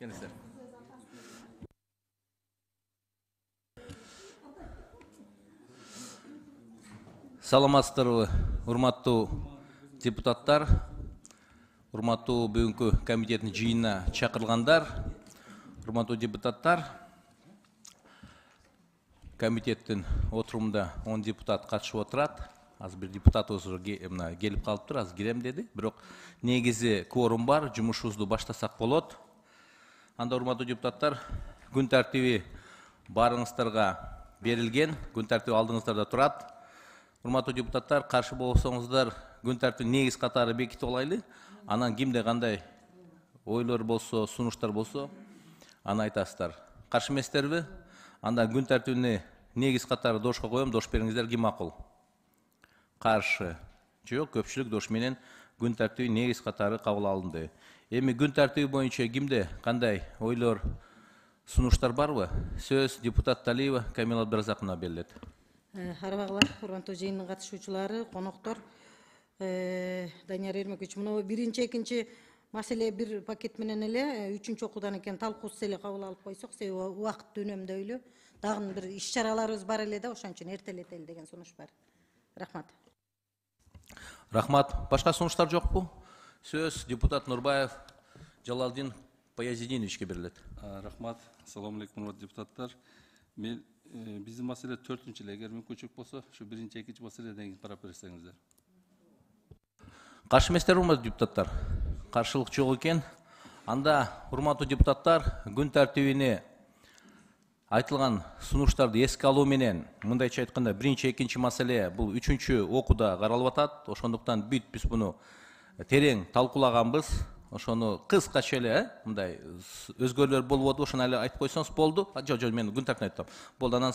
Келіңіздер. Саламатсыздарбы, урматтуу депутаттар, урматтуу бүгүнкү комитеттин жыйынына чакырылгандар, урматтуу депутаттар. Комитеттин отурумунда 10 депутат катышып отурат. Азыр бир депутатыбыз келип калыптыр, азыр кирем деди. Бирок негизи кворум бар, жумушубузду баштасак болот. Анда урматтуу депутаттар, күн тартиби барыңыздарга берилген, күн тартиби алдыңыздарда турат. Урматтуу депутаттар, каршы болсоңуздар, күн тартибин негиз катары бекитип алайлы. Анан кимде кандай ойлор болсо, сунуштар болсо, аны айтасыздар. Каршы эместерби? Анда күн тартибини негиз катары дошко коем, дош бериңиздер, ким макул? Каршы. Жок, көпчүлүк дош менен күн тартиби негиз катары кабыл алынды. Эми күн тартиби боюнча кимде кандай ойлор, сунуштар барбы? Сөз депутат Талиева Камила Абдыразаковна берилет. Арбагылар, урматтуу жыйындын катышуучулары, коноктор, Данияр Эрмекович, мына биринчи, экинчи маселе бир пакет менен эле, үчүнчү окуудан экен талкуусуз эле кабыл алып койсок, себеби убакыт үнөмдөйлү. Дагы бир иш-чараларыбыз бар эле да, ошон үчүн эртелетели деген сунуш бар. Рахмат. Рахмат. Башка сунуштар жокпу? Сөз депутат Нурбаев Жалалдин Баязидиновичке берилет. Рахмат. Ассаламу алейкум, урматтуу депутаттар. Биздин маселе 4-чү эле, эгер мүмкүнчүлүк болсо, ушу биринчи, экинчи маселеден кийин карап берсеңиздер. Каршы эместер, урматтуу депутаттар? Каршылык жок экен. Анда урматтуу депутаттар, күн тартибине айтылган сунуштарды эске алуу менен, мындайча айтканда, биринчи, экинчи маселе бул 3-чү окууда каралып атат. Ошондуктан бүт биз буну терең талкуулаганбыз. Ошону кыскача эле, мындай өзгөрүүлөр болуп атат, ошону эле айтып койсоңуз болду. Жок, мен күн тартибин айттым. Болду, анан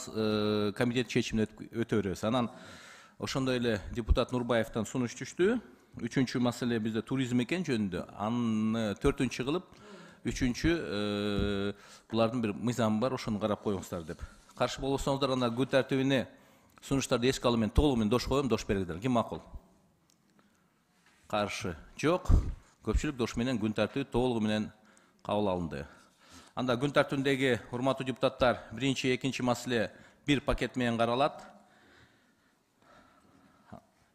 комитет чечимине өтө беребиз. Анан ошондой эле депутат Нурбаевтан сунуш түштү. 3-чү маселе бизде туризм экен жөнүндө. Аны 4-чү кылып, 3-чү булардын бир мыйзамы бар, ошону карап коюңуздар деп. Каршы болсоңуздар, анда күн тартибине сунуштарды эске алуу менен толугу менен дош коем, дош бериңиздер. Ким макул? Каршы жок. Көпчүлүк дош менен күн тартиби толугу менен кабыл алынды. Анда күн тартибиндеги урматтуу депутаттар, биринчи, экинчи маселе бир пакет менен каралат.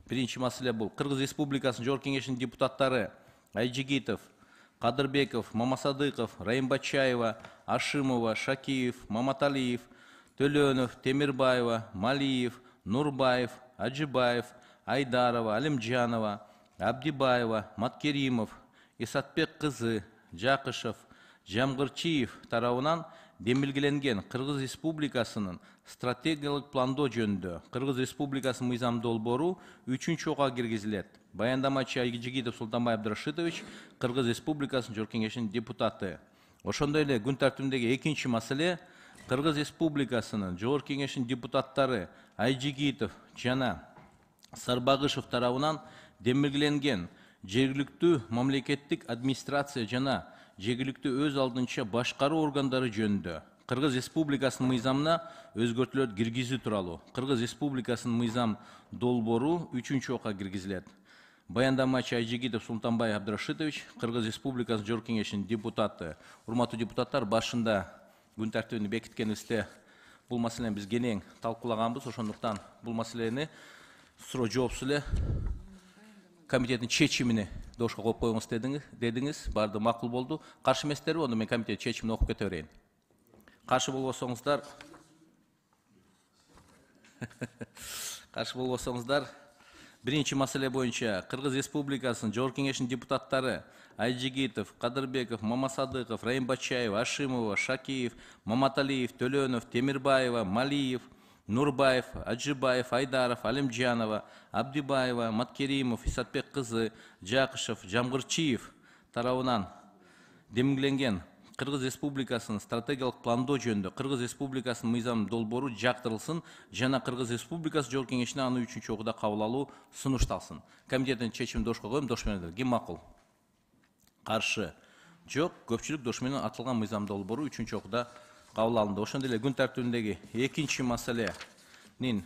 Биринчи маселе бул Кыргыз Республикасынын Жогорку Кеңешинин депутаттары Айжигитов, Кадырбеков, Мамасадыков, Райымбачаева, Ашимова, Шакиев, Маматалиев, Төлөнов, Темирбаева, Малиев, Нурбаев, Аджибаев, Айдарова, Алимжанова, Абдибаева, Маткеримов, Исатбек кызы, Жакышев, Жамгырчиев тарабынан демилгеленген Кыргыз Республикасынын стратегиялык пландоо жөнүндө Кыргыз Республикасынын мыйзам долбоору 3-чү окууга киргизилет. Баяндамачы Айжигитов Султанбай Абдрашидович, Кыргыз Республикасынын Жогорку Кеңешинин депутаты. Ошондой эле күн тартибиндеги экинчи маселе Кыргыз Республикасынын Жогорку Кеңешинин депутаттары Айжигитов жана Сарбагышев тарабынан демилгеленген жергиликтүү мамлекеттик администрация жана жергиликтүү өз алдынча башкаруу органдары жөнүндө Кыргыз Республикасынын мыйзамына өзгөртүүлөр киргизүү тууралуу Кыргыз Республикасынын мыйзам долбоору 3-чү окууга киргизилет. Баяндамачы Айжигитов Султанбай Абдрашидович, Кыргыз Республикасынын Жогорку Кеңешинин депутаты. Урматтуу депутаттар, башында күн тартибин бекиткенибизде бул маселени биз кенен талкуулаганбыз. Ошондуктан бул маселени суроо жоопсуз эле комитеттин чечимине дошко коюп коюңуз дедиңиз, барды макул болду. Каршы эместерби? Онда мен комитет чечимин окуп кете берейин. Каршы болбосоңуздар, биринчи маселе боюнча Кыргыз Республикасынын Жогорку Кеңешинин депутаттары Айжигитов, Кадырбеков, Мамасадыков, Райымбачаева, Ашимова, Шакиев, Маматалиев, Төлөнов, Темирбаева, Малиев, Нурбаев, Аджибаев, Айдаров, Алимжанова, Абдибаева, Маткеримов, Исатбек кызы, Жакышев, Жамгырчиев тарабынан демилгеленген Кыргыз Республикасынын стратегиялык пландоо жөнүндө Кыргыз Республикасынын мыйзам долбоору жактырылсын жана Кыргыз Республикасы Жогорку Кеңешине аны 3-чү окууда кабыл алуу сунушталсын. Комитеттин чечимин дошко коем, дош менен ким макул? Каршы жок. Көпчүлүк дош менен атылган мыйзам долбоору 3-чү окууда кабыл алынды. Ошондой эле күн тартибиндеги экинчи маселенин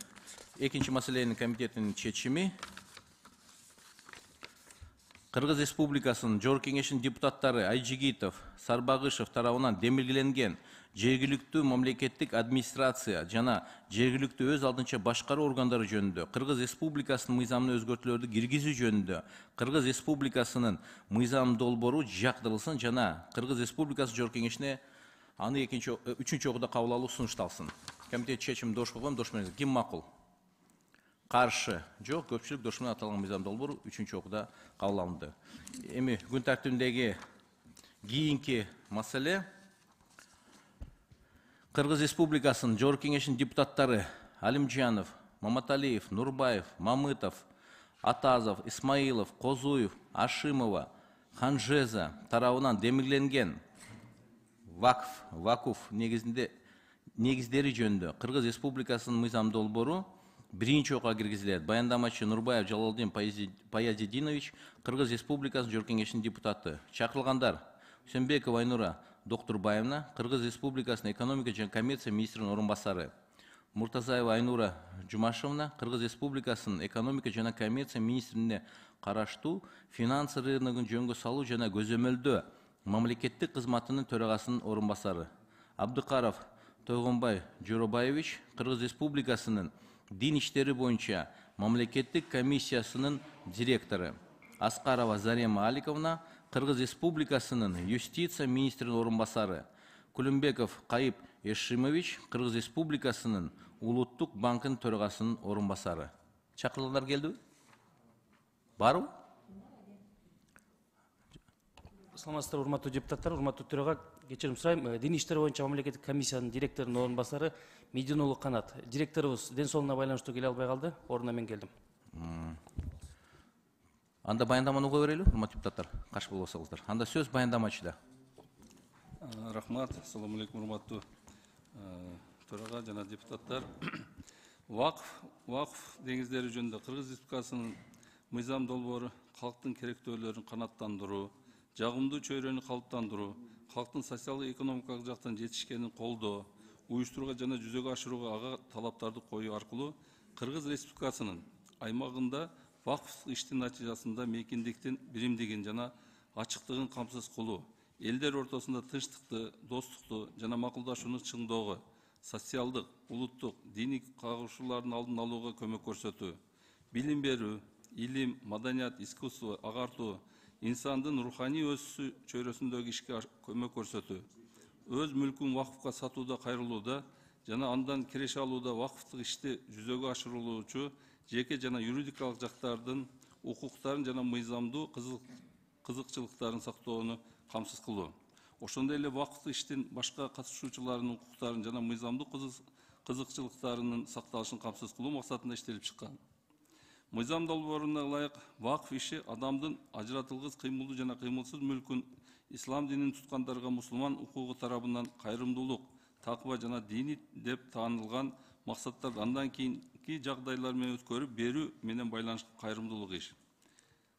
комитеттин чечими Кыргыз Республикасынын Жогорку Кеңешинин депутаттары Айжигитов, Сарбагышев тарабынан демилгеленген жергиликтүү мамлекеттик администрация жана жергиликтүү өз алдынча башкаруу органдары жөнүндө Кыргыз Республикасынын мыйзамына өзгөртүүлөрдү киргизүү жөнүндө Кыргыз Республикасынын мыйзам долбоору жактырылсын жана Кыргыз Республикасы Жогорку Кеңешине аны үчүнчү окууда кабыл алуу сунушталсын. Комитет чечимин дош койгон, дош менен ким макул? Каршы жок, көпчүлүк дош менен аталган мыйзам долбоору үчүнчү окууда кабыл алынды. Эми күн тартибиндеги кийинки маселе Кыргыз Республикасынын Жогорку Кеңешинин депутаттары Алимжанов, Маматалиев, Нурбаев, Мамытов, Атазов, Исмаилов, Козуев, Ашимова, Ханжеза тарабынан демилгеленген вакуф негиздери жөнүндө Кыргыз Республикасынын мыйзам долбоору биринчи окуга киргизилет. Баяндамачы Нурбаев Жалалдин Паязидинович, Кыргыз Республикасынын Жогорку Кеңешинин депутаты. Чакырылгандар: Үсөнбекова Айнура Доктурбаевна, Кыргыз Республикасынын экономика жана коммерция министринин орун басары. Муртазаева Айнура Жумашевна, Кыргыз Республикасынын экономика жана коммерция министрине караштуу финансы рыногун жөнгө салуу жана көзөмөлдөө мамлекеттик кызматынын төрагасынын орун басары. Абдыкаров Тойгонбай Жоробаевич, Кыргыз Республикасынын дин иштери боюнча мамлекеттик комиссиясынын директору. Аскарова Зарема Аликовна, Кыргыз Республикасынын юстиция министринин орун басары. Кулюмбеков Кайып Эшимович, Кыргыз Республикасынын Улуттук банкынын төрагасынын орун басары. Чакырылгандар келдиби? Барбы? Саламатсыздар, урматтуу депутаттар, урматтуу төрага. Кечирим сурайм, дин иштери боюнча мамлекеттик комиссиянын директорунун орун басары Мединолу Канат. Директорубуз ден соолугуна байланыштуу келе албай калды. Ордуна мен келдим. Анда баяндаманы уга берели, урматтуу депутаттар, каршы болбосоңуздар. Анда сөз баяндамачыда. Рахмат, ассаламу алейкум, урматтуу төрага жана депутаттар. Вакф деңиздери жөнүндө Кыргыз Республикасынын мыйзам долбоору калктын керектөөлөрүн канааттандыруу, жагымдуу чөйрөнү калыптандыруу, калктын социалдык экономикалык жактан жетишкенин колдоо, уюштурууга жана жүзөгө ашырууга ага талаптарды коюу аркылуу Кыргыз Республикасынын аймагында вакф иштин натыйжасында мейкиндиктин биримдигин жана ачыктыгын камсыз кылуу, элдер ортосунда тынчтыкты, достукту жана макулдашууну чыңдоого, социалдык, улуттук, диний кагылышуулардын алдын алууга көмөк көрсөтүү, билим берүү, илим, маданият, искусство агартуу, инсандын руханий өсүшү чөйрөсүндөгү ишке көмөк көрсөтүү, өз мүлкүн вакфка сатууда кайрылууда жана андан киреше алууда вакфтык ишти жүзөгө ашырылуучу жеке жана юридикалык жактардын укуктарын жана мыйзамдуу кызыкчылыктарын сактоону камсыз кылуу. Ошондой эле вакфтык иштин башка катышуучуларынын укуктарын жана мыйзамдуу кызыкчылыктарынын сакталышын камсыз кылуу максатында иштелип чыккан. Мыйзам долбооруна ылайык вакф иши адамдын ажыратылгыс кыймылдуу жана кыймылсыз мүлкүн ислам динин туткандарга мусулман укугу тарабынан кайрымдуулук, такыба жана дини деп таанылган максаттарды андан кийинки жагдайлар менен өткөрүп берүү менен байланышкан кайрымдуулук иш.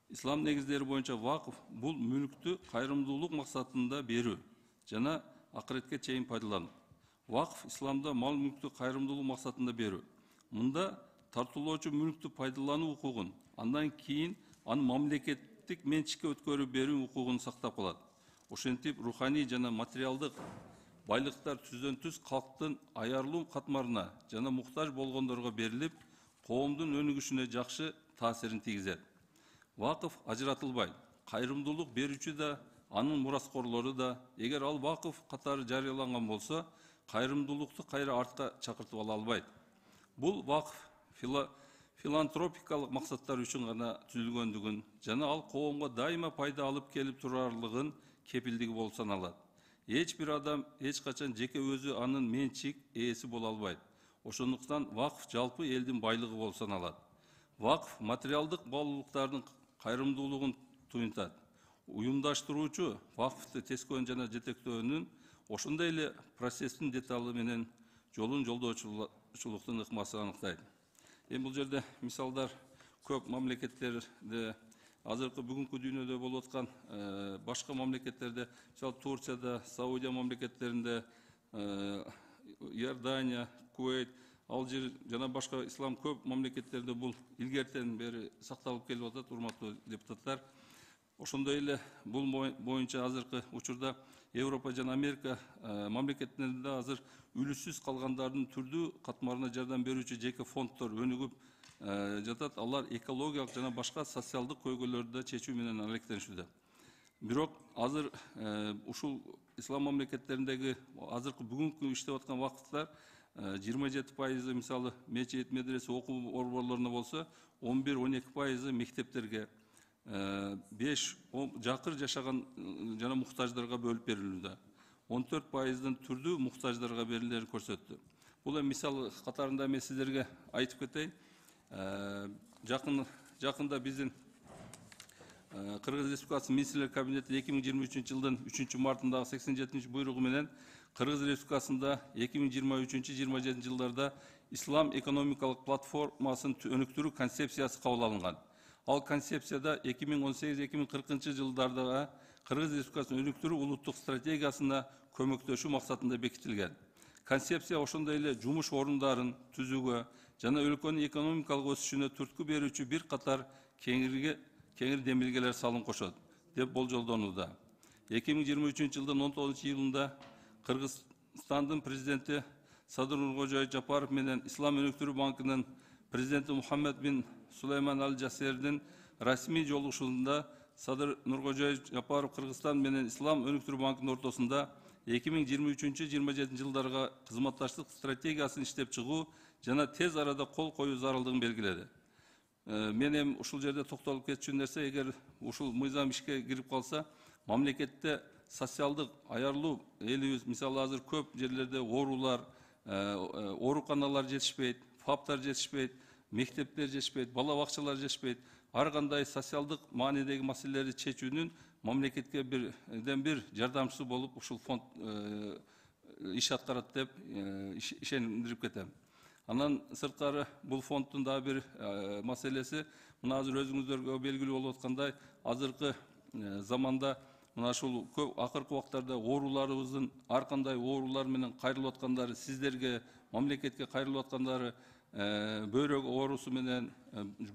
Ислам негиздери боюнча вакф бул мүлктү кайрымдуулук максатында берүү жана акыретке чейин пайдалануу. Вакф исламда мал мүлктү кайрымдуулук максатында берүү. Мында тартуулоочу мүлктү пайдалануу укугун, андан кийин аны мамлекеттик менчикке өткөрүп берүү укугун сактап калат. Ошентип руханий жана материалдык байлыктар түздөн түз калктын аярлуу катмарына жана муктаж болгондорго берилип, коомдун өнүгүшүнө жакшы таасирин тийгизет. Вакф ажыратылбайт. Кайрымдуулук берүүчү да, анын мураскорлору да, эгер ал вакф катары жарыяланган болсо, кайрымдуулукту кайра артка чакыртып ала албайт. Бул вакф филантропикалык мақсаттар үчүн гана түзүлгөндүгүн жана ал коомго дайыма пайда алып келип турарлыгын кепилдиги болуп саналат. Эч бир адам эч качан жеке өзү анын менчик ээси боло албайт. Ошондуктан вакф жалпы элдин байлыгы болуп саналат. Вакф материалдык баалуулуктардын кайрымдуулугун туюнтат. Уюмдаштыруучу вакфты тескөөнүн жана жетектөөнүн ошондой эле процесстин деталы менен жолун жолдоочулуктун ыкмасы аныктайт. Бул жерде мисалдар көп мамлекеттерде, азыркы бүгүнкү дүйнөдө болуп аткан башка мамлекеттерде, мисалы Турцияда, Саудия мамлекеттеринде, Иордания, Кувейт, Алжир жана башка ислам көп мамлекеттерде бул илгертен бери сакталып келип атат, урматтуу депутаттар. Ошондой эле бул боюнча азыркы учурда Европа жана Америка мамлекеттеринде азыр үлүшсүз калгандардын түрдүү катмарына жардам берүүчү жеке фонддор өнүгүп жатат. Алар экологиялык жана башка социалдык көйгөйлөрдү чечүү менен алектенишүүдө. Бирок азыр ушул ислам мамлекеттериндеги азыркы бүгүнкү иштеп аткан вакыттар 27% мисалы мечит, медресе, окуу борборлоруна болсо, 11-12% мектептерге, 5 жакыр жашаган жана муктаждарга бөлүп берилүүдө. 14%дан түрдүү муктаждарга берилерин көрсөттү. Бул эми мисал катарында мен сиздерге айтып кетейин. Жакында биздин Кыргыз Республикасы Министрлер Кабинети 2023 жылдын 3 мартындагы 87 буйругу менен Кыргыз Республикасында 2023-27 жылдарда ислам экономикалык платформасын өнүктүрүү концепциясы кабыл алынган. Ал концепцияда 2018-2040 жылдардагы Кыргыз Республикасын өнүктүрүү улуттук стратегиясына көмөктөшүү максатында бекитилген. Концепция ошондой эле жумуш орундарын түзүүгө жана өлкөнүн экономикалык өсүшүнө түрткү берүүчү бир катар кеңир демилгелер салым кошот деп болжолдонууда. 2023 жылдын 19 июлунда Кыргызстандын президенти Садыр Нуркожоев Жапаров менен Ислам өнүктүрүү банкынын президенти Мухаммед бин Сулейман Аль-Жасердин расмий жолугушуусунда Садыр Нуркожоев Жапаров Кыргызстан менен Ислам өнүктүрүү банкынын ортосунда 2023-27 жылдарга кызматташтык стратегиясын иштеп чыгуу жана тез арада кол коюу зарылдыгын белгиледи. Мен эми ушул жерде токтолуп кетчү нерсе, эгер ушул мыйзам ишке кирип калса, мамлекетте социалдык аярлуу элибиз, мисалы азыр көп жерлерде оорулар, ооруканалар жетишпейт, фаптар жетишпейт, мектептер жетишпейт, бала бакчалар жетишпейт. Ар кандай социалдык маанидеги маселелерди чечүүнүн мамлекетке бир жардамчысы болуп ушул фонд иш аткарат деп ишендирип кетем. Анан сырткары бул фонддун да бир маселеси, мына азыр өзүңүздөргө белгилүү болуп аткандай, азыркы заманда мына ушул көп акыркы убактарда ооруларыбыздын ар кандай оорулар менен кайрылып аткандары, сиздерге, мамлекетке кайрылып аткандары, бөйрөк оорусу менен,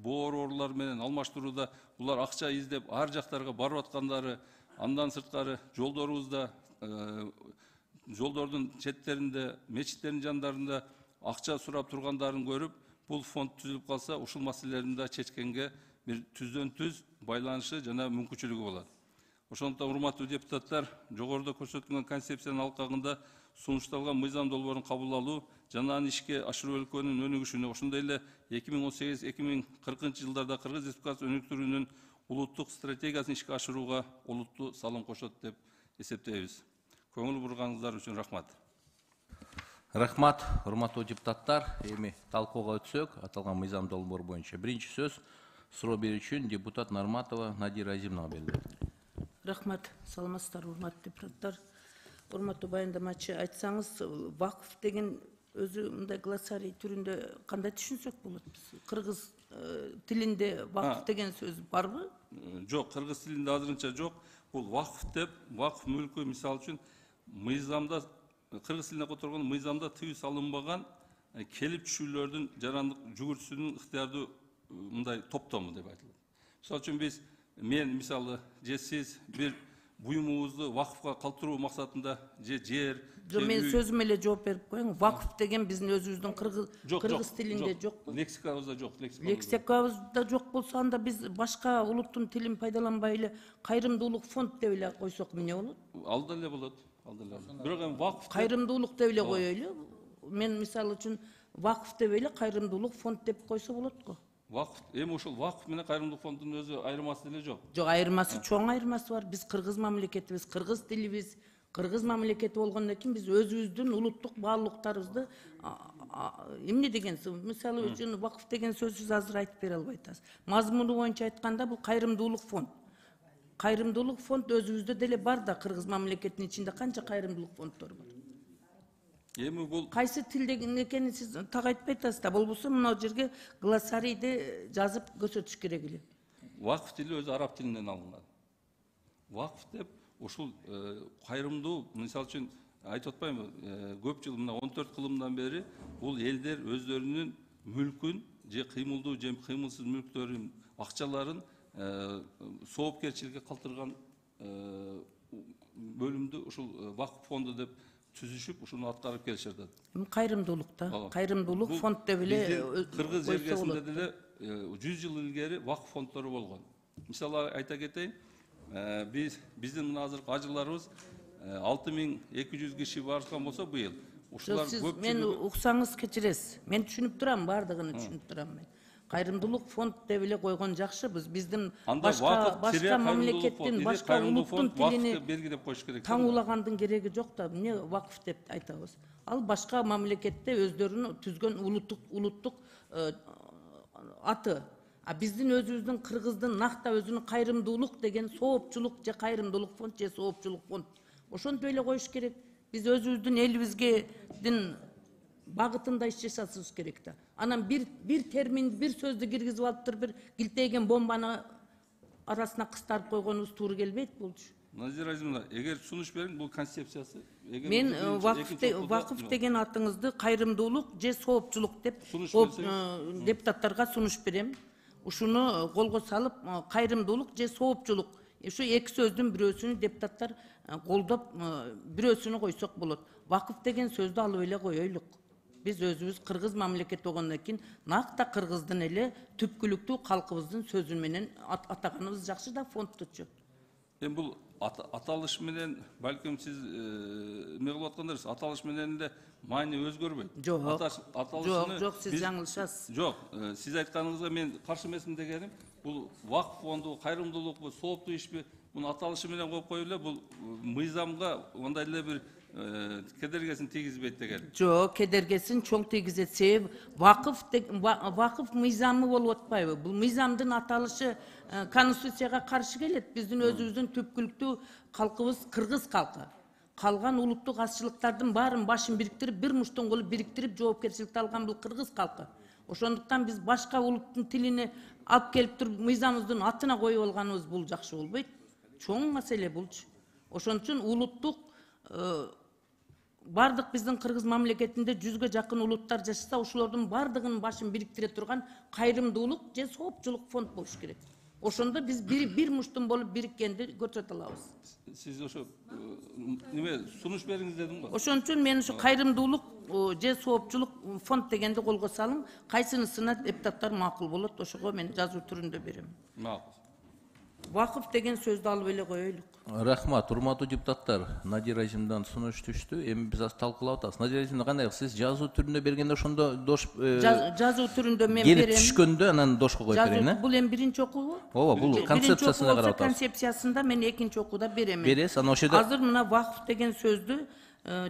боор оорулары менен алмаштырууда булар акча издеп ар жактарга барып аткандары, андан сырткары жолдорубузда, жолдордун четтеринде, мечиттердин жандарында акча сурап тургандарын көрүп, бул фонд түзүлүп калса, ушул маселелерди да чечкенге бир түздөн-түз байланышы жана мүмкүнчүлүгү болот. Ошондуктан урматтуу депутаттар, жогоруда көрсөтүлгөн концепциянын алкагында сунушталган мыйзам долбоорун кабыл алуу жана аны ишке ашыруу өлкөнүн өнүгүшүнө, ошондой эле 2018-2040 жылдарда Кыргыз Республикасы өнүктүрүүнүн улуттук стратегиясын ишке ашырууга олуттуу салым кошот деп эсептейбиз. Көңүл бурганыңыздар үчүн рахмат. Рахмат, урматтуу депутаттар. Эми талкууга өтсөк, аталган мыйзам долбоор боюнча биринчи сөз суроо берүүчү депутат Нарматова Надира Азимовага берилет. Рахмат, саламатсыздар, урматтуу депутаттар. Урматтуу баяндамачы, айтсаңыз, вакф деген өзү мындай глоссарий түрүндө кандай түшүнсөк болот? Кыргыз тилинде вакф деген сөз барбы? Жок, кыргыз тилинде азырынча жок. Бул вакф деп, вакф мүлкү, мисалы үчүн мыйзамда, кыргыз тилине которгон мыйзамда тыюу салынбаган келип түшүүлөрдүн жарандык жүгүртүүсүнүн ыктыярдуу мындай топтому деп айтылат. Мисалы үчүн биз, мен мисалы же сиз бир буюмубузду вакфка калтыруу максатында жер, мен сөзүм эле жооп берип коеюн. Вакф деген биздин өзүбүздүн кыргыз тилинде жок. Лексикабызда жок. Лексикабызда жок болсо, анда биз башка улуттун тилин пайдаланбай эле кайрымдуулук фонд деп эле койсок эмне болот? Ал деле болот. Бирок эми вакф кайрымдуулук деп эле коелу. Мен мисалы үчүн вакф деп эле кайрымдуулук фонд деп койсо болот го. Вакф, эми ушул вакф менен кайрымдуулук фондунун өзү айырмасы деле жок. Жок, айырмасы, чоң айырмасы бар. Биз кыргыз мамлекетибиз, кыргыз тилибиз, кыргыз мамлекети болгондон кийин биз өзүбүздүн улуттук баалуулуктарыбызды эмне деген, мисалы үчүн вакф деген сөзсүз азыр айтып бере албай атасыз. Мазмуну боюнча айтканда бул кайрымдуулук фонд. Кайрымдуулук фонд өзүбүздө деле бар да, кыргыз мамлекетинин ичинде канча кайрымдуулук фонддор бар. Эми бул кайсы тилде экенин сиз так айтпай атасыз да. Болбосо мына жерге глоссарийди жазып көрсөтүш керек эле. Вакф тили өзү араб тилинен алынган. Вакф деп ушул кайрымдуу, мисалы үчүн айтып атпаймынбы, көп жыл, мына 14 кылымдан бери бул элдер өздөрүнүн мүлкүн, же кыймылдуу, же кыймылсыз мүлктөрүн, акчаларын соопкерчиликке калтырган бөлүмдү ушул вакыф фонду деп түзүшүп ушуну аткарып келишет. Кайрымдуулукта, кайрымдуулук фонд деп эле кыргыз жергесинде деле 100 жыл илгери вакыф фонддору болгон. Мисалы айта кетейин, биздин мына азыркы ажыларыбыз 6200 киши барышкан болсо быйыл. Ушулар Сиз көпчүлүгү мен уксаңыз кечиресиз. Мен түшүнүп турам, бардыгын түшүнүп турам мен. Кайрымдуулук фонд деп эле койгон жакшы. Биздин башка мамлекеттин, башка улуттун тилини белгилеп коюш керек. таңуулагандын кереги жок да, эмне вакыф деп айтабыз. Ал башка мамлекетте өздөрүнүн түзгөн улуттук аты. А биздин өзүбүздүн кыргыздын накта өзүнүн кайрымдуулук деген соопчулук же кайрымдуулук фонд же соопчулук фонд. Ошентип эле коюш керек. Биз өзүбүздүн элибизгедин багытында иш жасашыбыз керек да. Анан бир термин, бир сөздү киргизип алып туруп бир килтейген бомбаны арасына кыстарып койгонубуз туура келбейт болчу. Назира Азимовна, эгер сунуш бериң, бул концепциясы. Мен вакыф деген атыңызды кайрымдуулук же соопчулук деп депутаттарга сунуш берем. Ушуну колго салып, кайрымдуулук же соопчулук. Ушу эки сөздүн бирөөсүнү депутаттар колдоп, бирөөсүнү койсок болот. Вакыф деген сөздү алып эле коелук. Биз өзүбүз кыргыз мамлекети болгондон кийин накта кыргыздын эле түпкүлүктүү калкыбыздын сөзү менен атаганыбыз жакшы да фондтучу. Эми бул аталыш менен, балким сиз эме кылып аткандарсыз, аталыш менен эле маани өзгөрбөйт. Жок, сиз жаңылышасыз. Жок, сиз айтканыңызга мен каршы эмесмин дегеним, бул вакыф фонду, кайрымдуулукпу, сооптуу ишпи, муну аталышы менен коюп коюп эле бул мыйзамга ондай эле бир кедергесин тийгизбейт деген. Жок, кедергесин чоң тийгизет. Себеби вакыф мыйзамы болуп атпайбы? Бул мыйзамдын аталышы конституцияга каршы келет. Биздин өзүбүздүн түпкүлүктүү калкыбыз кыргыз калкы. Калган улуттук азчылыктардын баарын башын бириктирип, бир муштун колу бириктирип жоопкерчиликти алган бул кыргыз калкы. Ошондуктан биз башка улуттун тилини алып келип туруп мыйзамыбыздын атына коюп алганыбыз бул жакшы болбойт. Чоң маселе булчу. Ошон үчүн улуттук бардык биздин кыргыз мамлекетинде 100ге жакын улуттар жашаса, ошолордун бардыгынын башын бириктире турган кайрымдуулук же соопчулук фонд болуш керек. Ошондо биз бир муштун болуп бириккенди көрсөтө алабыз. Сиз ошо неме сунуш бериңиз дедим го. Ошон үчүн мен ушу кайрымдуулук же соопчулук фонд дегенди колго салың, кайсынысына депутаттар макул болот, ошого мен жазуу түрүндө берем. Макул. Вакыф деген сөздү алып эле коелук. Рахмат, урматтуу депутаттар. Надира Азимовнадан сунуш түштү. Эми биз талкуулап атабыз. Надира Азимовна, кандай сиз жазуу түрүндө бергенде ошондо дош жазуу түрүндө мен берем. Келип түшкөндө анан дошко коюп берейин, э? Бул эми биринчи окуу. Ооба, бул концепциясына карап атабыз. Концепциясында мен экинчи окууда берем. Бересиз, анан ошол жерде азыр мына вакыф деген сөздү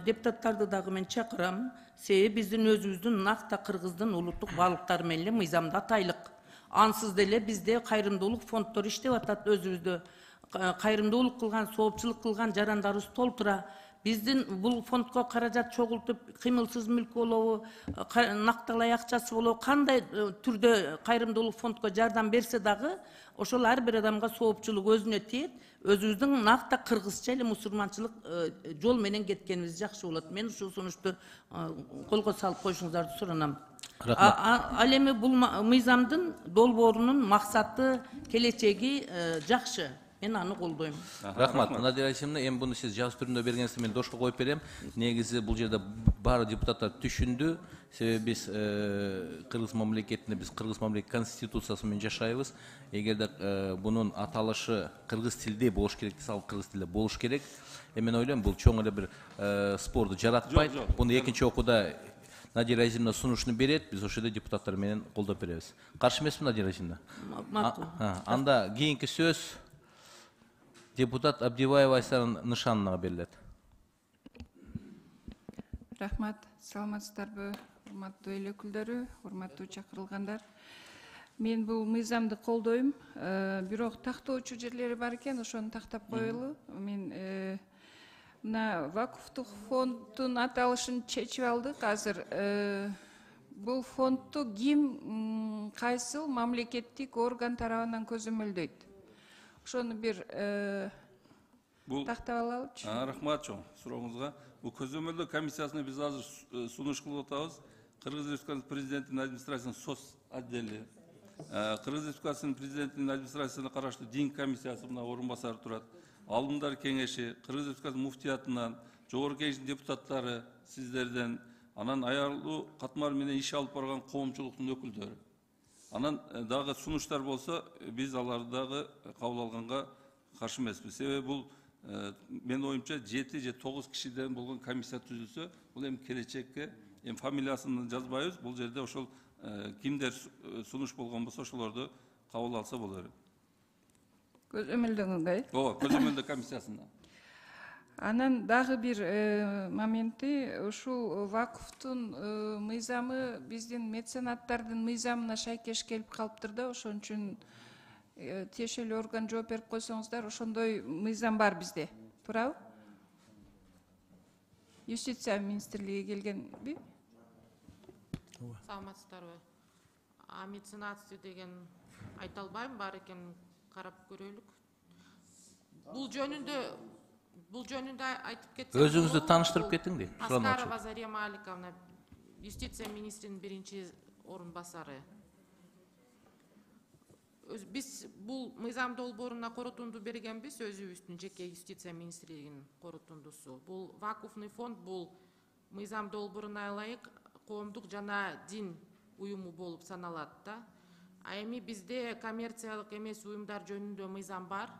депутаттарды дагы мен чакырам. Себеби биздин өзүбүздүн накта кыргыздын улуттук баалыктары менен эле мыйзамда атайлык. Ансыз деле бизде кайрымдуулук фонддору иштеп атат, өзүбүздө кайрымдуулук кылган, соопчулук кылган жарандарыбыз толтура. Биздин бул фондко каражат чогултуп, кыймылсыз мүлк болобу, накталай акчасы болобу, кандай түрдө кайрымдуулук фондко жардам берсе дагы, ошол ар бир адамга соопчулук өзүнө тиет, өзүбүздүн накта кыргызча эле мусулманчылык жол менен кеткенибиз жакшы болот. Мен ушул сунушту колго салып коюшуңуздарды суранам. Ал эми бул мыйзамдын долбоорунун максаты, келечеги жакшы. Мен аны колдойм. Рахмат. Надира Азимовна, эми буну сиз жазуу түрүндө бергенсиз мен дошко коюп берем. Негизи бул жерде баары депутаттар түшүндү. Себеби биз кыргыз мамлекетинде, биз кыргыз мамлекет конституциясы менен жашайбыз. Эгерде бунун аталышы кыргыз тилде болуш керек десе, ал кыргыз тилде болуш керек. Мен ойлойм, бул чоң эле бир спорду жаратпайт. Буну экинчи окууда Надира Азимовна сунушуну берет, биз ошол жерде депутаттар менен колдоп беребиз. Каршы эмесмин, Надира Азимовна? Макул. Анда кийинки сөз депутат Абдибаева Айсара Нышановнага берилет. Рахмат, саламатсыздарбы, урматтуу эл өкүлдөрү, урматтуу чакырылгандар. Мен бул мыйзамды колдойм, бирок тактоочу жерлери бар экен, ошону тактап коелу. Мен мына вакуфтук фонддун аталышын чечип алдык. Азыр бул фондду ким, кайсыл мамлекеттик орган тарабынан көзөмөлдөйт? Ошону бир тактап алалычы. Рахмат чоң сурооңузга. Бул көзөмөлдөө комиссиясына биз азыр сунуш кылып атабыз. Кыргыз Республикасынын президентинин администрациясынын СОС отдели Кыргыз Республикасынын президентинин администрациясына караштуу дин комиссиясы мына орун басары турат. Алымдар кеңеши, Кыргыз Республикасынын муфтиятынан, жогорку кеңештин депутаттары, сиздерден, анан аялуу катмар менен иш алып барган коомчулуктун өкүлдөрү. Анан дагы сунуштар болсо, биз аларды дагы кабыл алганга каршы эмеспиз. Себеби бул мен оюмча 7 же 9 кишиден болгон комиссия түзүлсө, бул эми келечекке фамилиясын жазбайбыз. Бул жерде ошол кимдер сунуш болгон болсо, ошолорду кабыл алса болот. Көзөмөлдөгөнгө. Ооба, көзөмөлдөө комиссиясына. Анан дагы бир моменти, ушул вакуфтун мыйзамы биздин меценаттардын мыйзамына шайкеш келип калыптыр да, ошон үчүн тиешелүү орган жооп берип койсоңуздар, ошондой мыйзам бар бизде. Туурабы? Юстиция министрлиги келгенби? Саламатсыздарбы? Меценатство деген айта албайм, бар экен, карап көрөлүк. Бул жөнүндө айтып кетсем. Өзүңүздү тааныштырып кетиң дейм. Аскарова Зария Маликовна, юстиция министринин биринчи орун басары. Биз бул мыйзам долбооруна коротунду бергенбиз, өзүбүздүн жеке юстиция министрлигинин коротундусу. Бул вакуфный фонд бул мыйзам долбооруна ылайык коомдук жана дин уюму болуп саналат да. А эми бизде коммерциялык эмес уюмдар жөнүндө мыйзам бар.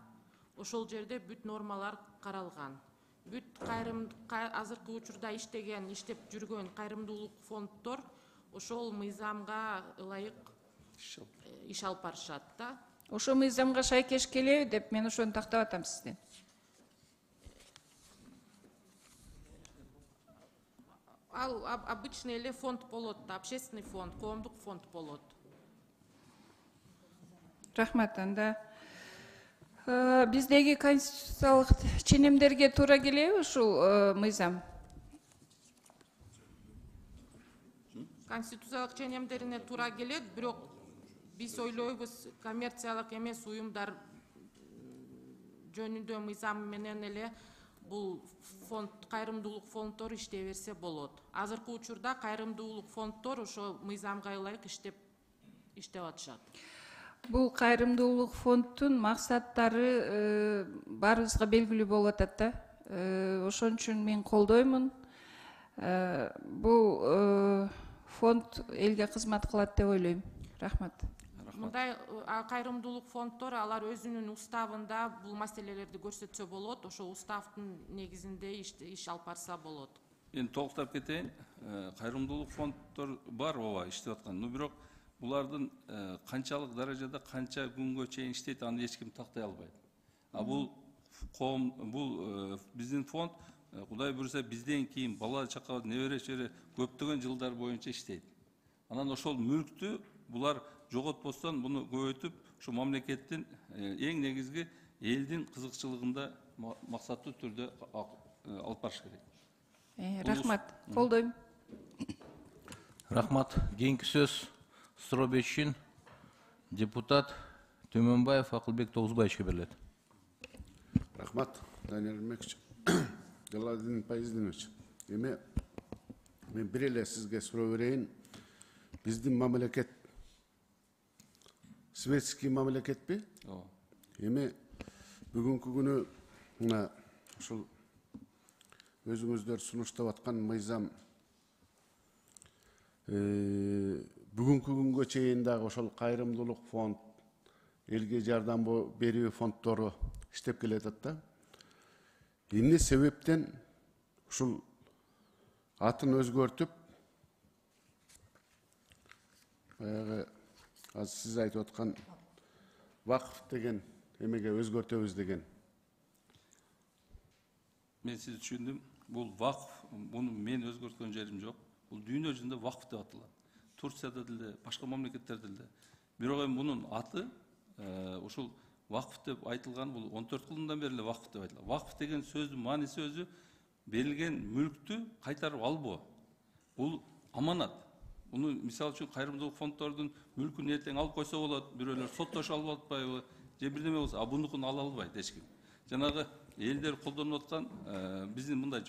Ошол жерде бүт нормалар каралган. Бүт азыркы учурда иштеп жүргөн кайрымдуулук фонддор ошол мыйзамга ылайык иш алып барышат да. Ошо мыйзамга шайкеш келеби деп мен ошону тактап атам сизден. Ал обычный эле фонд болот да, общественный фонд, коомдук фонд болот. Рахмат. Анда биздеги конституциялык ченемдерге туура келеби ушул мыйзам? Конституциялык ченемдерине туура келет, бирок биз ойлойбуз коммерциялык эмес уюмдар жөнүндө мыйзам менен эле бул фонд, кайрымдуулук фонддор иштей берсе болот. Азыркы учурда кайрымдуулук фонддор ошо мыйзамга ылайык иштеп атышат. Бул кайрымдуулук фонддун максаттары баарыбызга белгилүү болуп атат да. Ошон үчүн мен колдоймун. Бул фонд элге кызмат кылат деп ойлойм. Рахмат. Мындай кайрымдуулук фонддор алар өзүнүн уставында бул маселелерди көрсөтсө болот, ошо уставдын негизинде иш алып барса болот. Мен токтоп кетейин. Кайрымдуулук фонддор бар, ооба, иштеп аткан. Но бирок булардын канчалык даражада канча күнгө чейин иштейт, аны эч ким тактай албайт. Бул биздин фонд Кудай буйруса бизден кийин бала чака, небере чебере көптөгөн жылдар боюнча иштейт. Анан ошол мүлктү булар жоготпостон муну көбөйтүп, ушу мамлекеттин эң негизги элдин кызыкчылыгында максаттуу түрдө алып барыш керек. Рахмат. Колдойм. Рахмат. Кийинки сөз суроо беришин депутат Төмөнбаев Акылбек Тогузбаевичке берилет. Рахмат, Даниил Эрмекович. Галадин Пайыздинович, мен бир эле сизге суроо берейин. Биздин мамлекет светский мамлекетпи? Эми бүгүнкү күнү мына ушул өзүңүздөр сунуштап аткан мыйзам бүгүнкү күнгө чейин дагы ошол кайрымдуулук фонд, элге жардам берүү фонддору иштеп келатат да. Эмне себептен ушул атын өзгөртүп, баягы азыр сиз айтып аткан вакыф деген эмеге өзгөртөбүз деген? Мен сизди түшүндүм. Бул вакф, буну мен өзгөрткөн жерим жок. Бул дүйнө жүзүндө вакф деп аталат. Турцияда деле, башка мамлекеттерде деле. Бирок эми бунун аты ушул вакф деп айтылган, бул 14 кылымдан бери эле вакф деп айтылат. Вакф деген сөздүн мааниси өзү берилген мүлктү кайтарып албоо. Бул аманат. Буну мисалы үчүн кайрымдуулук фонддордун мүлкүн эртең алып койсо болот, бирөөлөр соттошо алып атпайбы, же бирдеме болсо, бунукун ала албайт эч ким. Жанагы элдер колдонуп аткан биздин мындай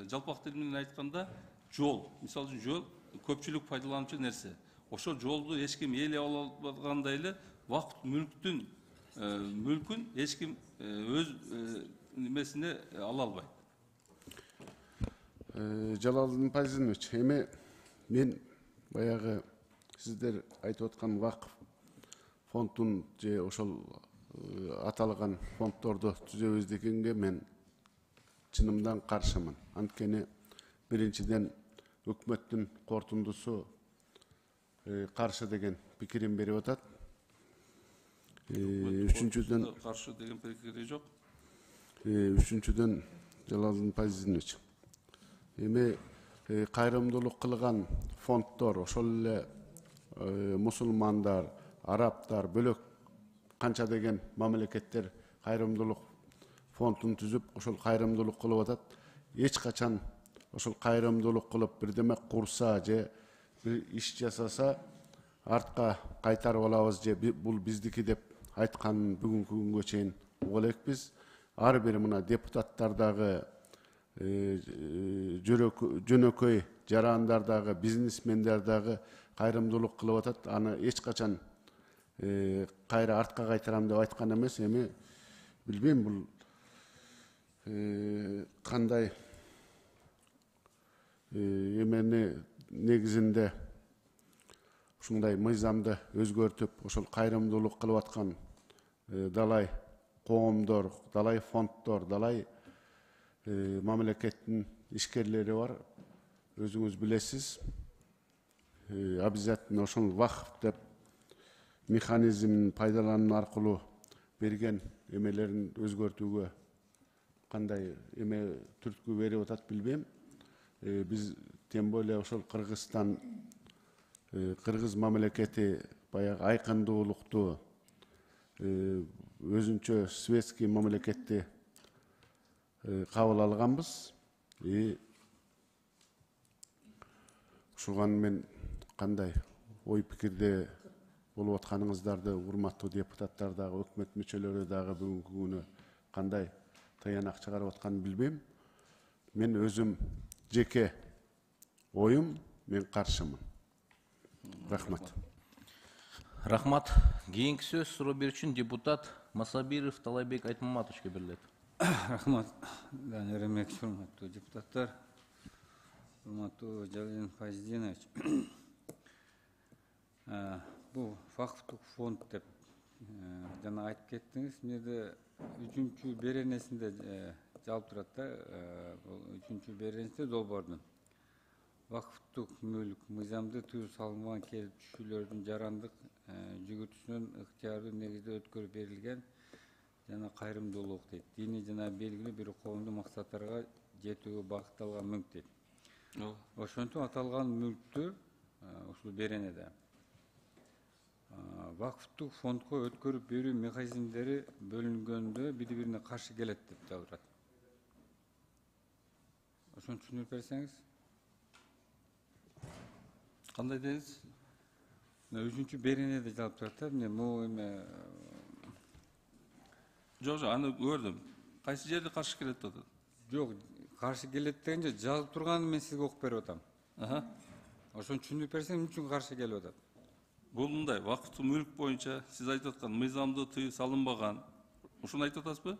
жалпак тил менен айтканда жол, мисалы үчүн жол көпчүлүк пайдалануучу нерсе. ошол жолду эч ким ээлей албагандай эле вакыт мүлкүн эч ким өз немесине ала албайт. Жалалдин Пазинович, эми мен баягы сиздер айтып аткан вакыф фондун же ошол аталган фонддорду түзөбүз дегенге мен чынымдан каршымын. Анткени биринчиден өкмөттүн корутундусу каршы деген пикирин берип атат. Үчүнчүдөн каршы деген пикири жок. Үчүнчүдөн Жалалдин Пазинович, эми кайрымдуулук кылган фонддор ошол эле мусулмандар, арабтар, бөлөк канча деген мамлекеттер кайрымдуулук фондун түзүп, ошол кайрымдуулук кылып атат. Эч качан ошол кайрымдуулук кылып бирдеме курса же бир иш жасаса артка кайтарып алабыз же бул биздики деп айткан бүгүнкү күнгө чейин уга элекпиз. Ар бир мына депутаттардагы жөнөкөй жарандардагы бизнесмендердагы кайрымдуулук кылып атат. Аны эч качан кайра артка кайтарам деп айткан эмес. Эми билбейм бул кандай эмени негизинде ушундай мыйзамды өзгөртүп, ошол кайрымдуулук кылып аткан далай коомдор, далай фонддор, далай мамлекеттин ишкерлери бар. Өзүңүз билесиз. Обязательно ошол вакыф деп механизмин пайдалануу аркылуу берген эмелерин өзгөртүүгө кандай эме түрткү берип атат билбейм. Биз тем более ошол Кыргызстан, кыргыз мамлекети баягы айкындуулукту, өзүнчө светский мамлекетти кабыл алганбыз. Ушуган мен кандай ой пикирде болуп атканыңыздарды, урматтуу депутаттар дагы, өкмөт мүчөлөрү дагы бүгүнкү күнү кандай таянак чыгарып атканын билбейм. Мен өзүм жеке оюм, мен каршымын. Рахмат. Рахмат. Кийинки сөз суроо берүүчү депутат Масабиров Талайбек Айтмаматовичке берилет. Рахмат. Данияр Эмекович, урматтуу депутаттар, урматтуу Жалалдин Пазинович. Бул вакыфтык фонд деп жана айтып кеттиңиз. Мында 3-чү беренесинде жалпы турат да, 3-чү беренесинде долбоордун вакыфтык мүлк мыйзамды түзүү салынган келип түшүүлөрдүн жарандык жүгүртүүсүнөн ыктыярдуу негизде өткөрүп берилген жана кайрымдуулук дейт. Диний жана белгилүү бир коомдук максаттарга жетүүгө багытталган мүлк дейт. Ошентип аталган мүлктү ушул беренеде вакыфтык фондко өткөрүп берүү механизмдери бөлүнгөндө бири-бирине каршы келет деп жазылат. Ошону түшүнүп берсеңиз. Кандай дейсиз? 3-чү беренеде жазылып турат да, эмне могу эме Жок, аны көрдүм. Кайсы жерде каршы келет деп атат? Жок, каршы келет дегенде жазылып турганын мен сизге окуп берип атам. Ошону түшүнүп берсең, эмне үчүн каршы келип атат? Бул мындай, вакыттуу мүлк боюнча сиз айтып аткан мыйзамды тыюу салынбаган, ушуну айтып атасызбы?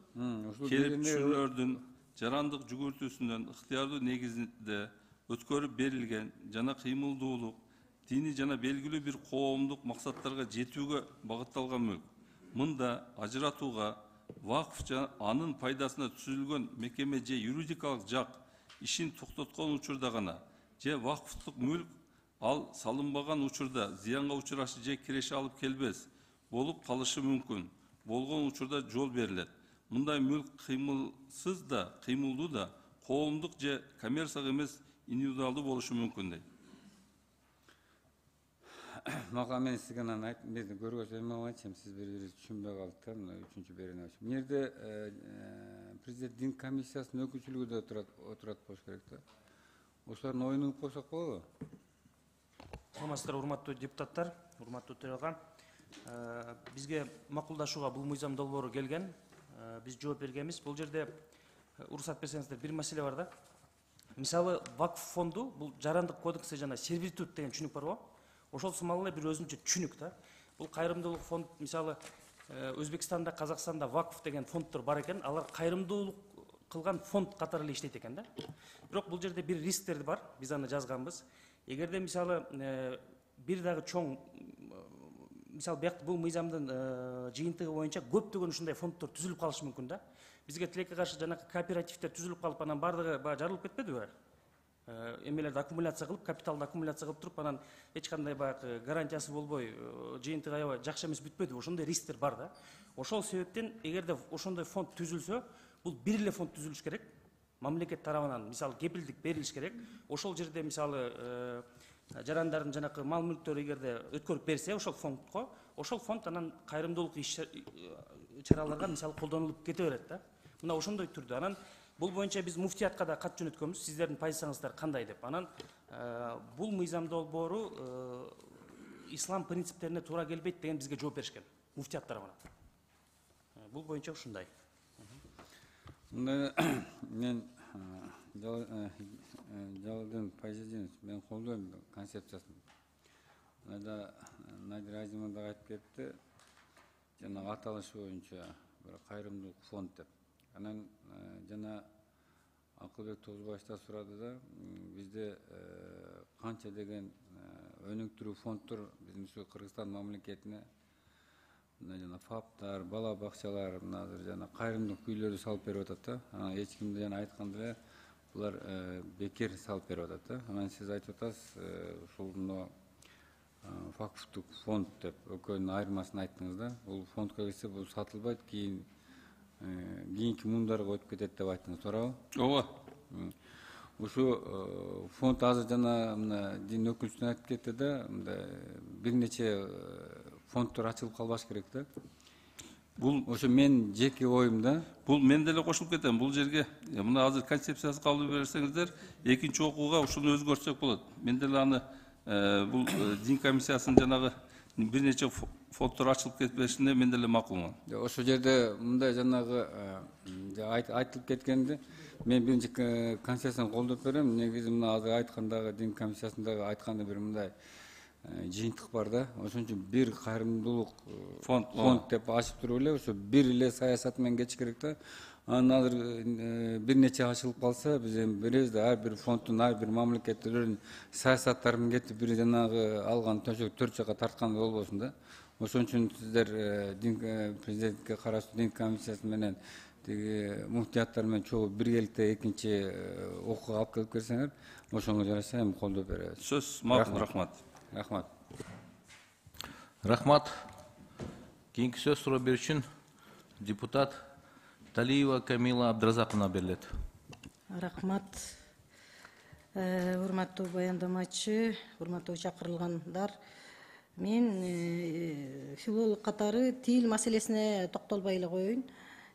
Келип түшүүлөрдүн жарандык жүгүртүүсүнөн ыктыярдуу негизинде өткөрүп берилген жана кыймылдуулук, диний жана белгилүү бир коомдук максаттарга жетүүгө багытталган мүлк. Мында ажыратууга вакыф жана анын пайдасына түзүлгөн мекеме же юридикалык жак ишин токтоткон учурда гана же вакыфтык мүлк ал салынбаган учурда зыянга учурашы же киреше алып келбес болуп калышы мүмкүн болгон учурда жол берилет. Мындай мүлк кыймылсыз да, кыймылдуу да, коомдук же коммерциялык эмес индивидуалдуу болушу мүмкүн дейт. Мага мен сизге анан айтып, мен көргөзмө эме айтчам, сиз бири-бириңизди түшүнбөй калдык да, мына 3-чү берене. Мына жерде президент комиссиясынын өкүлчүлүгү да отурат болуш керек да. Ошолордун оюн угуп койсок болобу? Саламатсыздар, урматтуу депутаттар, урматтуу төрага. Бизге макулдашууга бул мыйзам долбоору келген. Биз жооп бергенбиз. Бул жерде уруксат берсеңиздер бир маселе бар да. Мисалы, вакф фонду бул жарандык кодексте жана сервитут деген түшүнүк барбы? ошол сымал эле бир өзүнчө түшүнүк да. Бул кайрымдуулук фонд мисалы Өзбекстанда, Казакстанда вакф деген фонддор бар экен, алар кайрымдуулук кылган фонд катары эле иштейт экен да. Бирок бул жерде бир рисктер бар, биз аны жазганбыз. Эгерде мисалы бир дагы чоң мисалы бул мыйзамдын жыйынтыгы боюнча көптөгөн ушундай фонддор түзүлүп калышы мүмкүн да. Бизге тилекке каршы жанагы кооперативдер түзүлүп калып, анан бардыгы баягы жарылып кетпедиби? Эмелерди аккумуляция кылып, капиталды аккумуляция кылып туруп, анан эч кандай баягы гарантиясы болбой, жыйынтыгы аябай жакшы эмес бүтпөдүбү? Ошондой рисктер бар да. Ошол себептен эгерде ошондой фонд түзүлсө, бул бир эле фонд түзүлүш керек. Мамлекет тарабынан мисалы кепилдик берилиш керек. Ошол жерде мисалы жарандардын жанакы мал мүлктөрү эгерде өткөрүп берсе ошол фондко, ошол фонд анан кайрымдуулук иш-чараларга мисалы колдонулуп кете берет да. Мына ошондой түрдө. Анан бул боюнча биз муфтиятка да кат жөнөткөнбүз. Сиздердин позицияңыздар кандай деп. Анан бул мыйзам долбоору ислам принциптерине туура келбейт деген бизге жооп беришкен муфтият тарабынан. Бул боюнча ушундай. Мен Жалалдин позициясын мен колдойм концепциясын. Надир Азимов да айтып кетти. Жана аталышы боюнча бир кайрымдуулук фонд деп. Анан жана Акылбек Тозбаев да сурады да, бизде канча деген өнүктүрүү фонддор биздин Кыргызстан мамлекетине жана ФАПтар, бала бакчалар, жана кайрымдуулук үйлөрдү салып берип атат да. Эч кимди жана айткандай булар бекер салып берип атат да. Анан сиз айтып атасыз, ушул вакфтук фонд деп экөөнүн айырмасын айттыңыз да. Бул фондко келсе бул сатылбайт, кийинки муундарга өтүп кетет деп айттыңыз, туурабы? Ооба. Ушу фонд азыр жана мына дин өкүлчүсү айтып кетти да, бир нече фонддор ачылып калбаш керек да. Бул ошо мен жеке оюм да. Бул мен деле кошулуп кетем. Бул жерге мына азыр концепциясын кабыл берсеңиздер, экинчи окууга ушуну өзгөртсөк болот. Мен деле аны бул дин комиссиясынын жанагы бир нече фонддор ачылып кетпешине мен деле макулмун. Ошол жерде мындай жанагы айтылып кеткенди мен биринчи концепцияны колдоп берем. Негизи мына азыр айткандагы дин комиссиясындагы айтканда бир мындай жыйынтык бар да. Ошон үчүн бир кайрымдуулук фонд деп ачып туруп эле ошо бир эле саясат менен кетиш керек да. Анан азыр бир нече ачылып калса, биз эми беребиз да, ар бир фонддун ар бир мамлекеттердин саясаттарын кетип бир жанагы алган төшөк төрт жака тарткан болбосун да. Ошон үчүн сиздер дин президентке караштуу дин комиссиясы менен тиги муфтияттар менен чогуу биргеликте экинчи окууга алып келип берсеңер, ошоңо жараша эми колдоп беребиз. Сөз макул, рахмат. Рахмат. Рахмат. Кийинки сөз суроо берүү үчүн депутат Талиева Камила Абдразаковна берилет. Рахмат. Урматтуу баяндамачы, урматтуу чакырылгандар. Мен филолог катары тил маселесине токтолбой эле коеюн.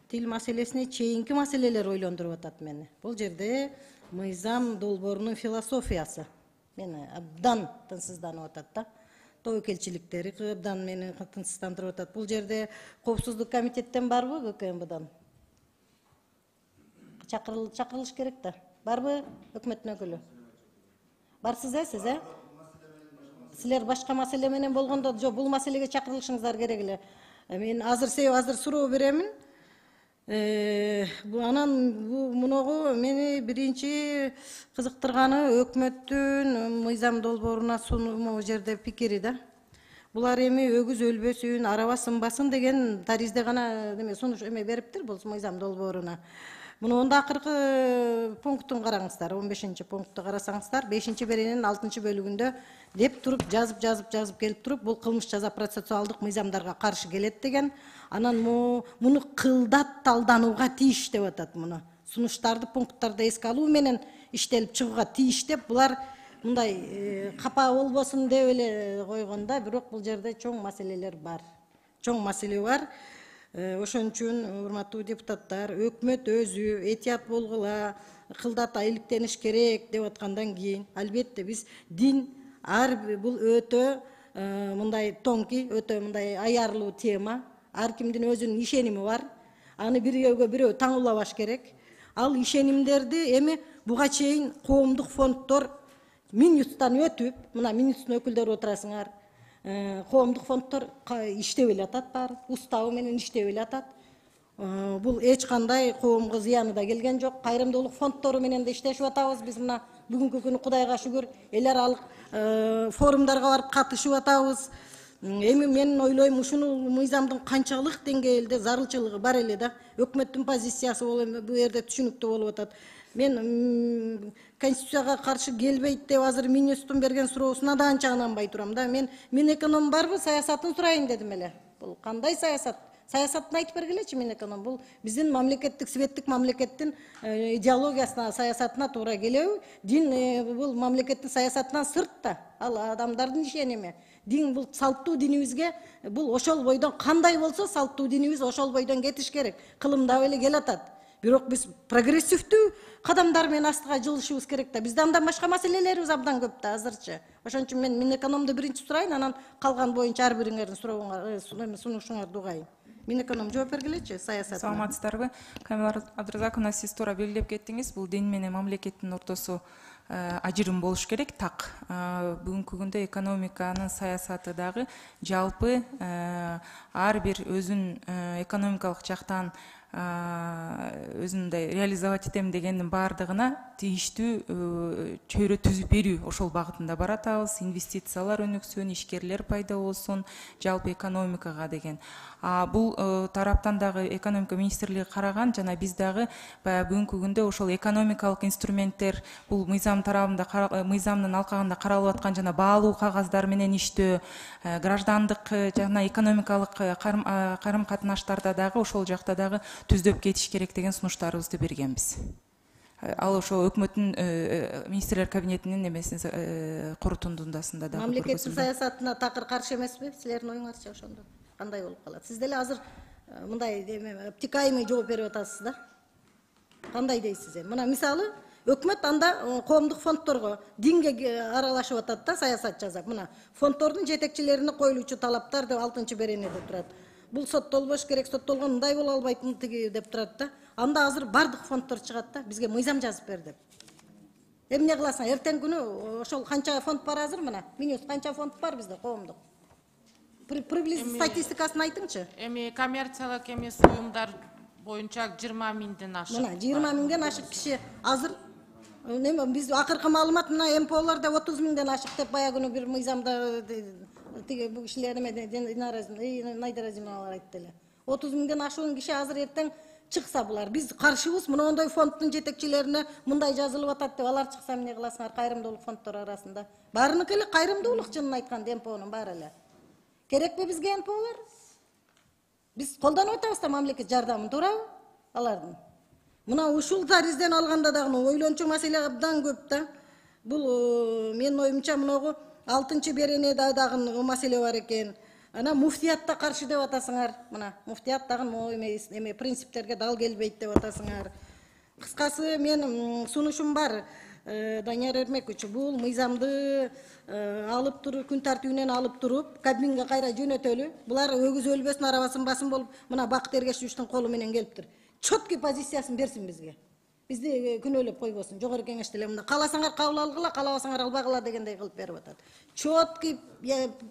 Тил маселесине чейинки маселелер ойлондуруп атат мени. Бул жерде мыйзам долбоорунун философиясы мени абдан тынчсызданып атат да. Тобокелчиликтери абдан мени тынчсыздандырып атат. Бул жерде коопсуздук комитеттен барбы, ГКМБдан? Чакырылыш керек да. Барбы өкмөттүн өкүлү? Барсыз сиз, Силер башка маселе менен болгондо, жок, бул маселеге чакырылышыңыздар керек эле. Мен азыр суроо беремин. Анан муногу мени биринчи кызыктырганы өкмөттүн мыйзам долбооруна сунуу жерде пикири да. Булар эми өгүз өлбөсүн, араба сынбасын деген таризде гана сунуш бериптир бул мыйзам долбооруна. Мунун акыркы пунктун караңыздар, 15-чи пункту карасаңыздар, 5-чи беренин 6-чы бөлүгүндө деп туруп жазып келип туруп, бул кылмыш жаза процессуалдык мыйзамдарга каршы келет деген. Анан муну кылдат талданууга тийиш деп атат муну. Сунуштарды пункттарды эске алуу менен иштелип чыгууга тийиш деп, булар мындай капа болбосун деп эле койгон да, бирок бул жерде чоң маселелер бар. Чоң маселе бар. Ошон үчүн урматтуу депутаттар, өкмөт өзү этият болгула, кылдат иликтениш керек деп аткандан кийин, албетте биз дин бул өтө мындай тонкий, өтө мындай аярлуу тема. Ар кимдин өзүнүн ишеними бар. Аны бирөөгө бирөө таңуулабаш керек. Ал ишенимдерди эми буга чейин коомдук фонддор Минюстан өтүп, мына Минюстун өкүлдөрү отурасыңар, коомдук фонддор иштеп эле атат баары, уставы менен иштеп эле атат. Бул эч кандай коомго зыяны да келген жок. Кайрымдуулук фонддору менен да иштешип атабыз. Биз мына бүгүнкү күнү Кудайга шүгүр эл аралык форумдарга барып катышып атабыз. Эми мен ойлойм, ушуну мыйзамдын канчалык деңгээлде зарылчылыгы бар эле да. Өкмөттүн позициясы бул жерде түшүнүктүү болуп атат. Мен Конституцияга каршы келбейт деп азыр Минюсттун берген суроосуна да анча ынанбай турам да. Мен Минэконом барбы, саясатын сурайын дедим эле. Бул кандай саясат? Саясатын айтып бергилечи Минэконом. Бул биздин мамлекеттик, светтик мамлекеттин идеологиясына, саясатына туура келеби? Дин бул мамлекеттин саясатынан сыртта. Ал адамдардын ишеними. Дин бул салттуу динибизге бул ошол бойдон кандай болсо салттуу динибиз ошол бойдон кетиш керек. Кылымдап эле келатат. Бирок биз прогрессивдүү кадамдар менен астыга жылышыбыз керек да. Бизде андан башка маселелерибиз абдан көп да азырчы. Ошон үчүн мен Минэкономду биринчи сурайын, анан калган боюнча ар бириңердин сунушуңарды угайын. Минэконом жооп бергилечи саясатына. Саламатсыздарбы? Камила Абдразаковна, сиз туура белгилеп кеттиңиз. Бул дин менен мамлекеттин ортосу ажырым болуш керек. Так, бүгүнкү күндө экономиканын саясаты дагы жалпы ар бир өзүн экономикалык жактан өзүндөй реализовать этем дегендин баардыгына тийиштүү чөйрө түзүп берүү ошол багытында баратабыз. Инвестициялар өнүксүн, ишкерлер пайда болсун, жалпы экономикага деген. Бул тараптан дагы экономика министрлиги караган, жана биз дагы бүгүнкү күндө ошол экономикалык инструменттер, бул мыйзам тарабында, мыйзамдын алкагында каралып аткан жана баалуу кагаздар менен иштөө, граждандык жана экономикалык карым катнаштарда дагы ошол жакта дагы түздөп кетиш керек деген сунуштарыбызды бергенбиз. Ал ошо өкмөттүн министрлер кабинетинин эмесин корутундундасында дагы мамлекеттин саясатына такыр каршы эмеспи? Силердин оюңарча ошондо кандай болуп калат? Сиз деле азыр мындай обтекаемый жооп берип атасыз да. Кандай дейсиз эми? Мына мисалы өкмөт анда коомдук фонддорго динге аралашып атат да, саясат жасап. Мына фонддордун жетекчилерине коюлуучу талаптар деп 6-беренеде турат. Бул соттолбош керек, соттолгон мындай боло албайт деп турат да. Анда азыр бардык фонддор чыгат да, бизге мыйзам жазып бер деп. Эмне кыласың? Эртең күнү ошол канча фонд бар азыр мына? Минус канча фонд бар бизде коомдук? Приблизительно статистикасын айтыңчы. Эми коммерциялык эмес уюмдар боюнча 20 миңден ашык. Мына 20 миңден ашык киши азыр биз акыркы маалымат мына МПОлорда 30 миңден ашык деп бая күнү бир мыйзамда тиги бу кишилер Найдара Зималар айтты эле. 30 миңден ашуун киши азыр эртең чыкса булар. Биз каршыбыз мондой фонддун жетекчилерине мындай жазылып атат деп алар чыкса эмне кыласыңар кайрымдуулук фонддор арасында? Баарыныкы эле кайрымдуулук, чынын айтканда МПОнун баары эле. Керекпи бизге МПОлор? Биз колдонуп атабыз да мамлекет жардамын, туурабы? Алардын. Мына ушул таризден алганда дагы ойлончу маселе абдан көп да. Бул менин оюмча мыногу 6-беренеде дагы маселе бар экен. Ана муфтиятта каршы деп атасыңар. Мына муфтият дагы эме принциптерге дал келбейт деп атасыңар. Кыскасы мен сунушум бар. Данияр Эрмекович, бул мыйзамды алып туруп, күн тартибинен алып туруп, Кабминге кайра жөнөтөлү. Булар өгүз өлбөсүн, арабасын басын болуп, мына Бакыт Эргешевичтин колу менен келиптир. Чөткү позициясын берсин бизге. Бизди күнөөлөп койбосун. Жогорку кеңеште эле мында кааласаңар кабыл алгыла, каалабасаңар албагыла дегендей кылып берип атат. Чөткү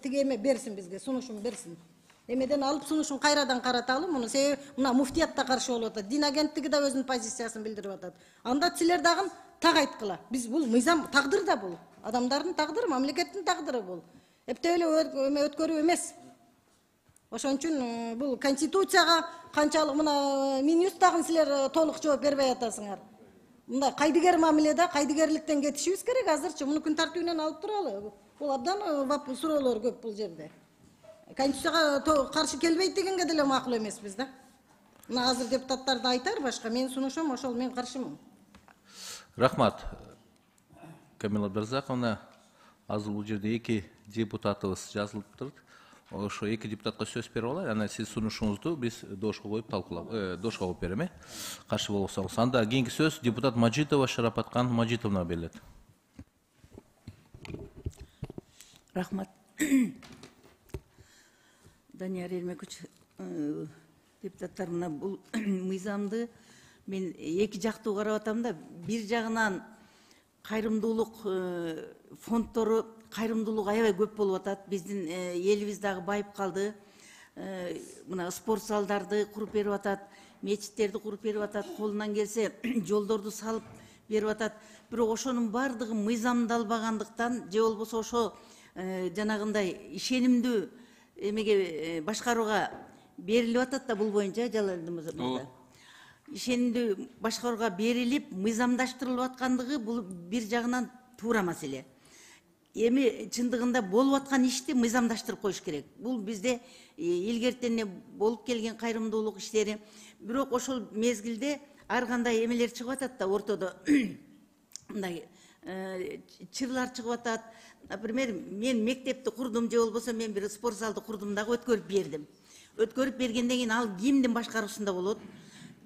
тиги эме берсин бизге, сунушун берсин. Эмеден алып сунушун кайрадан караталы, муну себеби мына муфтиятта каршы болуп атат. Дин агенттиги да өзүнүн позициясын билдирип атат. Анда силер дагы так айткыла. Биз бул мыйзам тагдыр да бул. Адамдардын тагдыры, мамлекеттин тагдыры бул. Эптеп эле өткөрүү эмес. Ошон үчүн бул конституцияга канчалык мына Минюст дагы силер толук жооп бербей атасыңар. Мындай кайдыгер мамиледе кайдыгерликтен кетишибиз керек азырчы. Муну күн тартибинен алып туралы. Бул абдан суроолор көп бул жерде. Конституцияга каршы келбейт дегенге деле макул эмеспиз да. Мына азыр депутаттар да айтар башка, мен сунушум ошол, мен каршымын. Рахмат. Камила Абдразаковна, азыр бул жерде 2 депутатыбыз жазылып турат. Ошо 2 депутатка сөз берип алайлы. Ана сиз сунушуңузду биз дошко коюп талкуулап, дошко коюп берем, каршы болсоңуз. Анда кийинки сөз депутат Мажитова Шарапаткан Мажитовна берилет. Рахмат. Данияр Эрмекович, депутаттар, мына бул мыйзамды мен 2 жактуу карап атам да, бир жагынан кайрымдуулук фондтору кайрымдуулук аябай көп болуп атат. Биздин элибиз дагы байып калды. Мына спорт залдарды куруп берип атат, мечиттерди куруп берип атат, колунан келсе жолдорду салып берип атат. Бирок ошонун бардыгы мыйзамдалбагандыктан же болбосо ошо жанагындай ишенимдүү эмеге башкарууга берилип атат да бул боюнча Жалалдин мырза. Ишенимдүү башкарууга берилип, мыйзамдаштырылып аткандыгы бул бир жагынан туура маселе. Эми чындыгында болуп аткан ишти мыйзамдаштырып коюш керек. Бул бизде илгертен болуп келген кайрымдуулук иштери. Бирок ошол мезгилде ар кандай эмелер чыгып атат да ортодо. Мындай чырлар чыгып атат. Например, мен мектепти курдум же болбосо мен бир спорт залды курдум дагы өткөрүп бердим. Өткөрүп бергенден кийин ал кимдин башкаруусунда болот?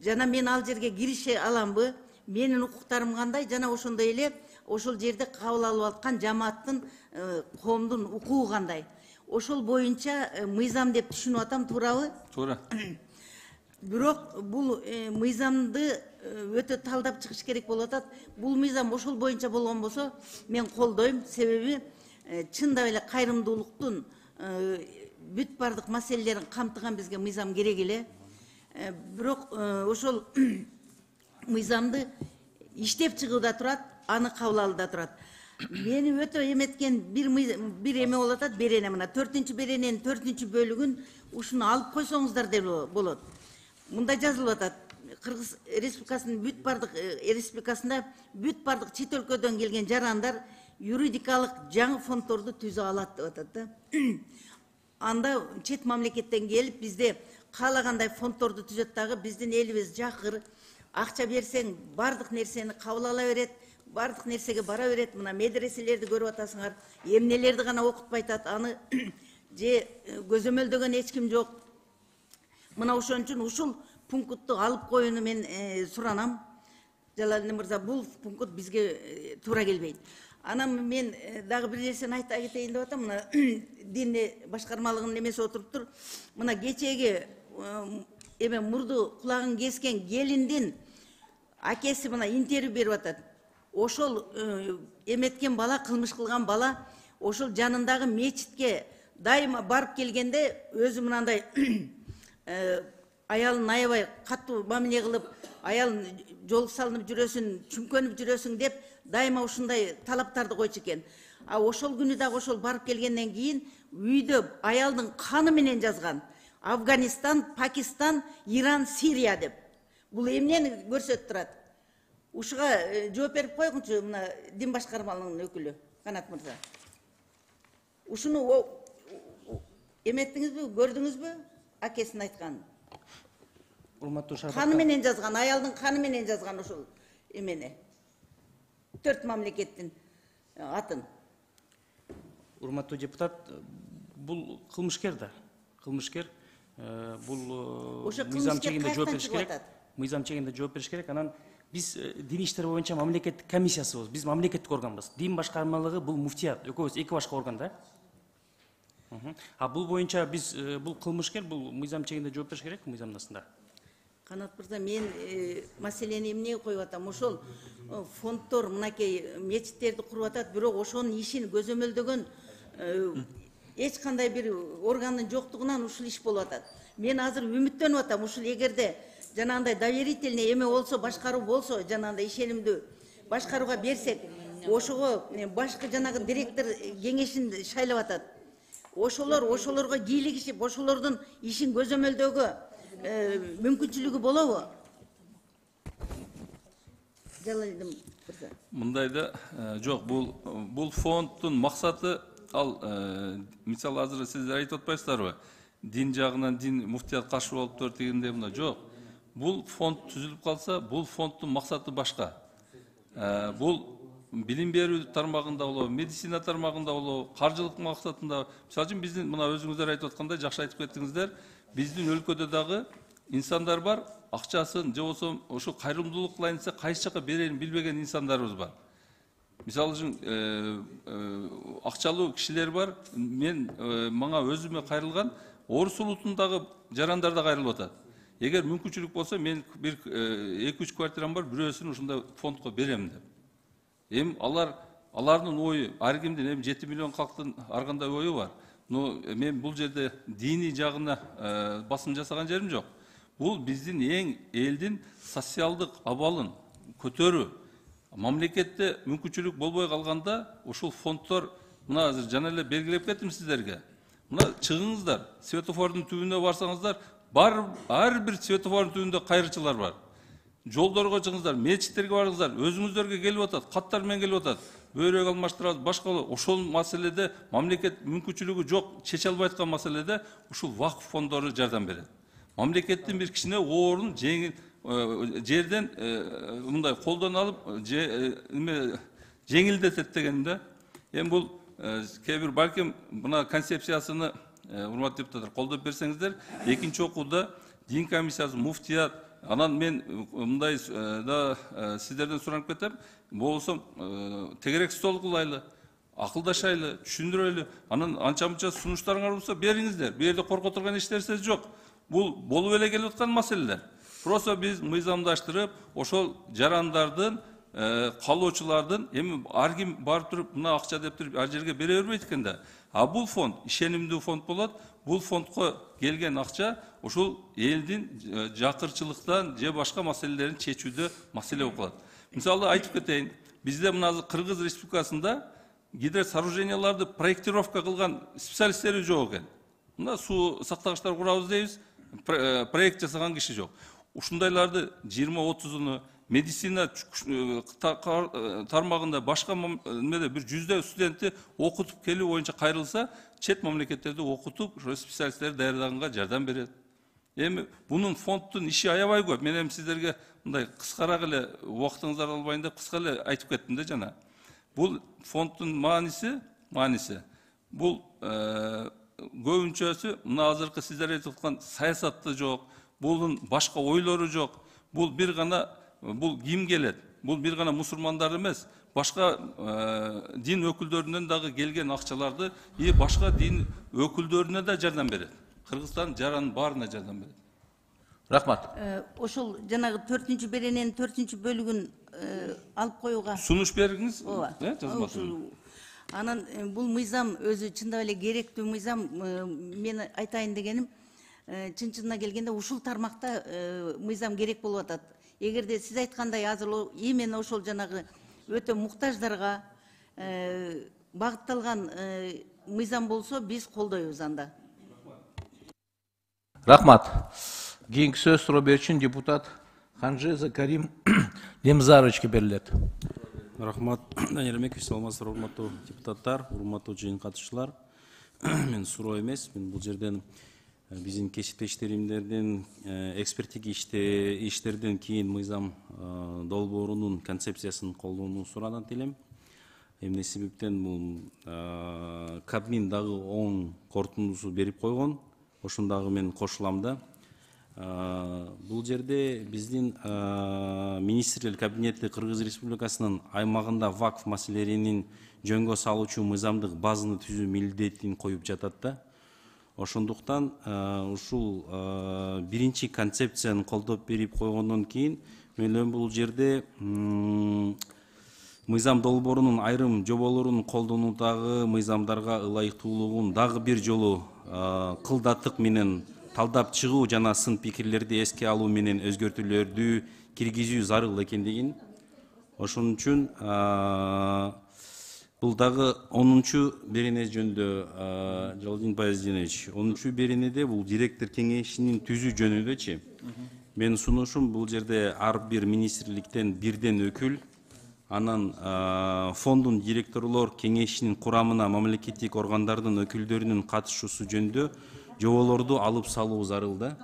Жана мен ал жерге кирише аламбы? Менин укуктарым кандай? Жана ошондой эле ошол жерде кабыл алып аткан жамааттын, коомдун укугу кандай? Ошол боюнча мыйзам деп түшүнүп атам, туурабы? Туура. Бирок бул мыйзамды өтө талдап чыгыш керек болуп атат. Бул мыйзам ошол боюнча болгон болсо, мен колдойм. Себеби чындап эле кайрымдуулуктун бүт бардык маселелерин камтыган бизге мыйзам керек эле. Бирок ошол мыйзамды иштеп чыгууда турат, аны кабыл алууда турат. Мени өтө эметкен бир эме болуп атат, берене мына 4-берененин 4-бөлүгүн ушуну алып койсоңуздар деп болот. Мында жазылып атат. Кыргыз Республикасынын бүт бардык республикасында бүт бардык чет өлкөдөн келген жарандар юридикалык жаңы фонддорду түзө алат деп атат да. Анда чет мамлекеттен келип бизде каалагандай фонддорду түзөт дагы, биздин элибиз жакыр. Акча берсең бардык нерсени кабыл ала берет, бардык нерсеге бара берет. Мына медреселерди көрүп атасыңар, эмнелерди гана окутпай атат, аны же көзөмөлдөгөн эч ким жок. Мына ошон үчүн ушул пунктту алып коюуну мен суранам. Жалалдин мырза, бул пункт бизге туура келбейт. Анан мен дагы бир нерсени айта кетейин деп атам. Мына дин башкармалыгынын эмеси отуруптур. Мына кечеги эме мурду кулагын кескен келиндин акеси мына интервью берип атат. Ошол эметкен бала, кылмыш кылган бала, ошол жанындагы мечитке дайыма барып келгенде өзү мынандай аялын аябай катуу мамиле кылып, аялын жол салынып жүрөсүн, чүмкөнүп жүрөсүң деп дайыма ушундай талаптарды койчу экен. А ошол күнү дагы ошол барып келгенден кийин үйдө аялдын каны менен жазган. Афганистан, Пакистан, Иран, Сирия деп. Бул эмнени көрсөтүп турат? Ушуга жооп берип койгунчу мына дин башкармалыгынын өкүлү Канат мырза. Ушуну эметтиңизби, көрдүңүзбү? Акесин айткан. Урматтуу Шарбат. Каны менен жазган, аялдын каны менен жазган ошол эмени. 4 мамлекеттин атын. Урматтуу депутат, бул кылмышкер да. Кылмышкер. Бул мыйзам чегинде жооп бериш керек. Мыйзам чегинде жооп бериш керек. Анан биз дин иштери боюнча мамлекеттик комиссиясыбыз, биз мамлекеттик органбыз. Дин башкармалыгы бул муфтият, экөөбүз эки башка орган да. А бул боюнча биз бул кылмышкер, бул мыйзам чегинде жооп бериш керек, мыйзамдасында. Канат мырза, мен маселени эмнеге коюп атам? Ошол фонддор мынакей мечиттерди куруп атат, бирок ошонун ишин көзөмөлдөгөн эч кандай бир органдын жоктугунан ушул иш болуп атат. Мен азыр үмүттөнүп атам, ушул эгерде жанагындай доверительный эме болсо, башкаруу болсо, жанагындай ишенимдүү башкарууга берсек, ошого башкы жанагы директор кеңешин шайлап атат. Ошолорго кийлигишип, ошолордун ишин көзөмөлдөөгө мүмкүнчүлүгү болобу? Жалалдин мырза. Мындайда жок, бул фонддун максаты ал мисалы азыр сиздер айтып атпайсыздарбы? Дин жагынан дин муфтият каршы болуптур дегенде мына жок. Бул фонд түзүлүп калса, бул фонддун максаты башка. Бул билим берүү тармагында болобу, медицина тармагында болобу, каржылык максатында. Мисалы үчүн биздин мына өзүңүздөр айтып аткандай, жакшы айтып кеттиңиздер, биздин өлкөдө дагы инсандар бар, акчасын же болбосо ошо кайрымдуулук кылайын десе кайсы жака берерин билбеген инсандарыбыз бар. Мисалы үчүн акчалуу кишилер бар, мага өзүмө кайрылган орус улутундагы жарандар да кайрылып атат. Эгер мүмкүнчүлүк болсо мен бир 2-3 квартирам бар, бирөөсүн ушундай фондко берем деп. Алар алардын ою ар кимдин эми 7 миллион калктын ар кандай ою бар. Но мен бул жерде диний жагына басым жасаган жерим жок. Бул биздин эң элдин социалдык абалын көтөрүү. Мамлекетте мүмкүнчүлүк болбой калганда ушул фонддор мына азыр жана эле белгилеп кеттим сиздерге. Мына чыгыңыздар, светофордун түбүнө барсаңыздар, ар бир светофордун түбүндө кайрычылар бар. Жолдорго чыгыңыздар, мечиттерге барыңыздар, өзүңүздөргө келип атат, каттар менен келип атат. Бөйрөк алмаштырабыз, башка ошол маселеде мамлекет мүмкүнчүлүгү жок, чече албай аткан маселеде ушул вакф фонддору жардам берет. Мамлекеттин бир кичине оорун жерден мындай колдон алып жеңилдетет дегенде. Эми бул кээ бир балким мына концепциясыны урматтуу депутаттар колдоп берсеңиздер, экинчи окууда дин комиссиясы, муфтият, анан мен мындай да сиздерден суранып кетем, болсо тегерек стол кылайлы, акылдашайлы, түшүндүрөлү, анан анча-мынча сунуштарыңар болсо бериңиздер. Бу жерде корко турган эч нерсе жок. Бул болуп эле келип аткан маселелер. Просто биз мыйзамдаштырып, ошол жарандардын, калоочулардын эми ар ким барып туруп, мына акча деп туруп ар жерге бере бербейт экен да. А бул фонд ишенимдүү фонд болот. Бул фондко келген акча ошол элдин жакырчылыктан же башка маселелерин чечүүдө маселе болуп калат. Мисалы айтып кетейин, бизде мына Кыргыз Республикасында гидросооруженияларды проектировка кылган специалисттери жок экен. Мына суу сактагычтар курабыз дейбиз, проект жасаган киши жок. Ушундайларды 20-30-уну медицина тармагында башка немеде бир 100 студентти окутуп келүү боюнча кайрылса, чет мамлекеттерде окутуп, ошо специалисттерди даярдаганга жардам берет. Эми бунун фонддун иши аябай көп. Мен эми сиздерге мындай кыскараак эле убактыңыздар албайын деп кыска эле айтып кеттим да жана. Бул фонддун мааниси бул көбүнчөсү мына азыркы сиздер айтып аткан саясатты жок, булдун башка ойлору жок. Бул бир гана бул ким келет? Бул бир гана мусулмандар эмес, башка дин өкүлдөрүнөн дагы келген акчаларды башка дин өкүлдөрүнө да жардам берет. Кыргызстан жаранын баарына жардам берет. Рахмат. Ошол жанагы 4-чү берененин 4-чү бөлүгүн алып коюуга сунуш бериңиз, жазмасына. Анан бул мыйзам өзү чындап эле керектүү мыйзам. Мен айтайын дегеним, чын-чынына келгенде ушул тармакта мыйзам керек болуп атат. Эгерде сиз айткандай азыр именно ошол жанагы өтө муктаждарга багытталган мыйзам болсо, биз колдойбуз анда. Рахмат. Кийинки сөз суроо берүүчү депутат Ханжеза Карим Демзаровичке берилет. Рахмат, Данияр Эрмекович, саламатсыздар, урматтуу депутаттар, урматтуу жыйын катышчылар. Мен суроо эмес, мен бул жерден биздин кесиптештеримдердин эксперттик иштерден кийин мыйзам долбоорунун концепциясын колдонууну сурадан элем. Эмне себептен бул Кабмин дагы оң корутундусу берип койгон. Ошондагы мен кошулам да. Бул жерде биздин министрлер кабинети Кыргыз Республикасынын аймагында вакф маселелеринин жөнгө салуучу мыйзамдык базаны түзүү милдетин коюп жатат да. Ошондуктан ушул биринчи концепцияны колдоп берип койгондон кийин мен бул жерде мыйзам долбоорунун айрым жоболорун колдонуудагы мыйзамдарга ылайыктуулугун дагы бир жолу кылдаттык менен талдап чыгуу жана сын пикирлерди эске алуу менен өзгөртүүлөрдү киргизүү зарыл экендигин. Ошон үчүн бул дагы 10-чу берене жөнүндө Жалалдин Баязидинович, 10-чу беренеде бул директор кеңешинин түзүү жөнүндөчү. Мен сунушум бул жерде ар бир министрликтен бирден өкүл, анан фондун директорлор кеңешинин курамына мамлекеттик органдардын өкүлдөрүнүн катышуусу жөнүндө жоболорду алып салуу зарыл да.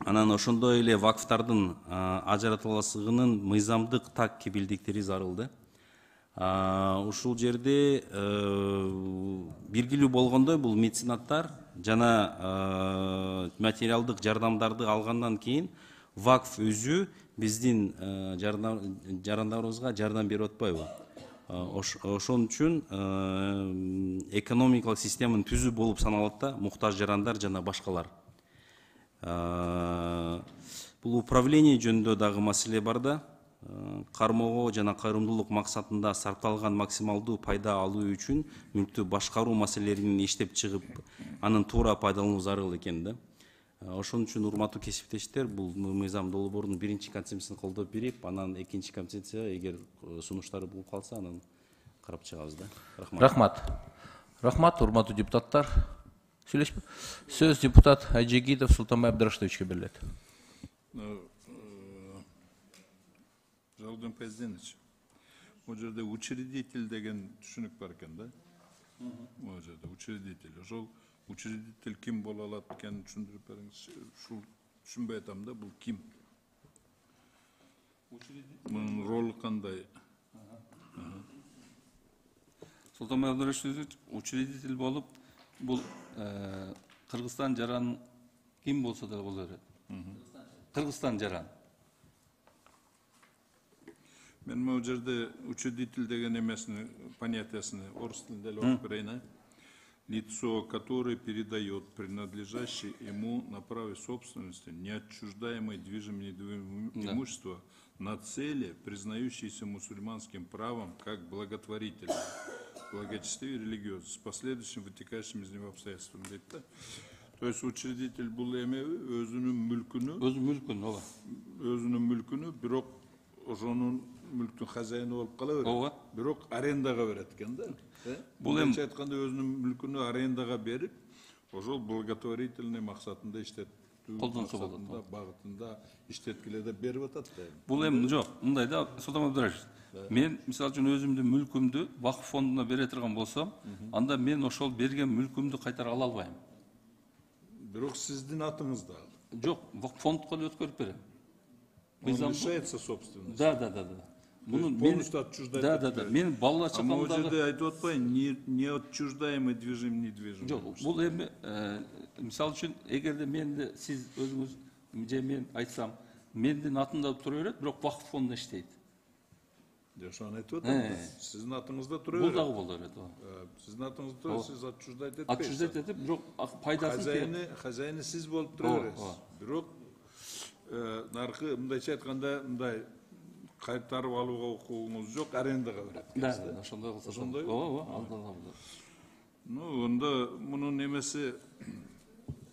Анан ошондой эле вакфтардын ажыратыласыгынын мыйзамдык так кепилдиктери зарыл да. Ушул жерде белгилүү болгондой бул меценаттар жана материалдык жардамдарды алгандан кийин вакф өзү биздин жарандарыбызга жардам берип атпайбы? Ошон үчүн экономикалык системанын түзүү болуп саналат да, муктаж жарандар жана башкалар. Бул управление жөнүндө дагы маселе бар да. кармоого жана кайрымдуулук максатында сарпталган максималдуу пайда алуу үчүн мүлктү башкаруу маселелерин иштеп чыгып, анын туура пайдалануу зарыл экен да. Ошон үчүн урматтуу кесиптештер, бул мыйзам долбоорунун биринчи концепциясын колдоп берип, анан экинчи концепция эгер сунуштары болуп калса, анан карап чыгабыз да. Рахмат. Рахмат, урматтуу депутаттар. Сүйлөшпү. Сөз депутат Айжегитов Султанбай Абдрашитовичке берилет. Жалгын Президентович, о жерде учредитель деген түшүнүк бар экен да. О жерде учредитель. Ошол учредитель ким боло алат экенин түшүндүрүп бериңиз. Ушул түшүнбөй атам да, бул ким? Мунун ролу кандай? Султанбай Абдрашитович учредитель болуп, бул Кыргызстан жаран ким болсо да боло берет. Кыргызстан жаран. Мен могу жерде учредитель деген эмесини, понятиясыны орус тилинде эле окуп берейин. Лицо, которое передает принадлежащее ему на праве собственности неотчуждаемое движимое имущество на цели, признающиеся мусульманским правом как благотворительное, благочестивые и религиозные, с последующим вытекающим из него обстоятельствами. То есть учредитель бул эме өзүнүн мүлкүнү бирок ошонун мүлктүн хозяйыны болуп кала берет. Бирок арендага берет экен да. Бул эми айтканда өзүнүн мүлкүнү арендага берип, ошол благотворительный максатында иштетүү максатында, багытында иштеткилерде берип атат да. Бул эми жок, мындай да, Султанбай Абдрашитович. Мен мисалы үчүн өзүмдүн мүлкүмдү вакыф фондуна бере турган болсом, анда мен ошол берген мүлкүмдү кайтара ала албайм. Бирок сиздин атыңызда. Жок, вакыф фондко өткөрүп берем. Он лишается собственности. Да. Полностью отчуждает. Да. Мен балла чакамдагы. А мы жерде айтып атпайбы, неотчуждаемый движим недвижим. Жок, бул эми мисалы үчүн эгерде менде сиз өзүңүз же мен айтсам, мендин атымда тура берет, бирок вакыф фондунда иштейт. Ошону айтып атам. Сиздин атыңызда тура берет. Бул дагы боло берет. Сиздин атыңызда тура, сиз отчуждать этпейсиз. Отчуждать этип, бирок пайдасын хозяйны сиз болуп тура бересиз. Бирок наркы мындайча айтканда, мындай кайтарып алууга укугуңуз жок, арендага берет. Да, ошондой болсо. Ошондой. Ооба. Ну, онда мунун эмеси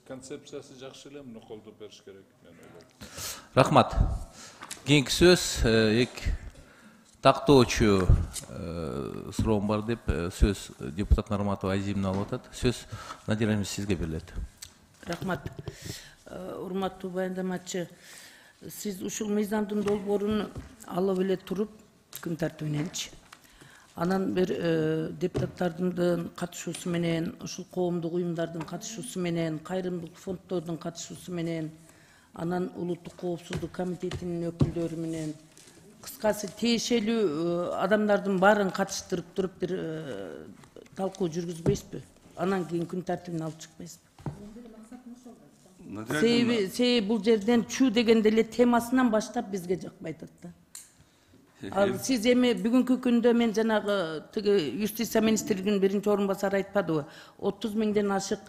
концепциясы жакшы эле, муну колдоп бериш керек, мен ойлойм. Рахмат. Кийинки сөз тактоочу суроом бар деп сөз депутат Нарматова Айзимдин алып атат. Сөз Надира эми сизге берилет. Рахмат. Урматтуу баяндамачы, сиз ушул мыйзамдын долбоорун алып эле туруп күн тартибиненчи. Анан бир депутаттардын катышуусу менен, ушул коомдук уюмдардын катышуусу менен, кайрымдуулук фонддордун катышуусу менен, анан улуттук коопсуздук комитетинин өкүлдөрү менен, кыскасы тиешелүү адамдардын баарын катыштырып туруп бир талкуу жүргүзбөйсүзбү? Анан кийин күн тартибине алып чыкпайсызбы? Себеби бул жерден чүү дегенде эле темасынан баштап бизге жакпай атат да. Ал сиз эми бүгүнкү күндө мен жанагы тиги юстиция министрлигинин биринчи орун басары айтпадыбы? 30 миңден ашык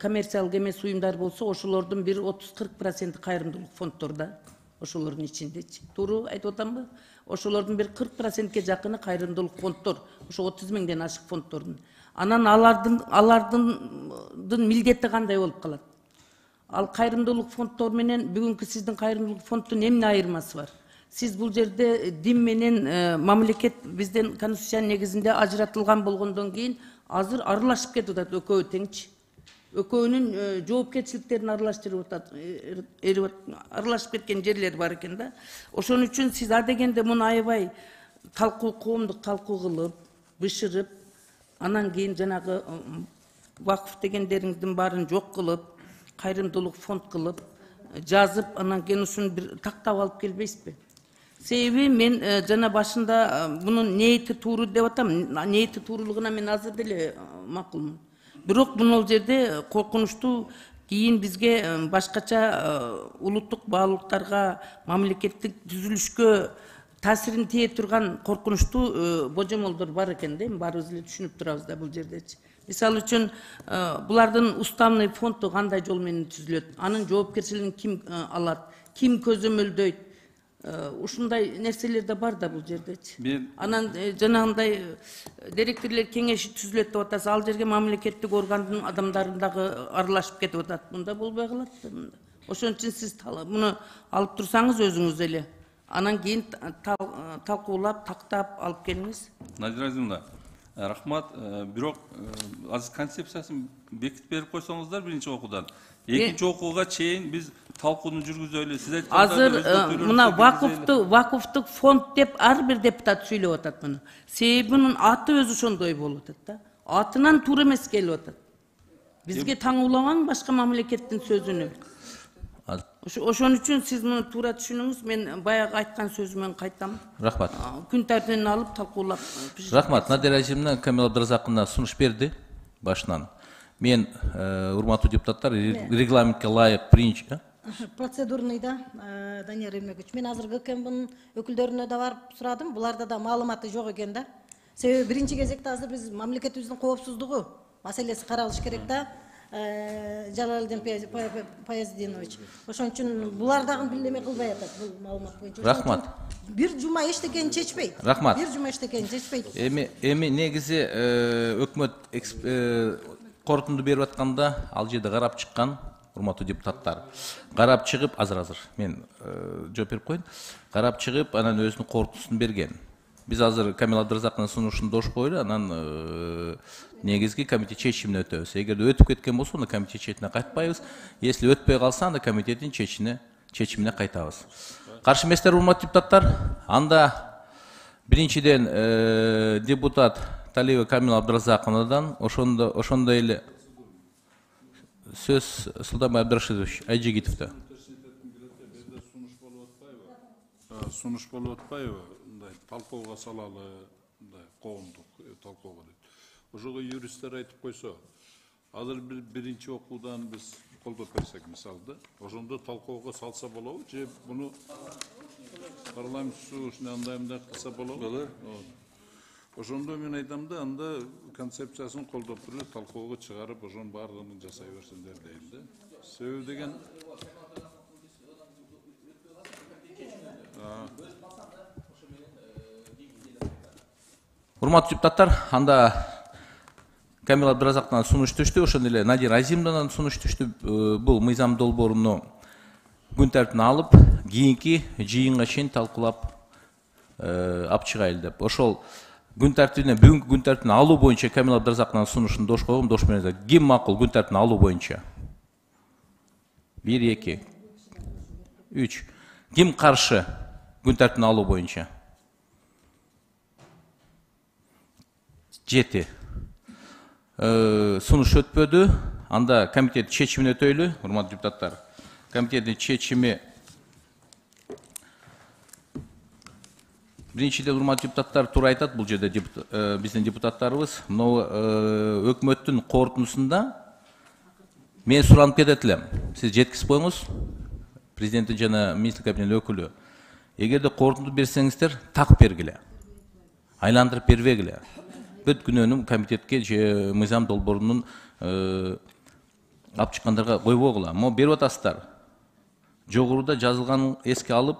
коммерциялык эмес уюмдар болсо, ошолордун бир 30-40% кайрымдуулук фонддорда. Ошолордун ичиндечи. Туура айтып атамбы? Ошолордун бир 40%ке жакыны кайрымдуулук фонддор. Ошо 30 миңден ашык фонддордун. Анан алардын милдети кандай болуп калат? Ал кайрымдуулук фонддор менен бүгүнкү сиздин кайрымдуулук фонддун эмне айырмасы бар? Сиз бул жерде дин менен мамлекет биздин конституциянын негизинде ажыратылган болгондон кийин азыр аралашып кетип атат экөө теңчи. Экөөнүн жоопкерчиликтерин аралашып кеткен жерлер бар экен да. Ошон үчүн сиз адегенде муну аябай коомдук талкуу кылып, бышырып, анан кийин жанагы вакыф дегендериңиздин баарын жок кылып, кайрымдуулук фонд кылып, жазып, анан кийин ушуну бир тактап алып келбейсизби? Себеби мен жана башында мунун ниети тууру деп атам, ниети туурулугуна мен азыр деле макулмун. Бирок бул жерде коркунучтуу кийин бизге башкача улуттук баалуулуктарга, мамлекеттик түзүлүшкө таасирин тие турган коркунучтуу божомолдор бар экен да, баарыбыз эле түшүнүп турабыз да бул жердечи. Мисалы үчүн булардын уставный фонду кандай жол менен түзүлөт? Анын жоопкерчилигин ким алат? Ким көзөмөлдөйт? ушундай нерселер да бар да бул жердечи. Мен Анан жанагындай директорлор кеңеши түзүлөт деп атасыз, ал жерге мамлекеттик органдын адамдары дагы аралашып кетип атат. Мында болбой калат. Ошон үчүн сиз муну алып турсаңыз өзүңүз эле, анан кийин талкуулап, тактап алып келиңиз. Надира Азимовна, рахмат. Бирок азыр концепциясын бекитип берип койсоңуздар биринчи окуудан. Экинчи окууга чейин биз талкууну жүргүзөлү. Сиз Азыр мына вакуфтук фонд деп ар бир депутат сүйлөп атат муну. Себеби мунун аты өзү ошондой болуп атат да. Атынан туура эмес келип атат. Бизге таңууламаң башка мамлекеттин сөзүнү. Ошон үчүн сиз муну туура түшүнүңүз. Мен баягы айткан сөзүмөн кайтам. Рахмат. Күн тартибине алып талкуулап. Рахмат. Надира Азимовна Камил Абдыразаковна сунуш берди башынан. Мен урматтуу депутаттар регламентке ылайык биринчи Процедурный да, Данияр Эрмекович. Мен азыр ГКМБнын өкүлдөрүнө да барып сурадым. Буларда да маалыматы жок экен да. Себеби биринчи кезекте азыр биз мамлекетибиздин коопсуздугу маселеси каралыш керек да. Жалалдин Паездинович. Ошон үчүн булар дагы билдеме кылбай атат бул маалымат боюнча. Рахмат. Бир жума эчтекени чечпейт. Рахмат. Бир жума эчтекени чечпейт. Эми негизи өкмөт корутунду берип атканда ал жерде карап чыккан урматтуу депутаттар. Карап чыгып азыр мен жооп берип коеюн. Карап чыгып анан өзүнүн корутуусун берген. Биз азыр Камил Абдыразаковдун сунушун дош коелу, анан негизги комитет чечимине өтөбүз. Эгерде өтүп кеткен болсо, аны комитет четине кайтпайбыз. Если өтпөй калса, анда комитеттин чечимине кайтабыз. Каршы эместер урматтуу депутаттар, анда биринчиден депутат Талиева Камил Абдыразаковнадан ошондой эле сөз Султанбай Абдрашидович Айжигитовдо. Сунуш болуп атпайбы? Мындай талкууга салалы, мындай коомдук талкууга дейт. Ошого юристтер айтып койсо, азыр биринчи окуудан биз колдоп берсек мисалда, ошондо талкууга салса болобу же буну парламент сунушуна андай кылса болобу? Ошондо мен айтам да, анда концепциясын колдоп туруп талкууга чыгарып, ошонун баардыгын жасай берсиндер дейм да. Себеби деген Урматтуу депутаттар, анда Камил Абдыразаковдон сунуш түштү, ошондой эле Надира Азимовнадан сунуш түштү. Бул мыйзам долбооруну күн тартибине алып, кийинки жыйынга чейин талкуулап алып чыгайлы деп. Ошол бүгүнкү күн тартибине алуу боюнча Камил Абдыразаковдун сунушун дош койгом, дош менен ким макул күн тартибине алуу боюнча? 1, 2, 3. Ким каршы күн тартибине алуу боюнча? 7. Сунуш өтпөдү. Анда комитет чечимин өтөйлү, урматтуу депутаттар. Комитеттин чечими биринчиден урматтуу депутаттар туура айтат, бул жерде биздин депутаттарыбыз өкмөттүн корутуусунда мен суранып кетет элем. Сиз жеткизип коюңуз, президенттин жана министр кабинетинин өкүлү. Эгерде корутунду берсеңиздер, так бергиле. Айландырып бербегиле. Бүт күнөөнү комитетке же мыйзам долбоорунун алып чыккандарга койбогула. Могу берип атасыздар. Жогоруда жазылганын эске алып,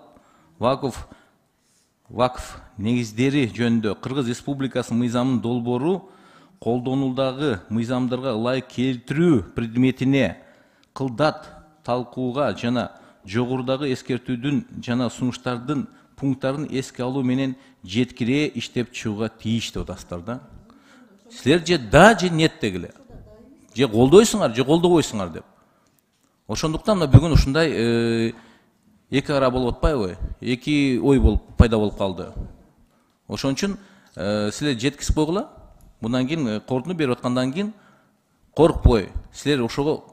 вакф негиздери жөнүндө Кыргыз Республикасынын мыйзамынын долбоору колдонулдагы мыйзамдарга ылайык келтирүү предметине кылдат талкууга жана жогорудагы эскертүүдүн жана сунуштардын пункттарын эске алуу менен жеткире иштеп чыгууга тийиш деп атасыздар да. Силер же да же нет дегиле. Же колдойсуңар, же колдобойсуңар деп. Ошондуктан бүгүн ушундай эки ара болуп атпайбы? Эки ой пайда болуп калды. Ошон үчүн силер жеткизип койгула. Мындан кийин корутунду берип аткандан кийин коркпой. Силер ошого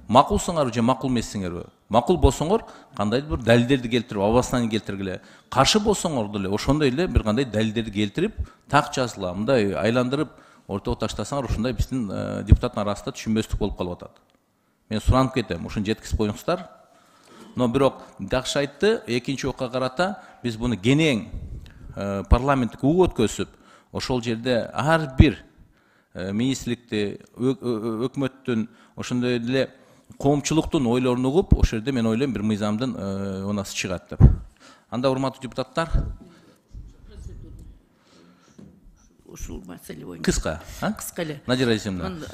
макулсуңарбы же макул эмессиңерби? Макул болсоңор кандайдыр бир далилдерди келтирип, обоснование келтиргиле. Каршы болсоңор деле ошондой эле бир кандай далилдерди келтирип, так жазыла, мындай айландырып ортого таштасаңар, ушундай биздин депутаттын арасында түшүнбөстүк болуп калып атат. Мен суранып кетем, ушуну жеткизип коюңуздар. Но бирок жакшы айтты, экинчи окуга карата биз буну кенең парламенттик угуу өткөзүп, ошол жерде ар бир министрликти, өкмөттүн, ошондой эле коомчулуктун ойлорун угуп, ошол жерде мен ойлойм бир мыйзамдын унасы чыгат деп. Анда урматтуу депутаттар, ушул маселе боюнча кыска, кыска эле Надира Исимовна.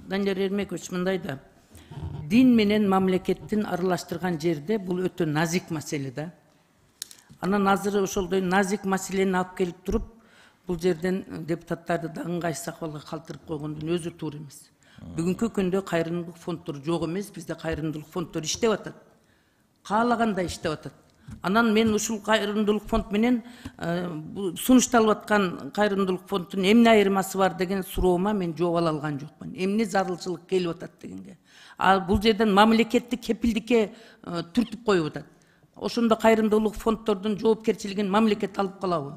Данияр Эрмекович мындай да, дин менен мамлекеттин аралаштырган жерде бул өтө назик маселе да. Анан азыр ошолдой назик маселени алып келип туруп, бул жерден депутаттарды да ыңгайсыз акыбалга калтырып койгондун өзү туура эмес. Бүгүнкү күндө кайрымдуулук фонддору жок эмес, бизде кайрымдуулук фонддору иштеп атат. Каалагандай иштеп атат. Анан мен ушул кайрымдуулук фонд менен сунушталып аткан кайрымдуулук фонддун эмне айырмасы бар деген суроома мен жооп ала алган жокмун. Эмне зарылчылык келип атат дегенге. Ал бул жерден мамлекеттик кепилдикке түртүп коюп атат. Ошондо кайрымдуулук фонддордун жоопкерчилигин мамлекет алып калабы?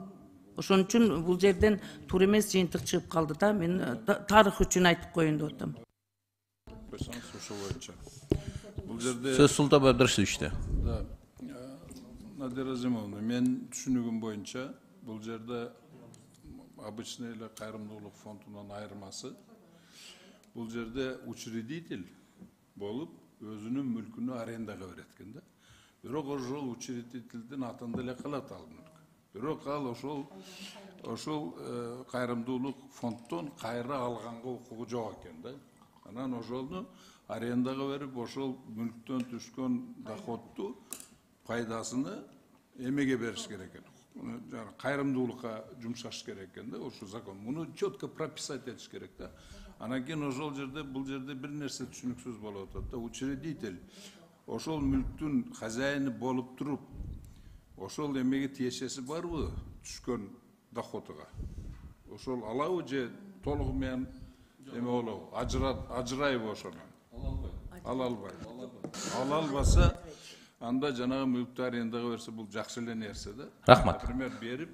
Ошон үчүн бул жерден туура эмес жыйынтык чыгып калды да. Мен тарых үчүн айтып коеюн деп атам. Сөз Султанбай Абдрашидовичте. Надира Зимовна, мен түшүнүгүм боюнча бул жерде обычный эле кайрымдуулук фондунун айырмасы бул жерде учредитель болуп өзүнүн мүлкүнү арендага берет экен да. Бирок ошол учредительдин атында эле калат ал мүлк. Бирок ал ошол кайрымдуулук фонддон кайра алганга укугу жок экен да. Анан ошону арендага берип, ошол мүлктөн түшкөн доходту пайдасыны эмеге бериш керек экен. Кайрымдуулукка жумшаш керек экен да, ошол закон. Муну четко прописать этиш керек да. Анан кийин ошол жерде бул жерде бир нерсе түшүнүксүз болуп атат да. Учредитель ошол мүлктүн хозяйыны болуп туруп, ошол эмеге тиешеси барбы түшкөн доходуга? Ошол алабы же толугу менен эме болобу? Ажырайбы ошону? Ала албаса, анда жанагы мүлктү арендага берсе бул жакшы эле нерсе да. Рахмат. Например, берип.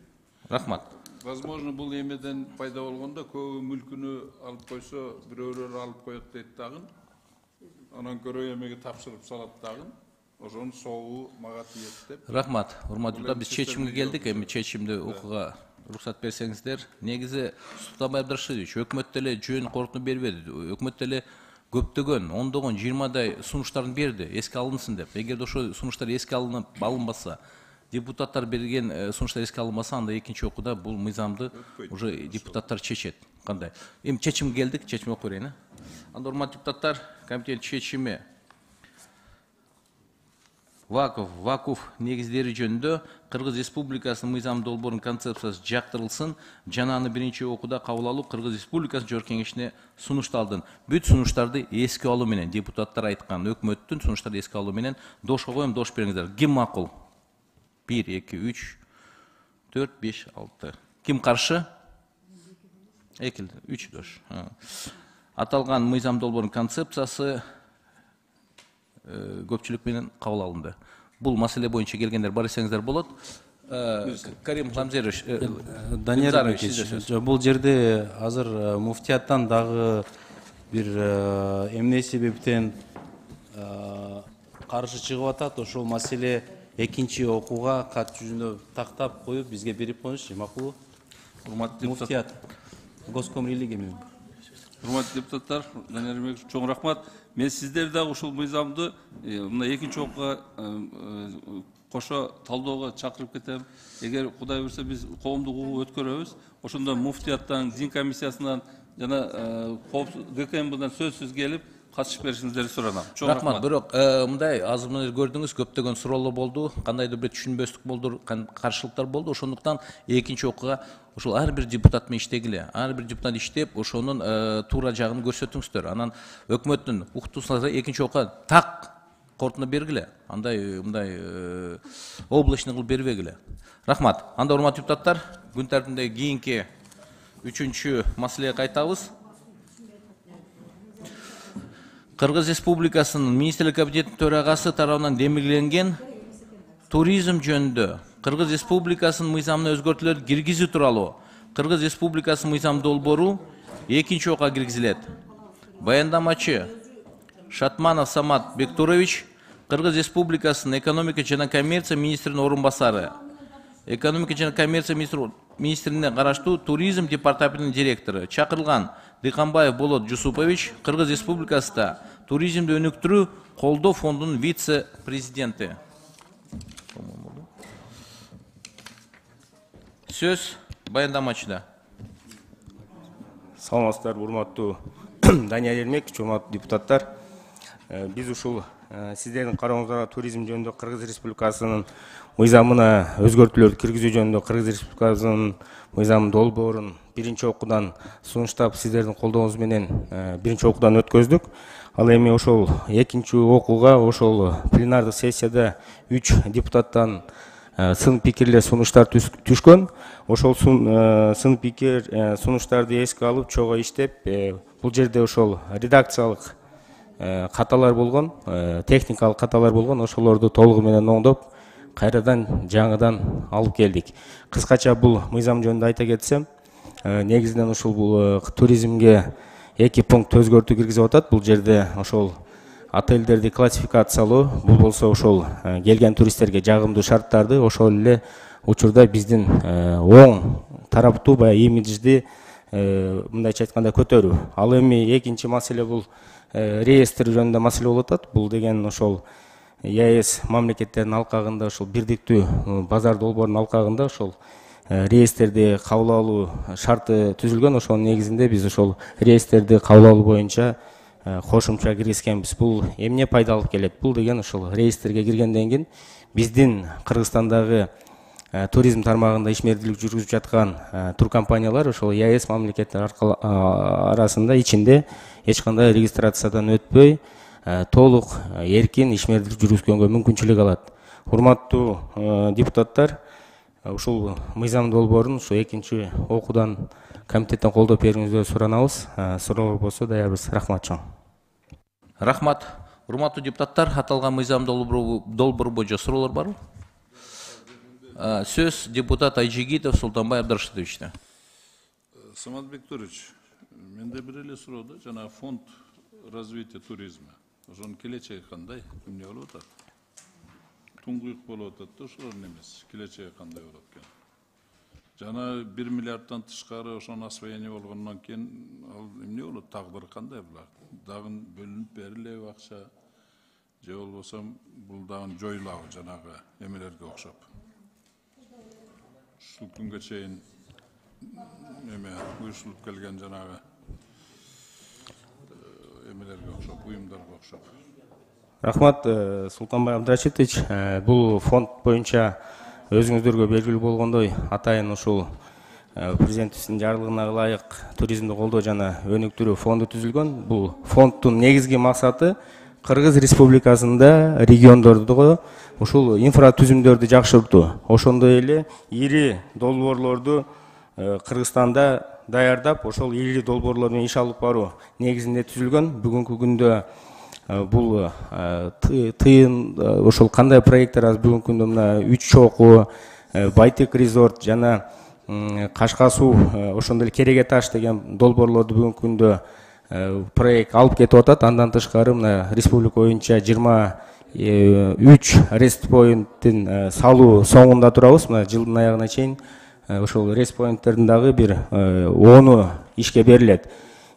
Рахмат. Возможно, бул эмеден пайда болгондо көбү мүлкүнү алып койсо, бирөөлөр алып коет дейт дагы. Анан көрө эмеге тапшырып салат дагы. Ошонун соогу мага тиет деп. Рахмат. Урматтуу, биз чечимге келдик. Эми чечимди окууга уруксат берсеңиздер. Негизи Султанбай Абдрашидович өкмөт деле жөн корутуну бербеди. Өкмөт деле көптөгөн, ондогон, 20дай сунуштарын берди, эске алынсын деп. Эгерде ошол сунуштар эске алынбаса, депутаттар берген сунуштар эске алынбаса, анда экинчи окууда бул мыйзамды уже депутаттар чечет. Кандай? Эми чечимге келдик, чечим окуп берейин. Анда урматтуу депутаттар, комитет чечими вакуф негиздери жөнүндө Кыргыз Республикасынын мыйзам долбоорунун концепциясы жактырылсын, жана аны биринчи окууда кабыл алуу Кыргыз Республикасынын Жогорку Кеңешине сунушталды. Бүт сунуштарды эске алуу менен, депутаттар айткан өкмөттүн сунуштарды эске алуу менен дошко коем, дош бериңиздер. Ким макул? 1, 2, 3, 4, 5, 6. Ким каршы? 2, 3 дош. Аталган мыйзам долбоорунун концепциясы көпчүлүк менен кабыл алынды. Бул маселе боюнча келгендер бар десеңиздер болот. Карим Хамзерович, Данияр Эрмекович, бул жерде азыр муфтияттан дагы бир эмне себептен каршы чыгып атат. Ошол маселе экинчи окууга кат жүзүнө тактап коюп бизге берип коюңузчу, макулбу? Урматтуу муфтият, Госком религия. Урматтуу депутаттар, Данияр Эрмекович, чоң рахмат. Мен сиздер дагы ушул мыйзамды мына экинчи окууга кошо талдоого чакырып кетем. Эгер Кудай буйрса биз коомдук угуу өткөрөбүз, ошондо муфтияттан, дин комиссиясынан жана ГКМБдан сөзсүз келип катышып беришиңиздерди суранам. Чоң рахмат. Бирок мындай азыр мына көрдүңүз, көптөгөн суроолор болду, кандайдыр бир түшүнбөстүк болду, каршылыктар болду. Ошондуктан экинчи окууга ошол ар бир депутат менен иштегиле. Ар бир депутат иштеп, ошонун туура жагын көрсөтүңүздөр. Анан өкмөттүн уктуусуна экинчи окууга так корутуну бергиле. Андай мындай облачный кылып бербегиле. Рахмат. Анда урматтуу депутаттар, күн тартибиндеги кийинки 3-чү маселеге кайтабыз. Кыргыз Республикасынын Министрлик кабинетинин төрагасы тарабынан демилгенген туризм жөнүндө Кыргыз Республикасынын мыйзамына өзгөртүүлөр киргизүү тууралуу Кыргыз Республикасынын мыйзам долбоору экинчи окууга киргизилет. Баяндамачы Шатманов Самат Бектурович, Кыргыз Республикасынын экономика жана коммерция министринин орун басары, экономика жана коммерция министрине караштуу туризм департаментинин директору, чакырылган Дыйканбаев Болот Жусупович, Кыргыз Республикасында туризмди өнүктүрүү колдоо фондунун вице-президенти. Söz баяндамачыда. Саламатсыздар, урматтуу Данияр Эрмекович, урматтуу депутаттар. Биз ушул сиздердин карооңуздарга туризм жөнүндө Кыргыз Республикасынын мыйзамына өзгөртүүлөрдү киргизүү жөнүндө Кыргыз Республикасынын мыйзам долбоорун биринчи окуудан сунуштап сиздердин колдооңуз менен биринчи окуудан өткөздүк. Ал эми ошол экинчи окууга ошол пленардык сессияда 3 депутаттан сын пикирлер сунуштар түшкөн. Ошол сын пикир сунуштарды эске алып чогуу иштеп, бул жерде ошол редакциялык каталар болгон, техникалык каталар болгон, ошолорду толугу менен оңдоп, кайрадан жаңыдан алып келдик. Кыскача бул мыйзам жөнүндө айта кетсем, негизинен ушул бул туризмге 2 пункт өзгөртүү киргизип атат. Бул жерде ошол отельдерди классификациялоо, бул болсо ошол келген туристтерге жагымдуу шарттарды, ошол эле учурда биздин оң тараптуу баягы имиджди мындайча айтканда көтөрүү. Ал эми экинчи маселе бул реестр жөнүндө маселе болуп атат. Бул деген ошол ЕАЭС мамлекеттердин алкагында, ошол бирдиктүү базар долбоорунун алкагында ошол реестрди кабыл алуу шарты түзүлгөн. Ошонун негизинде биз ошол реестрди кабыл алуу боюнча кошумча киргизгенбиз. Бул эмне пайда алып келет? Бул деген ошол реестрге киргенден кийин биздин Кыргызстандагы туризм тармагында ишмердүүлүк жүргүзүп жаткан туркомпаниялар ошол ЕАЭС мамлекеттер арасында ичинде эч кандай регистрациядан өтпөй толук эркин ишмердүүлүк жүргүзгөнгө мүмкүнчүлүк алат. Урматтуу депутаттар, ушул мыйзам долбоорун ушу экинчи окуудан комитеттен колдоп берүүңүздү суранабыз. Суроолор болсо даярбыз. Рахмат чоң. Рахмат. Урматтуу депутаттар, аталган мыйзам долбоору боюнча суроолор барбы? Сөз депутат Айжигитов Султанбай Абдрашидовичте. Самат Бектурович, менде бир эле суроо да, жана фонд развития туризма. Ошонун келечеги кандай? Эмне болуп атат? Туңгуюк болуп атат да, ошолордун эмес. Келечеги кандай болот экен? Жана 1 миллиарддан тышкары ошонун освоение болгондон кийин ал эмне болот? Тагдыры кандай булар? Дагы бөлүнүп берилеби акча? Же болбосо бул дагы жоюлабы жанагы эмелерге окшоп? Ушул күнгө чейин эме уюштуруп келген жанагы эмелерге окшоп, уюмдарга окшоп. Рахмат, Султанбай Абдрашидович. Бул фонд боюнча өзүңүздөргө белгилүү болгондой, атайын ушул президентибиздин жарлыгына ылайык туризмди колдоо жана өнүктүрүү фонду түзүлгөн. Бул фонддун негизги максаты Кыргыз Республикасында региондордо ушул инфратүзүмдөрдү жакшыртуу. Ошондой эле ири долбоорлорду Кыргызстанда даярдап, ошол ири долбоорлор менен иш алып баруу негизинде түзүлгөн. Бүгүнкү күндө бул тыйын ошол кандай проекттер аз бүгүнкү күндө мына 3 чокуу, Байтек резорт жана Кашка суу, ошондой эле Кереге таш деген долбоорлорду бүгүнкү күндө проект алып кетип атат. Андан тышкары мына республика боюнча 23 рест поинттин салуу соңунда турабыз. Мына жылдын аягына чейин ошол рест поинттердин дагы бир 10 ишке берилет.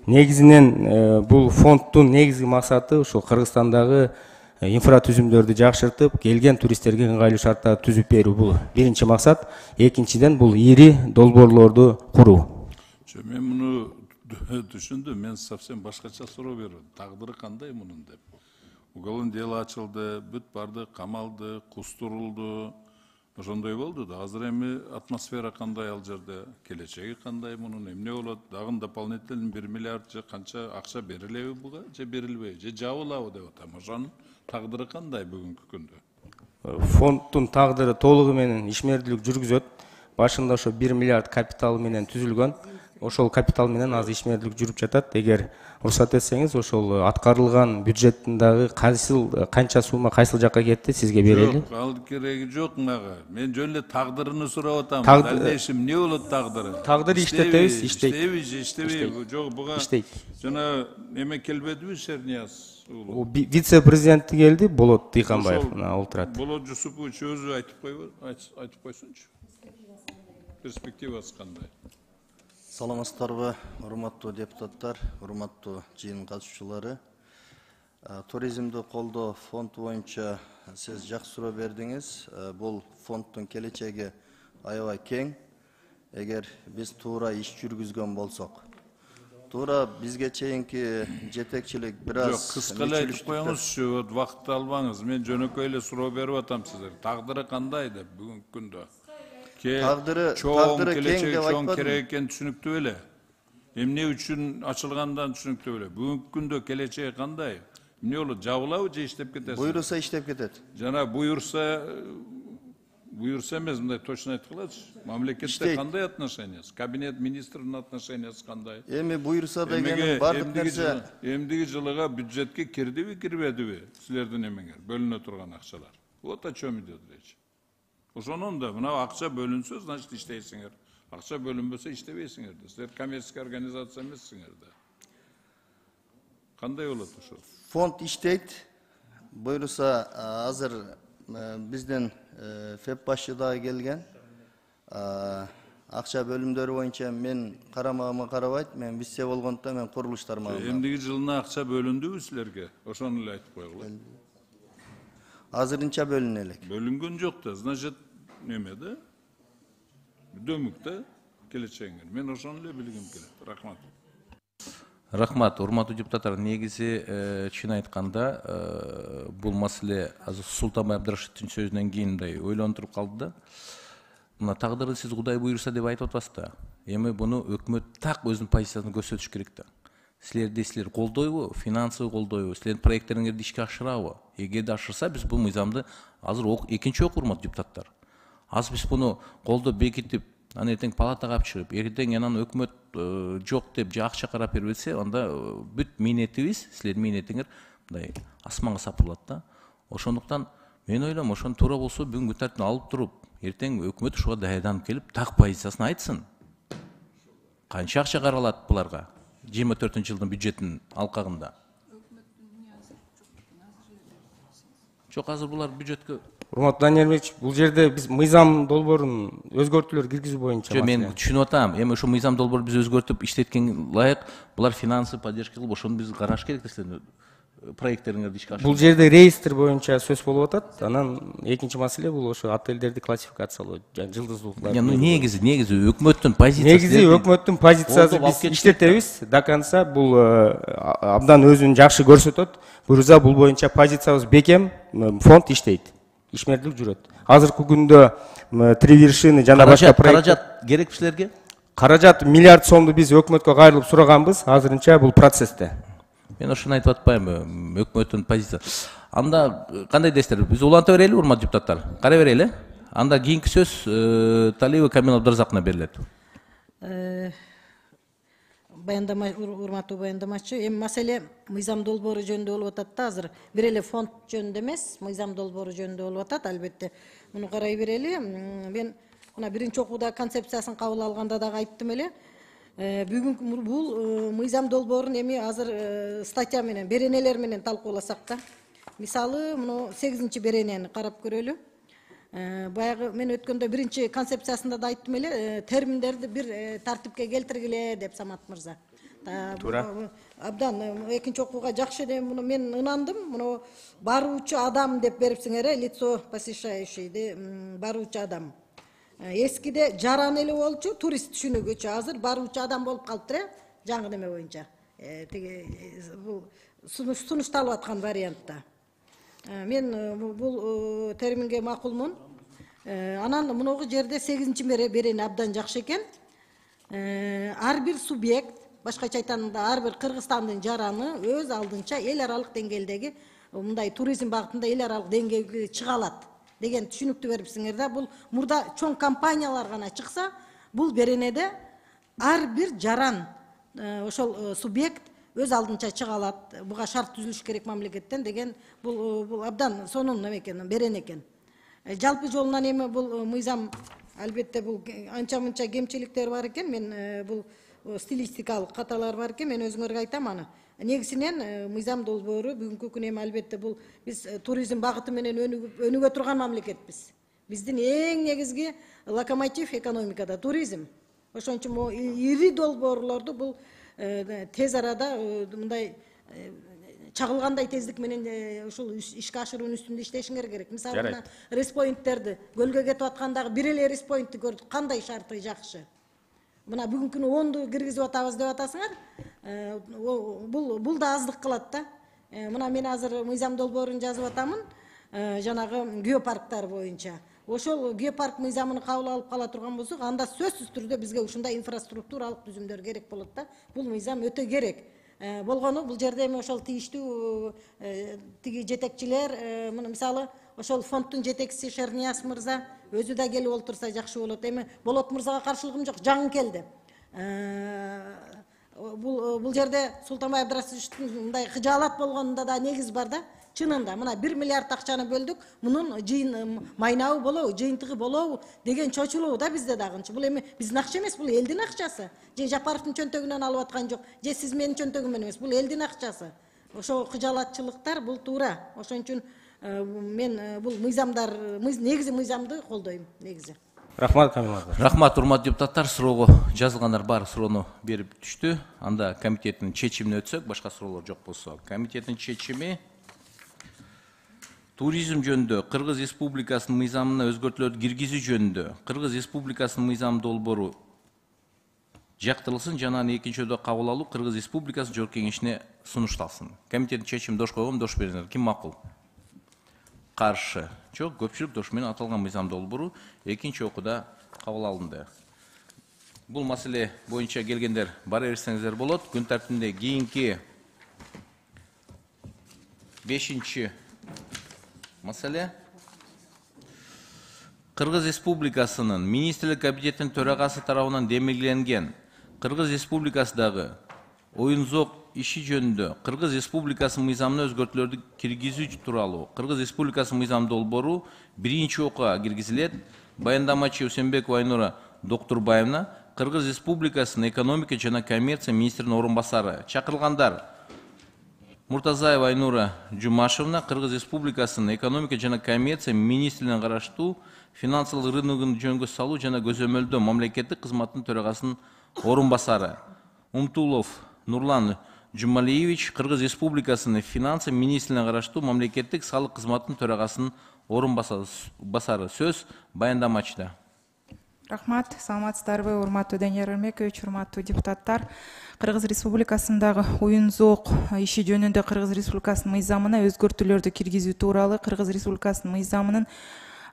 Негизинен бул фонддун негизги максаты ушул Кыргызстандагы инфратүзүмдөрдү жакшыртып, келген туристтерге ыңгайлуу шарттарды түзүп берүү. Бул биринчи максат. Экинчиден бул ири долбоорлорду куруу. Мен муну түшүндүм. Мен совсем башкача суроо бердим. Тагдыры кандай мунун деп. Уголовный дело ачылды, бүт барды, камалды, кустурулду. Ошондой болду да. Азыр эми атмосфера кандай ал жерде, келечеги кандай мунун, эмне болот? Дагы дополнительный 1 миллиард же канча акча берилеби буга, же берилбейби, же жабылабы деп атам. Ошонун тагдыры кандай бүгүнкү күндө? Фонддун тагдыры толугу менен ишмердүүлүк жүргүзөт. Башында ошо 1 миллиард капитал менен түзүлгөн. Ошол капитал менен азыр ишмердүүлүк жүрүп жатат. Эгер уруксат этсеңиз, ошол аткарылган бюджеттин дагы канча сумма кайсыл жакка кетти сизге берели? Жок, ал кереги жок мага. Мен жөн эле тагдырын сурап атам. Дальнейшем эмне болот тагдыры? Тагдыр иштетебиз, иштейт. Иштебейби? Жок, буга жана эме келбедиби Шернияз? Вице-президенти келди, Болот Тыйканбаев олтурат. Болот Жусупович өзү айтып койсунчу. Перспективасы кандай? Саламатсыздарбы, урматтуу депутаттар, урматтуу жыйын катышуучулары. Туризмди колдоо фонд боюнча сиз жакшы суроо бердиңиз. Бул фонддун келечеги аябай кең. эгер биз туура иш жүргүзгөн болсок. Туура бизге чейинки жетекчилик бир аз Жоқ, кыска эле айтып коюңузчу, вакытты албаңыз. Мен жөнөкөй эле суроо берип атам сиздерге. Тагдыры кандай деп бүгүнкү күндө? Тагдыры келечеги кең деп чоң айтпадым. керек экен түшүнүктүү эле. Эмне үчүн ачылгандан түшүнүктүү эле. Бүгүнкү күндө келечеги кандай? Эмне болот? Жабылабы же иштеп кетесиз? Буйруса иштеп кетет. Жана буйурса эмес, мындай точно айткылачы. Мамлекетте кандай отношениясы? Кабинет министринин отношениясы кандай? Эми буйруса дегенин бардык нерсе Эмдиги жылыга бюджетке кирдиби, кирбедиби? Силердин эмеңер бөлүнө турган акчалар. Вот о чем идет речь. Ошонун да мына акча бөлүнсө, значит иштейсиңер. Акча бөлүнбөсө иштебейсиңер да. Силер коммерческий организация эмессиңер да. Кандай болот ошол? Фонд иштейт. Буйруса азыр биздин ФЭП башы дагы келген. Акча бөлүмдөрү боюнча мен карамагыма карабайт, мен вице болгондуктан мен курулуш тармагында. Эмдиги жылына акча бөлүндүбү силерге? Ошону эле айтып койгула. Азырынча бөлүнө элек. Бөлүнгөн жок да, значит, неме да? Дөмүк да келечегиңер. Мен ошону эле билгим келет. Рахмат. Рахмат, урматтуу депутаттар, негизи чын айтканда бул маселе азыр Султанбай Абдрашидовдун сөзүнөн кийин мындай ойлонтуруп калды да. Мына тагдырды сиз Кудай буйруса деп айтып атасыз да. Эми буну өкмөт так өзүнүн позициясын көрсөтүш керек да. Силер колдойбу, финансовый колдойбу, силердин проекттериңерди ишке ашырабы? Эгерде ашырса, биз бул мыйзамды азыр экинчи окуу, урматтуу депутаттар. Азыр биз буну колдоп бекитип, анан эртең палатага алып чыгып, эртең анан өкмөт жок деп же акча карап бербесе, анда бүт минетибиз, силердин минетиңер мындай асманга сапырылат да. Ошондуктан мен ойлойм, ошону туура болсо бүгүн күн тартибине алып туруп, эртең өкмөт ушуга даярданып келип, так позициясын айтсын. Канча акча каралат буларга? 24-жылдын бюджетинин алкагында. Жок, азыр булар бюджетке. Урматтуу Даниил Эрмекович, бул жерде биз мыйзам долбоорун өзгөртүүлөр киргизүү боюнча. Жок, мен түшүнүп атам. Эми ошо мыйзам долбоорду биз өзгөртүп иштеткенге ылайык, булар финансовый поддержка кылып, ошону биз караш керек да, силердин проекттериңерди ишке ашыруу. Бул жерде реестр боюнча сөз болуп атат. Анан экинчи маселе бул ошо отелдерди классификациялоо, жылдыздуулуктар. Негизи өкмөттүн позициясы. Негизи өкмөттүн позициясы биз иштетебиз до конца. Бул абдан өзүн жакшы көрсөтөт. Буюрса бул боюнча позициябыз бекем, фонд иштейт. Ишмердик жүрөт. Азыркы күндө три вершины жана башка каражат керек силерге? Каражат $1 миллиард биз өкмөткө кайрылып сураганбыз. Азырынча бул процессте. Мен ошону айтып атпайм, өкмөттүн позициясы. Анда кандай дейсиздер? Биз уланта берели, урматтуу депутаттар? Карай берели. Анда кийинки сөз Талиева Камил Абдыразаковна берилет. Урматтуу баяндамачы, эми маселе мыйзам долбоору жөнүндө болуп атат да, азыр бир эле фонд жөнүндө эмес, мыйзам долбоору жөнүндө болуп атат, албетте. Муну карай берели. Мен мына биринчи окууда концепциясын кабыл алганда дагы айттым эле. Бүгүн бул мыйзам долбоорун эми азыр статья менен, беренелер менен талкууласак да. Мисалы, муну 8-чи беренени карап көрөлү. Баягы мен өткөндө биринчи концепциясында да айттым эле, терминдерди бир тартипке келтиргиле деп Самат мырза. Туура. Абдан экинчи окууга жакшы деп муну мен ынандым. Муну баруучу адам деп берипсиңер, лицо посещающий, баруучу адам. Эскиде жаран эле болчу, турист түшүнүгүчү, азыр баруучу адам болуп калыптыр, жаңы неме боюнча. Бул сунушталып аткан вариантта. Мен бул терминге макулмун. Анан мунугу жерде 8-чи берени абдан жакшы экен. Ар бир субъект, башкача айтканда ар бир Кыргызстандын жараны өз алдынча эл аралык деңгээлдеги мындай туризм багытында эл аралык деңгээлге чыга алат деген түшүнүктү берипсиңер да. Бул мурда чоң компаниялар гана чыкса, бул беренеде ар бир жаран ошол субъект өз алдынча чыга алат. Буга шарт түзүлүш керек мамлекеттен деген бул абдан сонун неме экен, берен экен. Жалпы жолунан эми бул мыйзам албетте бул анча-мынча кемчиликтер бар экен. Мен бул стилистикалык каталар бар экен. Мен өзүңөргө айтам аны. Негизинен мыйзам долбоору бүгүнкү күнү эми албетте бул биз туризм багыты менен өнүгө турган мамлекетпиз. Биздин эң негизги локомотив экономикада туризм. Ошон үчүн ири долбоорлорду бул тез арада мындай чагылгандай тездик менен ушул ишке ашыруунун үстүндө иштешиңер керек. Мисалы, респоинттерди көлгө кетип аткандагы бир эле респоинтти көрдүк. Кандай шарты жакшы? мына бүгүнкү күнү 10ду киргизип атабыз деп атасыңар. Бул да аздык кылат да. Мына мен азыр мыйзам долбоорун жазып атамын, жанагы геопарктар боюнча. Ошол геопарк мыйзамын кабыл алып кала турган болсок, анда сөзсүз түрдө бизге ушундай инфраструктуралык түзүмдөр керек болот да. Бул мыйзам өтө керек. Болгону бул жерде эми ошол тийиштүү тиги жетекчилер, мисалы ошол фонддун жетекчиси Шернияз мырза өзү да келип олтурса жакшы болот. Эми Болот мырзага каршылыгым жок, жаңы келди. Бул жерде Султанбай Абдрасовичтин мындай кыжаалат болгонунда да негиз бар да. Чынында мына 1 миллиард акчаны бөлдүк, мунун жыйын майнабы болобу, жыйынтыгы болобу деген чочулуу да бизде дагы. Бул эми биздин акча эмес, бул элдин акчасы. Же Жапаровдун чөнтөгүнөн алып аткан жок, же сиз менин чөнтөгүмөн эмес, бул элдин акчасы. Ошо кыжаалатчылыктар бул туура. Ошон үчүн мен бул мыйзамдар, негизи мыйзамды колдойм, негизи. Рахмат, Камил мырза. Рахмат, урматтуу депутаттар, суроого жазылгандар бар, суроону берип түштү. Анда комитеттин чечимине өтсөк, башка суроолор жок болсо. Комитеттин чечими туризм жөнүндө Кыргыз Республикасынын мыйзамына өзгөртүүлөрдү киргизүү жөнүндө Кыргыз Республикасынын мыйзам долбоору жактырылсын жана аны экинчи өдө кабыл алуу Кыргыз Республикасынын Жогорку Кеңешине сунушталсын. Комитеттин чечимин дош койгом, дош бериңер. Ким макул? Каршы? Жок, көпчүлүк дош менен аталган мыйзам долбоору экинчи окууда кабыл алынды. Бул маселе боюнча келгендер бара берсеңиздер болот. Күн тартибинде кийинки 5-чи маселе Кыргыз Республикасынын Министрлик Кабинетинин төрагасы тарабынан демилгеленген Кыргыз Республикасындагы оюн-зоок иши жөнүндө Кыргыз Республикасынын мыйзамына өзгөртүүлөрдү киргизүү тууралуу Кыргыз Республикасынын мыйзам долбоору биринчи окууга киргизилет. Баяндамачы Усенбекова Айнура Доктурбаевна, Кыргыз Республикасынын экономика жана коммерция министринин орун басары. Чакырылгандар: Муртазаева Айнура Жумашевна, Кыргыз Республикасынын экономика жана коммерция министринин караштуу финансылык рыногун жөнгө салуу жана көзөмөлдөө мамлекеттик кызматтын төрагасынын орун басары. Умтулов Нурлан Жумалиевич, Кыргыз Республикасынын финансы министринин караштуу мамлекеттик салык кызматтын төрагасынын орун басары. Сөз баяндамачыда. Рахмат, саламатсыздарбы, урматтуу Данияр Эрмекович, урматтуу депутаттар. Кыргыз Республикасындагы оюн-зоок иши жөнүндө Кыргыз Республикасынын мыйзамына өзгөртүүлөрдү киргизүү тууралуу Кыргыз Республикасынын мыйзамынын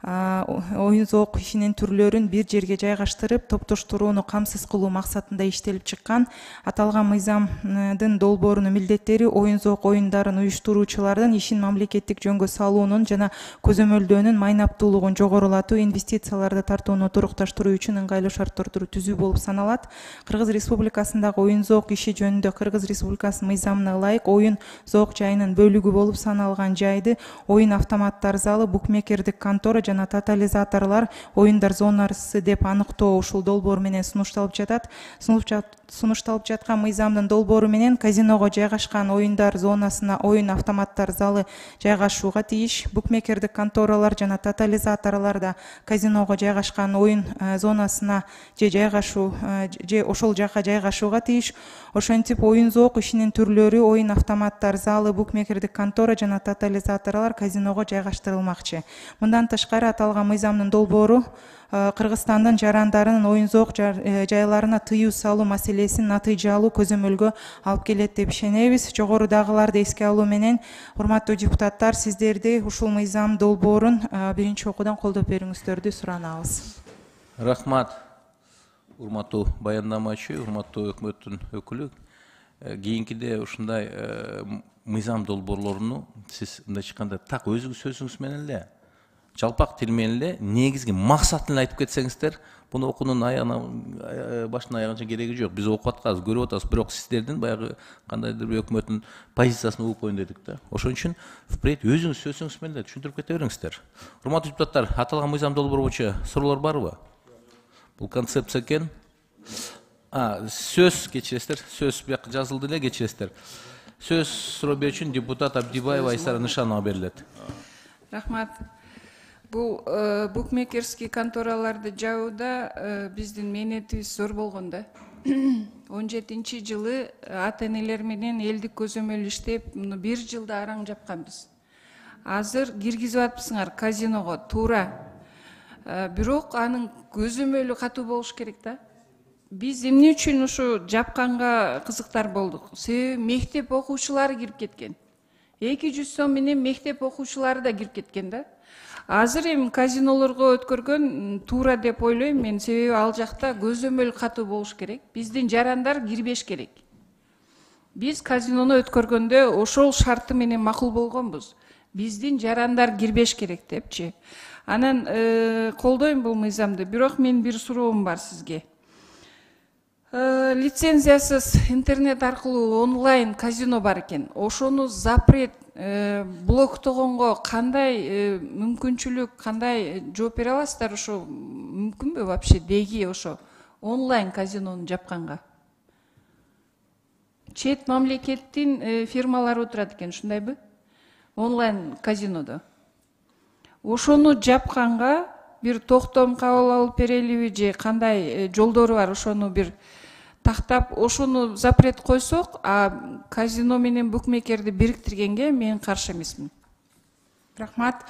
оюн-зоок ишинин түрлөрүн бир жерге жайгаштырып, топтоштурууну камсыз кылуу максатында иштелип чыккан. Аталган мыйзамдын долбоорунун милдеттери оюн-зоок оюндарын уюштуруучулардын ишин мамлекеттик жөнгө салуунун жана көзөмөлдөөнүн майнаптуулугун жогорулатуу, инвестицияларды тартууну турукташтыруу үчүн ыңгайлуу шарттарды түзүү болуп саналат. Кыргыз Республикасындагы оюн-зоок иши жөнүндө Кыргыз Республикасынын мыйзамына ылайык оюн-зоок жайынын бөлүгү болуп саналган жайды оюн автоматтар залы, букмекердик контора жана тотализаторлор оюндар зонасы деп аныктоо ушул долбоор менен сунушталып жатат. Сунушталып жаткан мыйзамдын долбоору менен казиного жайгашкан оюндар зонасына оюн автоматтар залы жайгашууга тийиш, букмекердик конторалар жана тотализаторлор да казиного жайгашкан оюн зонасына же жайгашуу же ошол жака жайгашууга тийиш. Ошентип оюн-зоок ишинин түрлөрү оюн автоматтар залы, букмекердик контора жана тотализаторлор казиного жайгаштырылмакчы. Мындан тышкары аталган мыйзамдын долбоору Кыргызстандын жарандарынын оюн-зоок жайларына тыюу салуу маселесин натыйжалуу көзөмөлгө алып келет деп ишенебиз. Жогорудагыларды эске алуу менен, урматтуу депутаттар, сиздерди ушул мыйзам долбоорун биринчи окуудан колдоп берүүңүздөрдү суранабыз. Рахмат, урматтуу баяндамачы, урматтуу өкмөттүн өкүлү. Кийинкиде ушундай мыйзам долбоорлоруну сиз мындай чыкканда так өзүңүз сөзүңүз менен эле жалпак тил менен эле негизги максатын айтып кетсеңиздер, буну окуунун башынан аягынча кереги жок. Биз окуп атканбыз, көрүп атабыз, бирок сиздердин баягы кандайдыр бир өкмөттүн позициясын угуп коеюн дедик да. Ошон үчүн впредь өзүңүз сөзүңүз менен эле түшүндүрүп кете бериңиздер. Урматтуу депутаттар, аталган мыйзам долбоору боюнча суроолор барбы? Бул концепция экен. Сөз кечиресиздер. Сөз бияка жазылды эле, кечиресиздер. Сөз суроо берүүчүн депутат Абдибаева Айсара Нышанова берилет. Рахмат. Бул букмекерский контораларды жабууда биздин мээнетибиз зор болгон да. 17-жылы ата-энелер менен элдик көзөмөл иштеп, муну 1 жылда араң жапканбыз. Азыр киргизип атпсыңар казиного, туура. Бирок анын көзөмөлү катуу болуш керек да. Биз эмне үчүн ушу жапканга кызыктар болдук? Себеби мектеп окуучулары кирип кеткен. 200 сом менен мектеп окуучулары да кирип кеткен да. Азыр эми казинолорго өткөргөн туура деп ойлойм мен, себеби ал жакта көзөмөл катуу болуш керек. Биздин жарандар кирбеш керек. Биз казинону өткөргөндө ошол шарты менен макул болгонбуз. Биздин жарандар кирбеш керек депчи. Анан колдойм бул мыйзамды. Бирок мен бир суроом бар сизге. Лицензиясыз интернет аркылуу онлайн казино бар экен. Ошону запрет блоктогонго кандай мүмкүнчүлүк, кандай жооп бере аласыздар? Ошо мүмкүнбү вообще деги ошо онлайн казинону жапканга? Чет мамлекеттин фирмалары отурат экен, ушундайбы? Онлайн казинодо. Ошону жапканга бир токтом кабыл алып берелиби же кандай жолдору бар? Ошону бир тактап, ошону запрет койсок, а казино менен букмекерди бириктиргенге мен каршы эмесмин. Рахмат.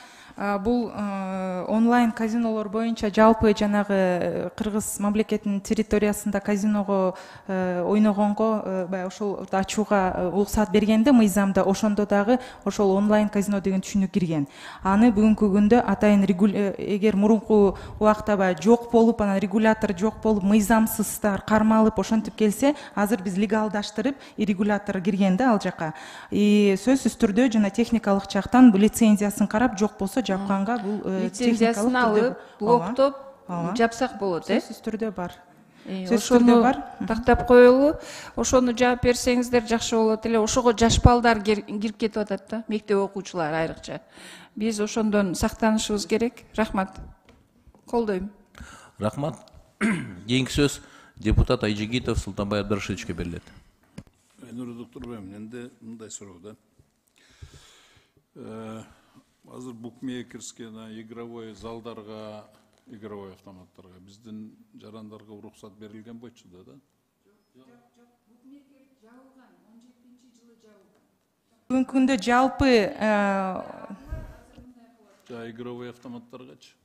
Бул онлайн казинолор боюнча жалпы жанагы Кыргыз мамлекетинин территориясында казиного ойногонго баягы ошол ачууга уруксат бергенде мыйзамда, ошондо дагы ошол онлайн казино деген түшүнүк кирген. Аны бүгүнкү күндө атайын эгер мурунку убакта баягы жок болуп, анан регулятор жок болуп, мыйзамсыздар кармалып ошентип келсе, азыр биз легалдаштырып, регулятор кирген да ал жака. Сөзсүз түрдө жана техникалык жактан лицензиясын карап, жок болсо жапканга бул лицензиясын алып, блоктоп жапсак болот, сөзсүз түрдө бар. Ошону тактап коелу, ошону жаап берсеңиздер жакшы болот эле. Ошого жаш балдар кирип кетип атат да, мектеп окуучулары айрыкча. Биз ошондон сактанышыбыз керек. Рахмат. Колдойм. Рахмат. Кийинки сөз депутат Айжигитов Султанбай Абдрашидовичке берилет. Доктор менде мындай суроо да. Азыр букмекерский, игровой залдарга, игровой автоматтарга биздин жарандарга уруксат берилген болчу да? Букмекер жабылган, 17-жылы жабылган. Бүгүнкү күндө жалпы игровой автоматтаргачы?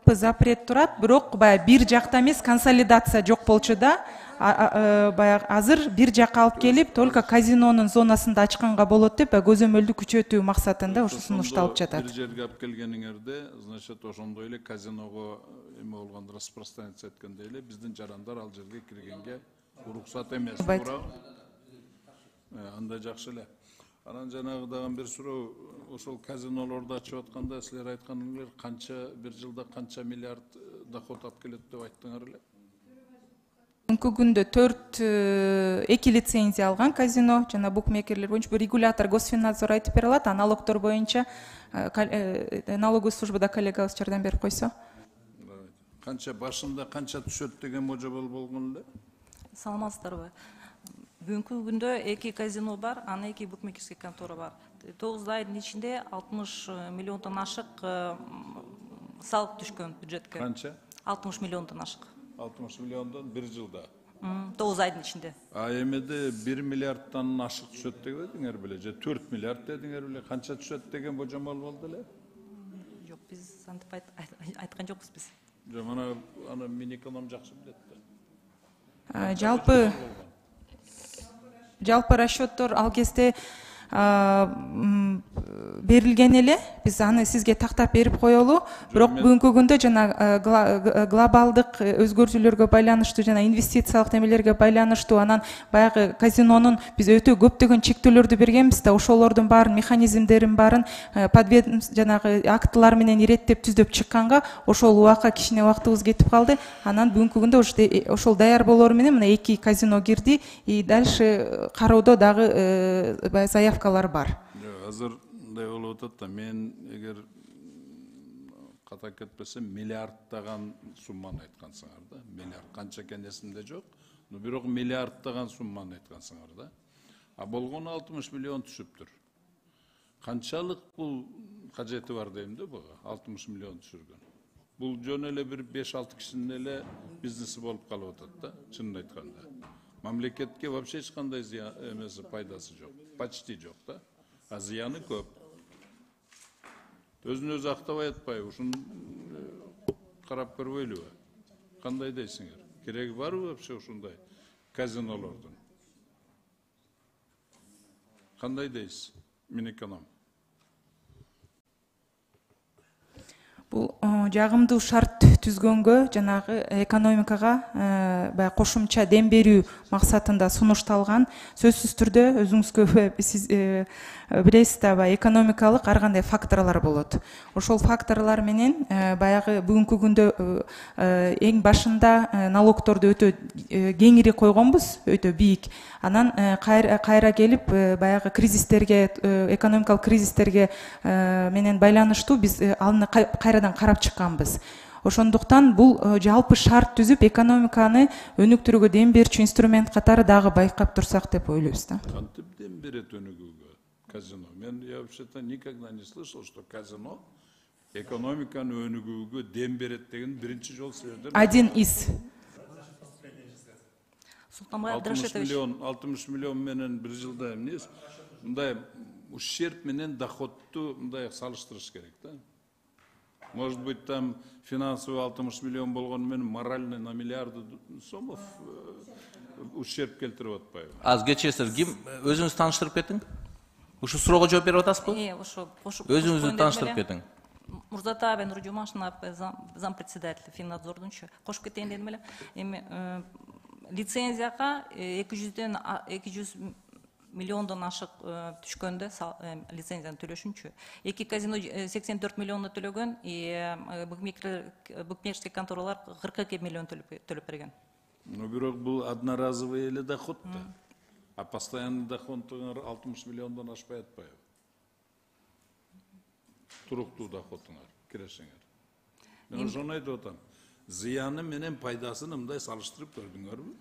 Запрет турат, бирок баягы бир жакта эмес, консолидация жок болчу да. Баягы азыр бир жакка алып келип, только казинонун зонасында ачканга болот деп көзөмөлдү күчөтүү максатында ушу сунушталып жатат. Бир жерге алып келгениңерде, значит, ошондой эле казиного эме болгон распространяться эткенде эле биздин жарандар ал жерге киргенге уруксат эмес. Андай жакшы эле. Анан жанагы дагы бир суроо, ошол казинолорду ачып атканда силер айтканыңар канча бир жылда канча миллиард доход алып келет деп айттыңар эле? Бүгүнкү күндө 2 лицензия алган казино, жана букмекерлер боюнча регулятор Госфиннадзор айтып бере алат, а налогдор боюнча налоговый службада коллегабыз жардам берип койсо. Канча башында канча түшөт деген можобол болгон эле? Саламатсыздарбы? Бүгүнкү күндө 2 казино бар, анан 2 букмекерский контора бар. 9 айдын ичинде 60 миллиондон ашык салык түшкөн бюджетке. Канча? 60 миллиондон ашык. 60 миллиондон бир жылда. 9 айдын ичинде. А эмеде 1 миллиардтан ашык түшөт дедиңер беле, же 4 миллиард дедиңер беле, канча түшөт деген божомол болду эле? Жок, биз антип айткан жокпуз биз. Жок, аны Минэконом жакшы билет да. Жалпы расчеттор ал кезде берилген эле, биз аны сизге тактап берип коелу. Бирок бүгүнкү күндө жана глобалдык өзгөртүүлөргө байланыштуу жана инвестициялык немелерге байланыштуу, анан баягы казинонун биз өтө көптөгөн чектөөлөрдү бергенбиз да, ошолордун баарын механизмдерин баарын жанагы актылар менен иреттеп түздөп чыкканга ошол убакка кичине убактыбыз кетип калды. Анан бүгүнкү күндө ошол даяр болору менен мына 2 казино кирди, и дальше кароодо дагы заявкалар бар. Азыр мындай болуп атат да, мен эгер ката кетпесем миллиардтаган сумманы айткансыңар да. Миллиард канча экен эсимде жок, но бирок миллиардтаган сумманы айткансыңар да. А болгону 60 миллион түшүптүр. Канчалык бул кажети бар дейм да буга, 60 миллион түшүргөн. Бул жөн эле бир 5-6 кишинин эле бизнеси болуп калып атат да, чынын айтканда. Мамлекетке вообще эч кандай эмеси пайдасы жок, почти жок да. А зыяны көп. Өзүн өзү актабай атпайбы, ушун карап көрбөйлүбү? Кандай дейсиңер? Кереги барбы вообще ушундай казинолордун? Кандай дейсиз, Минэконом? Бул жагымдуу шарт түзгөнгө жанагы экономикага баягы кошумча дем берүү максатында сунушталган. Сөзсүз түрдө өзүңүзгө сиз билесиз да, экономикалык ар кандай факторлор болот. Ошол факторлор менен баягы бүгүнкү күндө эң башында налогторду өтө кеңири койгонбуз, өтө бийик. Анан кайра келип баягы кризистерге, экономикалык кризистерге менен байланыштуу биз аны кайрадан карап чыкканбыз. Ошондуктан бул жалпы шарт түзүп экономиканы өнүктүрүүгө дем берүүчү инструмент катары дагы байкап турсак деп ойлойбуз да. Кантип дем берет өнүгүүгө казино? Я вообще-то никогда не слышал, что казино экономиканы өнүгүүгө дем берет деген биринчи жолу силерден. Один из. 60 миллион менен бир жылда эмнес? Мындай ущерб менен доходту мындай салыштырыш керек да. Может быть, там финансовый 60 миллион болгону менен моральный на миллиарды сомов ущерб келтирип атпайбы? Аз кечиресиз, ким өзүңүз тааныштырып кетиң? Ушу суроого жооп берип атасызбы? Ошо Өзүңүздү тааныштырып кетиң. Мурзатаева Нур Жумашевна, зампредседатель Финнадзордун, кошуп кетейин дедим эле. Эми лицензияга 200 миллиондон ашык түшкөндө лицензияны төлөшүнчү. Эки казино 84 миллионду төлөгөн, букмекерский конторалар 42 миллион төлөп берген. Но бирок бул одноразовый эле доход да. А постоянный доход 60 миллиондон ашпай атпайбы? Туруктуу доходуңар, кирешиңер. Мен ошону айтып атам. Зыяны менен пайдасын мындай салыштырып көрдүңөрбү?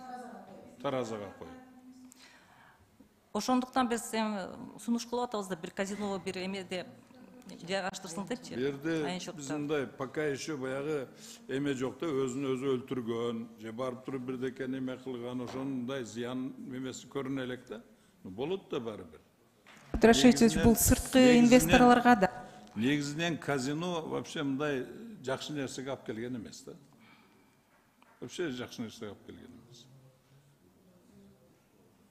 Таразага коюп. Ошондуктан биз сунуш кылып атабыз да, бир казино бир эмеде жайгаштырсын депчи. Берде биз мындай пока еще баягы эме жок да, өзүн өзү өлтүргөн, же барып туруп бирдекени эме кылган, ошондой зыян эмеси көрүнө элек да. Болот да баары бир. Рашидович, бул сырткы инвесторлорго да. Негизинен казино вообще мындай жакшы нерсеге алып келген эмес да. Вообще жакшы нерсеге алып келген эмес.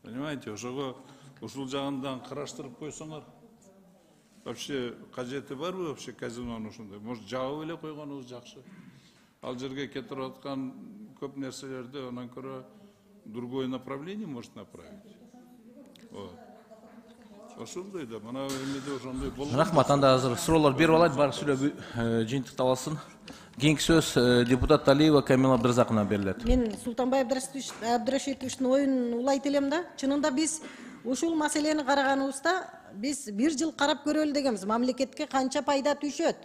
Понимаете, ошого ушул жагынан караштырып койсоңор, вообще кажети барбы вообще казинонун ушундай? Может, жабып эле койгонубуз жакшы. Ал жерге кетирип аткан көп нерселерди анан көрө другое направление может направить. Вот. Ошондой да, мына эмеде ошондой болду. Рахмат, анда азыр суроолор берип алайт, баары сүйлөп жыйынтыктап алсын. Кийинки сөз депутат Алиева Камила Абдыразаковна берилет. Мен Султанбай Абдрашитовичтин оюн улайт элем да. Чынында биз ушул маселени караганыбызда биз бир жыл карап көрөлү дегенбиз. Мамлекетке канча пайда түшөт.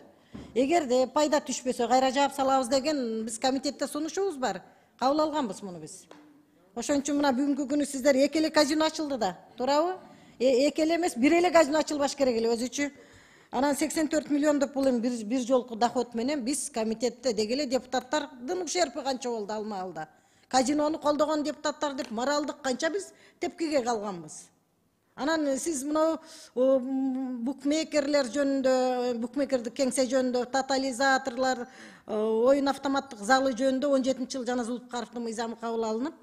Эгерде пайда түшпөсө кайра жаап салабыз деген биз комитетте сунушубуз бар. Кабыл алганбыз муну биз. Ошон үчүн мына бүгүнкү күнү сиздер эки эле казино ачылды да, туурабы? Эки эле эмес, бир эле казино ачылбаш керек эле өзүчү. Анан 84 миллион деп бул эми бир жолку доход менен биз комитетте деги эле депутаттардын ушерпи канча болду алмаалда. Казинону колдогон депутаттар деп моралдык канча биз тепкиге калганбыз. Анан сиз мына букмекерлер жөнүндө, букмекердик кеңсе жөнүндө, тотализаторлор, оюн автоматтык залы жөнүндө 17-жыл жана Зулукаровдун мыйзамы кабыл алынып,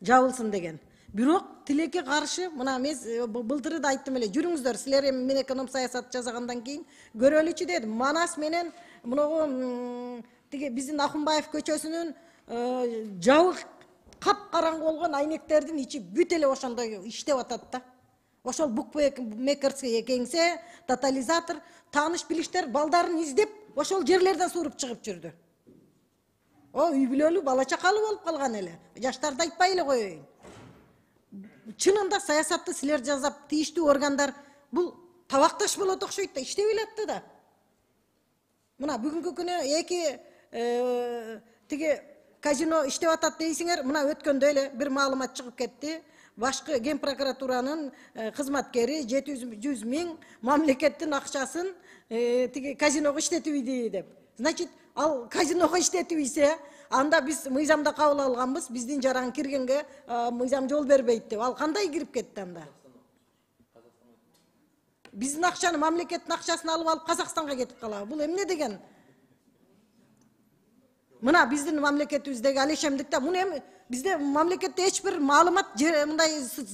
жабылсын деген. Бирок тилекке каршы мына мен былтыры да айттым эле, жүрүңүздөр, силер эми мен эконом саясат жасагандан кийин көрөлүчү дедим. Манас менен мынагу тиги биздин Акунбаев көчөсүнүн жабык капкараңгы болгон айнектердин ичи бүт эле ошондой иштеп атат да. Ошол букмекерский кеңсе, тотализатор, тааныш билиштер балдарын издеп, ошол жерлерден suurup чыгып жүрдү. Үй бүлөлүү, бала чакалуу болуп калган эле. Жаштарды айтпай эле коеюн. Чынында саясатты силер жазап, тийиштүү органдар бул табакташ болот окшойт да, иштеп эле да. Мына бүгүнкү күнү эки тиги казино иштеп атат дейсиңер, мына өткөндө эле бир маалымат чыгып кетти. Башкы ген прокуратуранын кызматкери 700 миң мамлекеттин акчасын тиги казиного иштетип деп. Значит, ал казиного иштетип ийсе, анда биз мыйзамда кабыл алганбыз, биздин жаран киргенге мыйзам жол бербейт деп. Ал кандай кирип кетти анда? Биздин акчаны, мамлекеттин акчасын алып Казакстанга кетип калабы. Бул эмне деген? Мына биздин мамлекетибиздеги алешемдикте муну эми бизде мамлекетте эч бир маалымат мындай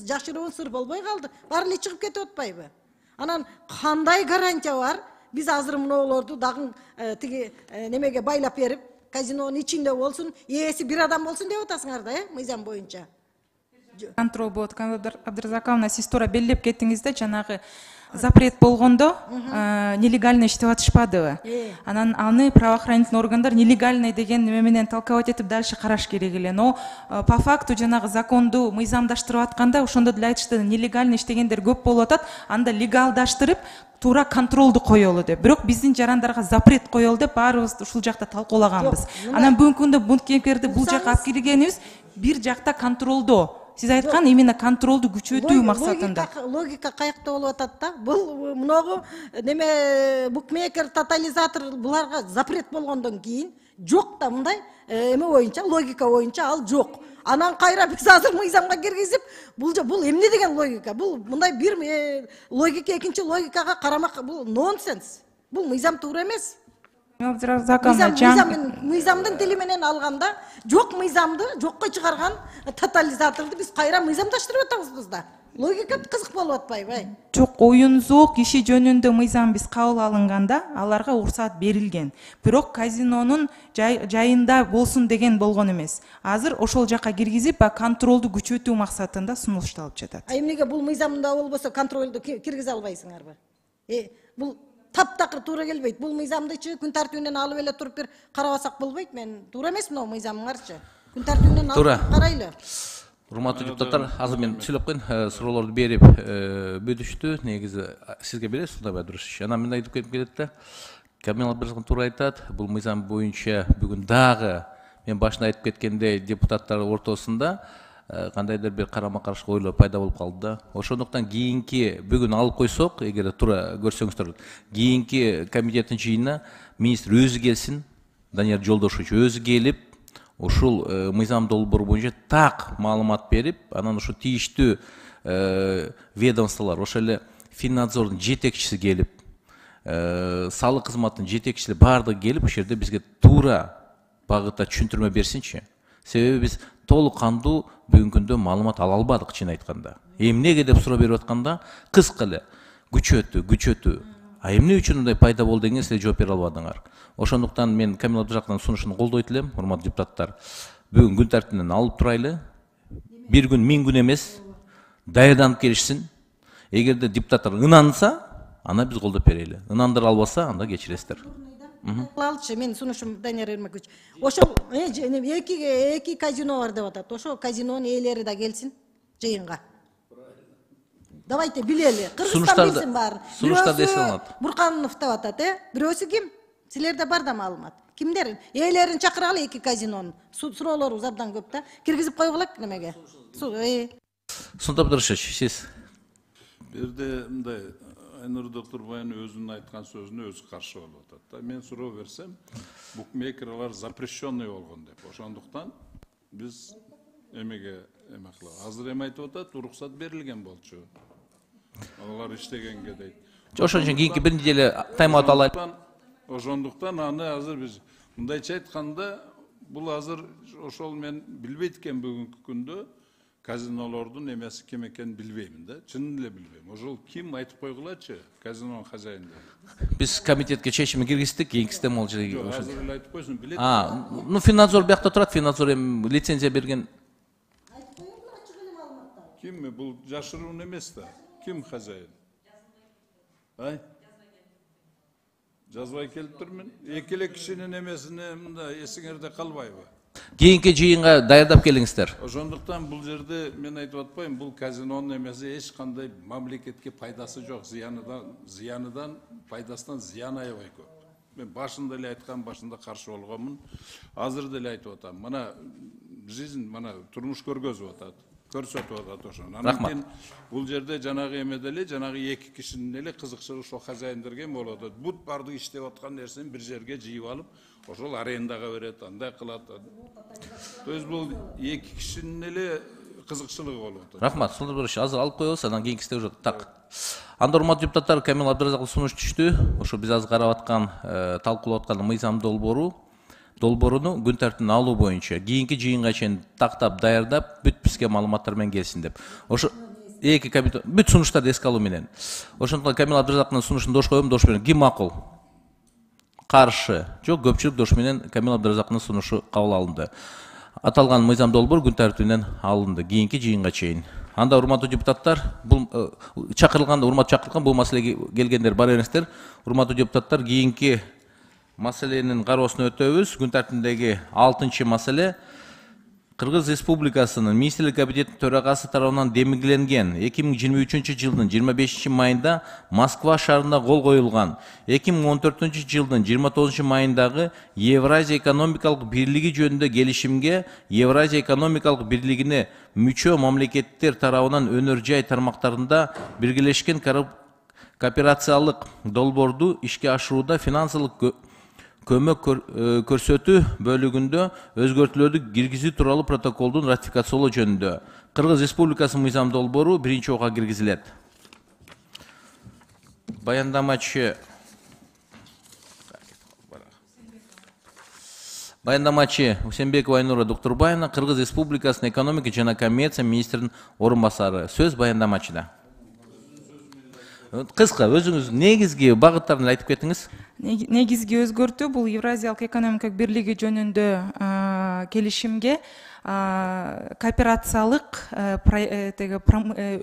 жашыруун сыр болбой калды. Баары эле чыгып кетип атпайбы? Анан кандай гарантия бар? Биз азыр мунулорду дагы тиги немеге байлап берип, казинонун ичинде болсун, ээси бир адам болсун деп атасыңар да, мыйзам боюнча. Контрол болот. Абдыразаковна, сиз туура белгилеп кеттиңиз да, жанагы запрет болгондо нелегально иштеп атышпадыбы? Анан аны правоохранительный органдар нелегальный деген неме менен толковать этип дальше караш керек эле. Но по факту жанагы законду мыйзамдаштырып атканда ошондо деле айтышты, нелегально иштегендер көп болуп атат, анда легалдаштырып туура контролду коелу деп. Бирок биздин жарандарга запрет коелу деп баарыбыз ушул жакта талкуулаганбыз. Анан бүгүнкү күндө бункерди бул жака алып келгенибиз бир жакта контролдо. Сиз айткан именно контролду күчөтүү максатында. Логика каякта болуп атат да? Бул многу неме букмекер, тотализатор буларга запрет болгондон кийин жок да мындай эме боюнча, логика боюнча ал жок. Анан кайра биз азыр мыйзамга киргизип, бул эмне деген логика? Бул мындай бир логика экинчи логикага карамак, бул нонсенс. Бул мыйзам туура эмес. Мыйзамдын тили менен алганда жок мыйзамды жокко чыгарган тотализаторду биз кайра мыйзамдаштырып атабыз да. Логика кызык болуп атпайбы? Жок, оюн зоок иши жөнүндө мыйзам биз кабыл алынганда аларга уруксат берилген. Бирок казинонун жайында болсун деген болгон эмес. Азыр ошол жака киргизип, контролду күчөтүү максатында сунушталып жатат. Эмнеге бул мыйзамда болбосо контролду киргизе албайсыңарбы? Бул таптакыр туура келбейт. Бул мыйзамдычы күн тартибинен алып эле туруп бир карабасак болбойт. Мен туура эмес мына мыйзамыңарчы. Күн тартибинен алып карайлы. Урматтуу депутаттар, азыр мен сүйлөп коеюн, суроолорду берип бүтүштү. Негизи сизге бересиз, Султанбек Абдурашидович. Анан мен айтып кетип да, Камил Абдыразаков туура айтат. Бул мыйзам боюнча бүгүн дагы мен башында айтып кеткендей депутаттар ортосунда кандайдыр бир карама каршы ойлор пайда болуп калды да. Ошондуктан кийинки бүгүн алып койсок, эгер туура көрсөңүздөр, кийинки комитеттин жыйынына министр өзү келсин, Данияр Жолдошевич өзү келип, ушул мыйзам долбоору боюнча так маалымат берип, анан ушу тийиштүү ведомстволор, ошол эле Финнадзордун жетекчиси келип, салык кызматынын жетекчилери баардыгы келип, ошол жерде бизге туура багытта түшүндүрмө берсинчи. Себеби биз толук кандуу бүгүнкү күндө маалымат ала албадык, чын айтканда. Эмнеге деп суроо берип атканда, кыска эле күчөтүү. А эмне үчүн мындай пайда болду дегенге силер жооп бере албадыңар. Ошондуктан мен Камил Абдыразаковдун сунушун колдойт элем, урматтуу депутаттар. Бүгүн күн тартибинен алып турайлы. Бир күн, 1000 күн эмес, даярданып келишсин. Эгерде депутаттар ынанса, аны биз колдоп берели. Ынандыра албаса, анда кечиресиздер. Алчы, мен сунушум Данияр Эрмекович. Ошол эки казино бар деп атат. Ошол казинонун ээлери да келсин жыйынга. Давайте билели. Кыргызстан билсин баары. Сунуштарды эске алат. Бурканов деп атат, бирөөсү ким? Силерде бар да маалымат. Кимдер? Ээлерин чакыралы эки казинонун. Суроолорубуз абдан көп да. Киргизип койгулак немеге. Султанбек Абдурашидович, сиз. Бирде мындай Айнур Доктурбаевна өзүнүн айткан сөзүнө өзү каршы болуп атат. Мен суроо берсем, букмекерлер запрещенный болгон деп. Ошондуктан биз эмеге эме кылабыз. Азыр эме айтып атат, уруксат берилген болчу. Алар иштегенге дейт. Ошон үчүн кийинки бир неделе тайм-аут алайлы. Ошондуктан аны азыр биз мындайча айтканда, бул азыр ошол мен билбейт экен бүгүнкү күндө казинолордун эмеси ким экенин билбеймин да. Чын эле билбейм. Ошол ким айтып койгулачы, казинонун хозяиндары. Биз комитетке чечим киргиздик, кийинкисинде могул жерге. Азыр эле айтып койсун, билет. Ну Финнадзор биякта турат, Финнадзор эми лицензия берген. Ким бул жашыруун эмес да. Ким хозяин? Ай? Жазбай келип турмун. Эки эле кишинин эмесине мында эсиңерде калбайбы? Кийинки жыйынга даярдап келиңиздер. Ошондуктан бул жерде мен айтып атпайм, бул казинонун эмеси эч кандай мамлекетке пайдасы жок, зыяныдан пайдасынан зыян аябай көп. Мен башында эле айткам, башында каршы болгонмун. Азыр деле айтып атам. Мына жизнь, мына турмуш көргөзүп атат. Көрсөтүп атат ошону. Анан кийин бул жерде жанагы эмеде эле, жанагы эки кишинин эле кызыкчылыгы ошо хозяиндерге болуп атат. Бут баардык иштеп аткан нерсени бир жерге жыйып алып, ошол арендага берет, андай кылат. То есть бул эки кишинин эле кызыкчылыгы болуп атат. Рахмат, Султанбек, азыр алып коебуз, анан кийинкисинде уже так. Анда урматтуу депутаттар, Камил Абдыразаков сунуш түштү. Ошо биз азыр карап аткан, талкуулап аткан мыйзам долбоору долбооруну күн тартибине алуу боюнча кийинки жыйынга чейин тактап даярдап бүт бизге маалыматтар менен келсин деп. Ошо эки комитет бүт сунуштарды эске алуу менен. Ошондуктан Камил Абдыразаковдун сунушун дош коем, дош берем. Ким макул? Каршы. Жок, көпчүлүк дош менен Камил Абдыразаковдун сунушу кабыл алынды. Аталган мыйзам долбоор күн тартибинен алынды кийинки жыйынга чейин. Анда урматтуу депутаттар, бул чакырылган, урмат чакырылган бул маселеге келгендер бар эместер. Урматтуу депутаттар, кийинки маселенин кароосуна өтөбүз. Күн тартибиндеги 6-чы маселе Кыргыз Республикасынын Министрлик Кабинетинин төрагасы тарабынан демилгеленген 2023 жылдын 25 майында Москва шаарында кол коюлган 2014 жылдын 29 майындагы Евразия экономикалык бирлиги жөнүндө келишимге Евразия экономикалык бирлигине мүчө мамлекеттер тарабынан өнөр жай тармактарында биргелешкен кооперациялык долбоорду ишке ашырууда финансылык көмөк көрсөтүү бөлүгүндө өзгөртүүлөрдү киргизүү тууралуу протоколдун ратификациялоо жөнүндө Кыргыз Республикасынын мыйзам долбоору биринчи окууга киргизилет. Баяндамачы Усенбекова Айнура Доктурбаевна, Кыргыз Республикасынын экономика жана коммерция министринин орун басары. Сөз баяндамачыда. Кыска, өзүңүз негизги багыттарын айтып кетиңиз. Негизги өзгөртүү бул Евразиялык экономикалык бирлиги жөнүндө келишимге кооперациялык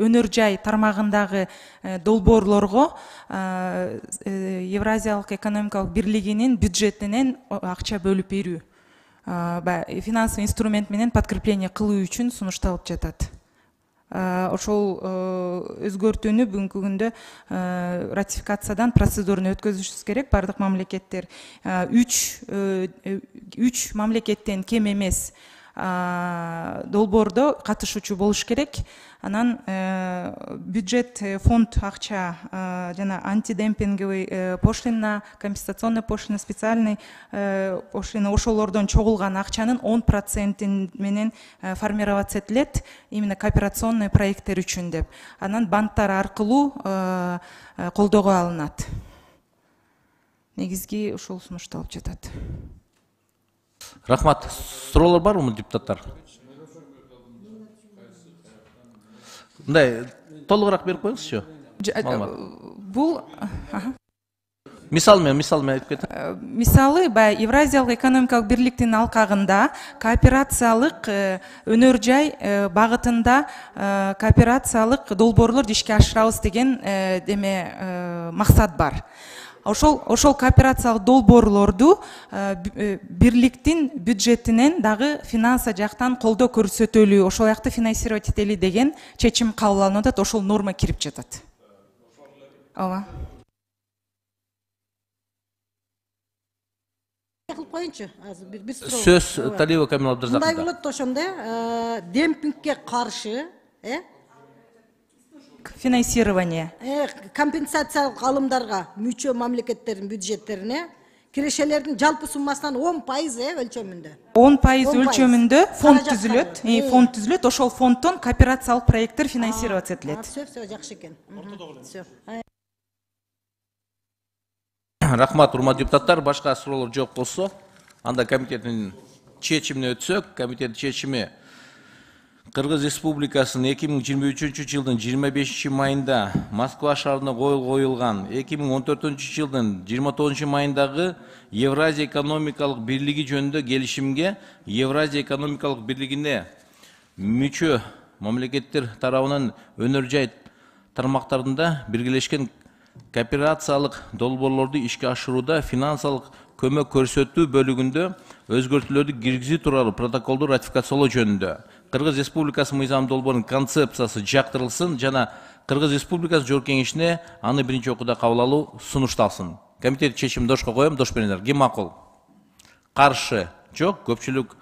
өнөр жай тармагындагы долбоорлорго Евразиялык экономикалык бирлигинин бюджетинен акча бөлүп берүү, финансовый инструмент менен подкрепление кылуу үчүн сунушталып жатат. Ошол өзгөртүүнү бүгүнкү күндө ратификациядан процедураны өткөзүшүбүз керек. Бардык мамлекеттер 3 мамлекеттен кем эмес долбоордо катышуучу болуш керек. Анан бюджет, фонд акча жана антидемпинговый пошлина, компенсационный пошлина, специальный пошлина, ошолордон чогулган акчанын 10% менен формироваться этилет именно кооперационный проекттер үчүн деп. Анан банктар аркылуу колдоого алынат. Негизги ошол сунушталып жатат. Рахмат. Суроолор барбы депутаттар? Мындай толугураак берип коюңузчу. Бул мисал менен айтып кетиң. Мисалы, Евразиялык экономикалык бирликтин алкагында кооперациялык өнөр жай багытында кооперациялык долбоорлорду ишке ашырабыз деген максат бар. Ошол кооперациялык долбоорлорду бирликтин бюджетинен дагы финанса жактан колдоо көрсөтөлү, ошол жакты финансировать этели деген чечим кабыл алынып атат, ошол норма кирип жатат. Ооба. Кылып коеюнчу, азыр бир суроо. Сөз Талиева Камил Абдыразаковда. Мындай болот ошондо, демпингке каршы, финансирование. Компенсациялык алымдарга мүчө мамлекеттердин бюджеттерине кирешелердин жалпы суммасынан 10% өлчөмүндө. 10% өлчөмүндө фонд түзүлөт. Фонд түзүлөт, ошол фонддон кооперациялык проекттер финансироваться этилет. Все жакшы экен. Рахмат, урматтуу депутаттар, башка суроолор жок болсо, анда комитеттин чечимине өтсөк, комитет чечими Кыргыз Республикасынын 2023 жылдын 25 майында Москва шаарында коюлган 2014 жылдын 29 майындагы Евразия экономикалык бирлиги жөнүндө келишимге Евразия экономикалык бирлигине мүчө мамлекеттер тарабынан өнөр жай тармактарында биргелешкен кооперациялык долбоорлорду ишке ашырууда финансылык көмөк көрсөтүү бөлүгүндө өзгөртүүлөрдү киргизүү тууралуу протоколду ратификациялоо жөнүндө Кыргыз Республикасынын мыйзам долбоорунун концепциясы жактырылсын жана Кыргыз Республикасынын Жогорку Кеңешине аны биринчи окууда кабыл алуу сунушталсын. Комитет чечимин дошко коем, дош бериңер. Ким макул? Каршы? Жок, көпчүлүк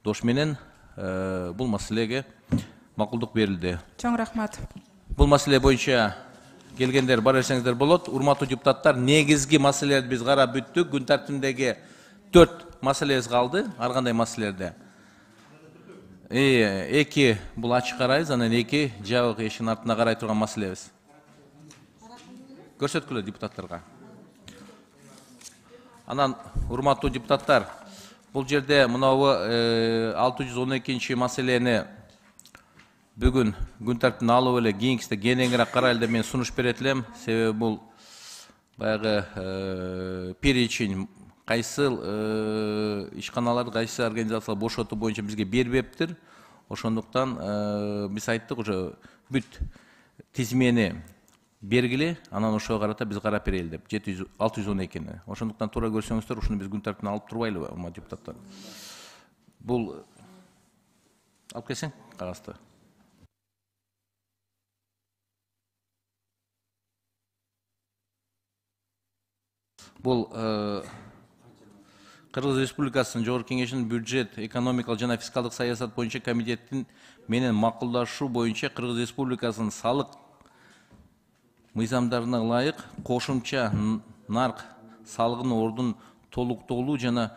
дош менен бул маселеге макулдук берилди. Чоң рахмат. Бул маселе боюнча келгендер бар эрсеңиздер болот. Урматтуу депутаттар, негизги маселелерди биз карап бүттүк. Күн тартибиндеги 4 маселебиз калды, ар кандай маселелерде. Эки бул ачык карайбыз, анан эки жабык эшиктин артына карай турган маселебиз. Көрсөткүлө депутаттарга. Анан урматтуу депутаттар, Бұл жерде мынауы 612 маселени бүгін күн тәртібіне алып эле кийинкисинде кенеңирээк карайлы деп мен сунуш берет элем. Себеби бул баягы перечень кайсыл ишканалар, кайсы организациялар бошотуу боюнча бизге бербептир. Ошондуктан биз айттык, уже бүт тизмени бергиле, анан ошого карата биз карап берели деп 612-ни. Ошондуктан туура көрсөңүздөр, ушуну биз күн тартибине алып турбайлыбы, урматтуу депутаттар? Бул алып келсең кагазды. Бул Кыргыз Республикасынын Жогорку Кеңешинин бюджет, экономикалык жана фискалдык саясат боюнча комитеттин менен макулдашуу боюнча Кыргыз Республикасынын салык мыйзамдарына ылайык кошумча нарк салыгынын ордун толуктоолуу жана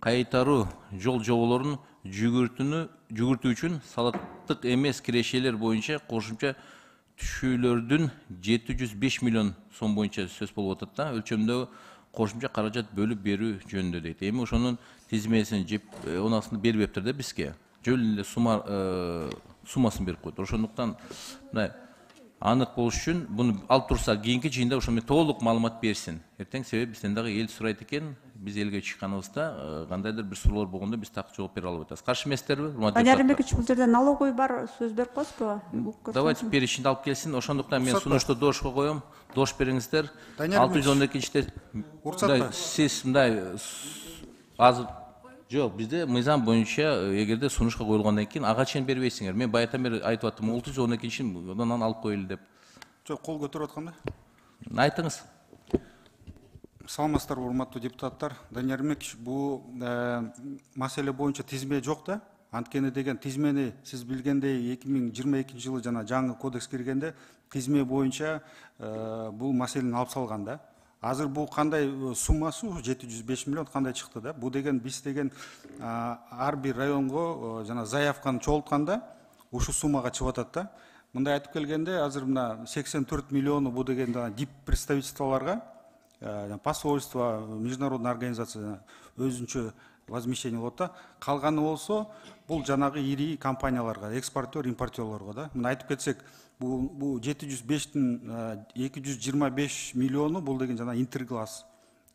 кайтаруу жол жоболорун жүгүртүү үчүн салыктык эмес кирешелер боюнча кошумча түшүүлөрдүн 705 миллион сом боюнча сөз болуп атат да, өлчөмдөгү кошумча каражат бөлүп берүү жөнүндө дейт. Эми ошонун тизмесин онасını бербептир да бизге. Жөн эле суммасын берип койду. Ошондуктан мындай анык болуш үчүн буну алып турсак, кийинки жыйында ошо менен толук маалымат берсин. Эртең себеби бизден дагы эл сурайт экен, биз элге чыкканыбызда кандайдыр бир суроолор болгондо биз так жооп бере албай атабыз. Каршы эмессиздерби? Данияр Эрмекович, бул жерде налоговый бар, сөз берип коесузбу? Давайте перечинди алып келсин. Ошондуктан мен сунушту дошко коем. Дош бериңиздер. 612-те сиз мындай азыр жок, бизде мыйзам боюнча эгерде сунушка коюлгандан кийин ага чейин бербейсиңер. Мен баягыдан бери айтып аттым, 612-ин одан алып коелу деп. Жок, кол көтөрүп атканда. Айтыңыз. Саламатсыздарбы, урматтуу депутаттар. Данияр Эрмекович, бул маселе боюнча тизме жок да. Анткени деген тизмени сиз билгендей 2022 жылы жана жаңы кодекс киргенде тизме боюнча бул маселени алып салган да. Азыр бул кандай суммасы 705 миллион кандай чыкты да. Бул деген биз деген ар бир районго жана заявканы чогултканда ушу суммага чыгып атат да. Мындай айтып келгенде азыр мына 84 миллиону бул деген дип представительстволорго, посольство, международный организация өзүнчө возмещение болот да. Калганы болсо бул жанагы ири компанияларга, экспортер, импортерлорго да. Мына айтып кетсек, бул 705-тин 225 миллиону бул деген жана Интерглаз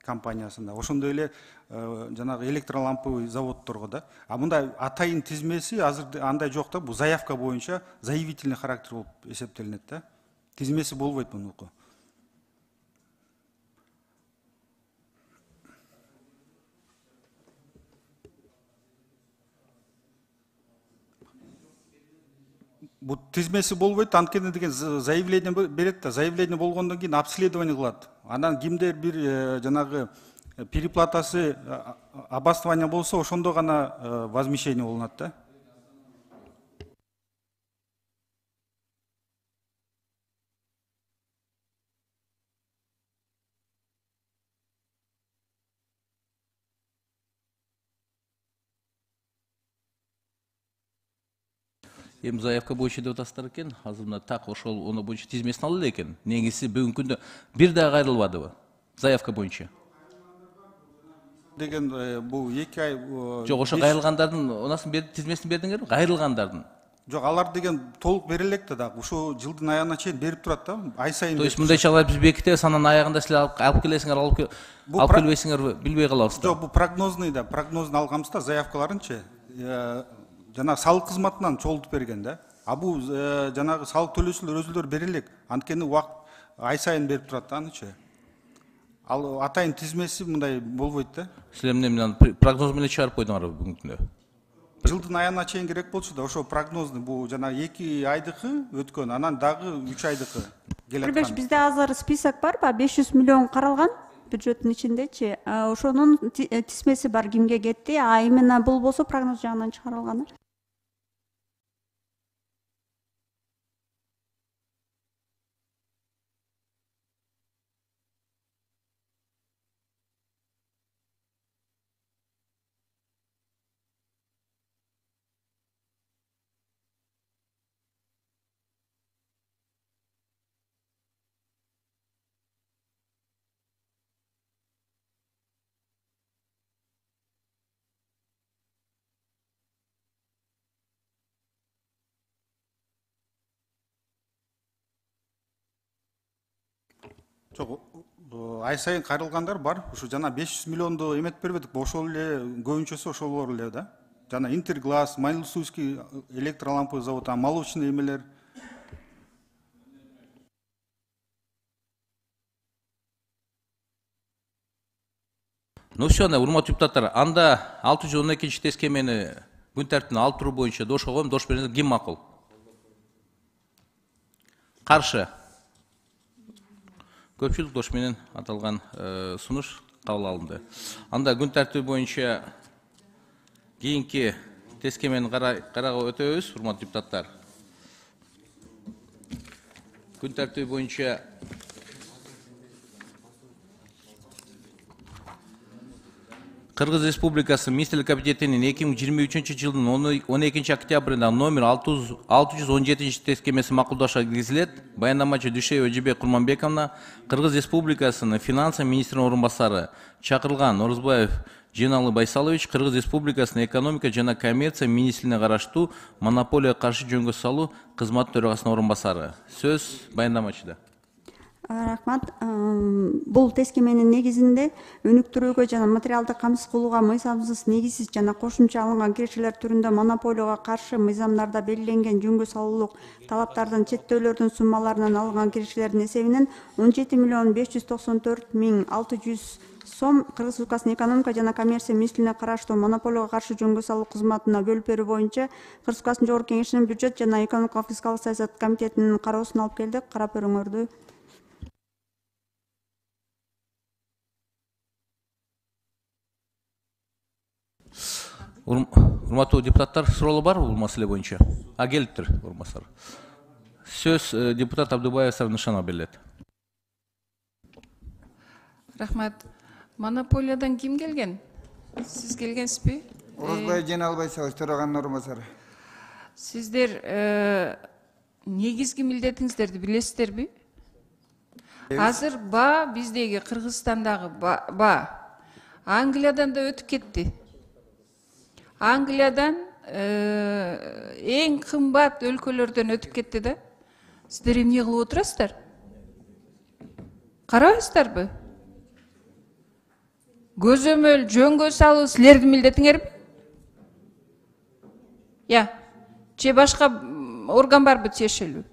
компаниясында. Ошондой эле жанагы электроламповый заводторго да. А мындай атайын тизмеси азыр андай жок да. Бул заявка боюнча заявительный характер болуп эсептелинет да. Тизмеси болбойт мунуку. Бул тизмеси болбойт, анткени деген заявление берет да, заявление болгондон кийин обследование кылат. Анан кимдер бир жанагы переплатасы обоснование болсо, ошондо гана возмещение болунат да. Эми заявка боюнча деп атасыздар экен, азыр мына так ошол ону боюнча тизмесин алалы экен. Негизи бүгүнкү күндө бир да кайрылбадыбы заявка боюнча? Деген бул 2 ай жок, ошо кайрылгандардын онасын берип тизмесин бердиңерби? Кайрылгандардын. Жок, алар деген толук бере элек да, ушу жылдын аягына чейин берип турат да, ай сайын. То есть мындай чагыда биз бекитебиз, анан аягында силер алып келесиңер, алып келбейсиңерби, билбей калабыз. Жок, бул прогнозный да, прогнозун алганбыз да, заявкаларынчы. Жана салык кызматынан чогултуп берген да. А бул жанагы салык төлөөчүлөр өзүлөрү бере элек. Анткени убакыт ай сайын берип турат да анычы. Ал атайын тизмеси мындай болбойт да. Силер менен прогноз менен чыгарып койдуңарбы бүгүнкү күндө? Жылдын аягына чейин керек болчу да, ошо прогнозный бул жана 2 айдыкы өткөн, анан дагы 3 айдыкы келет. Эрмекович, бизде азыр список барбы? 500 миллион каралган бюджеттин ичиндечи. Ошонун тизмеси бар, кимге кетти? А именно бул болсо прогноз жагынан чыгарылган. Жоқ, ай сайын кайрылгандар бар. Ушу жана 500 миллионду эметип бербедик, ошол эле көбүнчөсү ошолор эле да. Жана Интерглаз, Майнлсуйский электролампа заводу, молочный эмелер. Ну все, урматтуу депутаттар, анда 612 тескемени күн тәртибине алып туруу боюнча дошко коем, дош бериңиз, ким макул? Каршы. Көпчүлүк дош менен аталган сунуш кабыл алынды. Анда күн тәртиби боюнча кийинки тескемени кароого өтөбүз, урматтуу депутаттар. Күн тәртиби боюнча Кыргыз Республикасы Министрлик Комитетинин 2023 жылдын 12 октябрында номер 617 тескемеси макулдашка киргизилет. Баяндамачы Дүйшөбү Эжибек Курманбековна, Кыргыз Республикасынын финансы министринин орун басары чакырылган Орузбаев Жиналы Байсалович, Кыргыз Республикасынын экономика жана коммерция министрлигине караштуу монополияга каршы жөнгө салуу кызмат төрагасынын орун басары. Сөз баяндамачыда. Рахмат. Бул тескеменин негизинде өнүктүрүүгө жана материалдык камсыз кылууга мыйзамсыз, негизсиз жана кошумча алынган кирешелер түрүндө монополияга каршы мыйзамдарда белгиленген жөнгө салуулук талаптардын чектөөлөрдүн суммаларынан алынган кирешелердин эсебинен 17.594.600 сом Кыргыз Республикасынын экономика жана коммерция министрлигине караштуу монополияга каршы жөнгө салуу кызматына бөлүп берүү боюнча Кыргыз Республикасынын Жогорку Кеңешинин бюджет жана экономикалык фискалдык саясат комитетинин кароосуна алып келдик. Карап көрүңөрдү. Урматтуу депутаттар, суроолор бар бул маселе боюнча? Келиптир, орунбасар. Сөз депутат Абдубаев Сара Нышанова берилет. Рахмат. Монополиядан ким келген? Сиз келгенсизби? Орозбаев Жиналы Байсалович, төраганын орунбасары. Сиздер негизги милдетиңиздерди билесиздерби? Азыр ба биздеги Кыргызстандагы ба Англиядан да өтүп кетти. Англиядан эң кымбат өлкөлөрдөн өтүп кетти да. Сиздер эмне кылып отурасыздар? Карабайсыздарбы? Көзөмөл жөнгө салуу силердин милдетиңерби? Же башка орган барбы тиешелүү?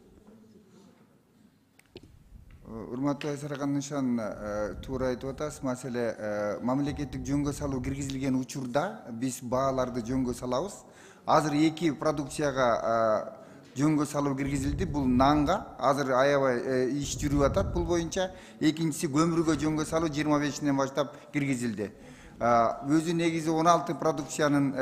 Урматтуу Саракан Нышан, туура айтып атасыз. Маселе мамлекеттик жөнгө салуу киргизилген учурда биз бааларды жөнгө салабыз. Азыр эки продукцияга жөнгө салуу киргизилди. Бул нанга азыр аябай иш жүрүп атат бул боюнча. Экинчиси көмүргө жөнгө салуу 25-ден баштап киргизилди. Өзү негизи 16 продукциянын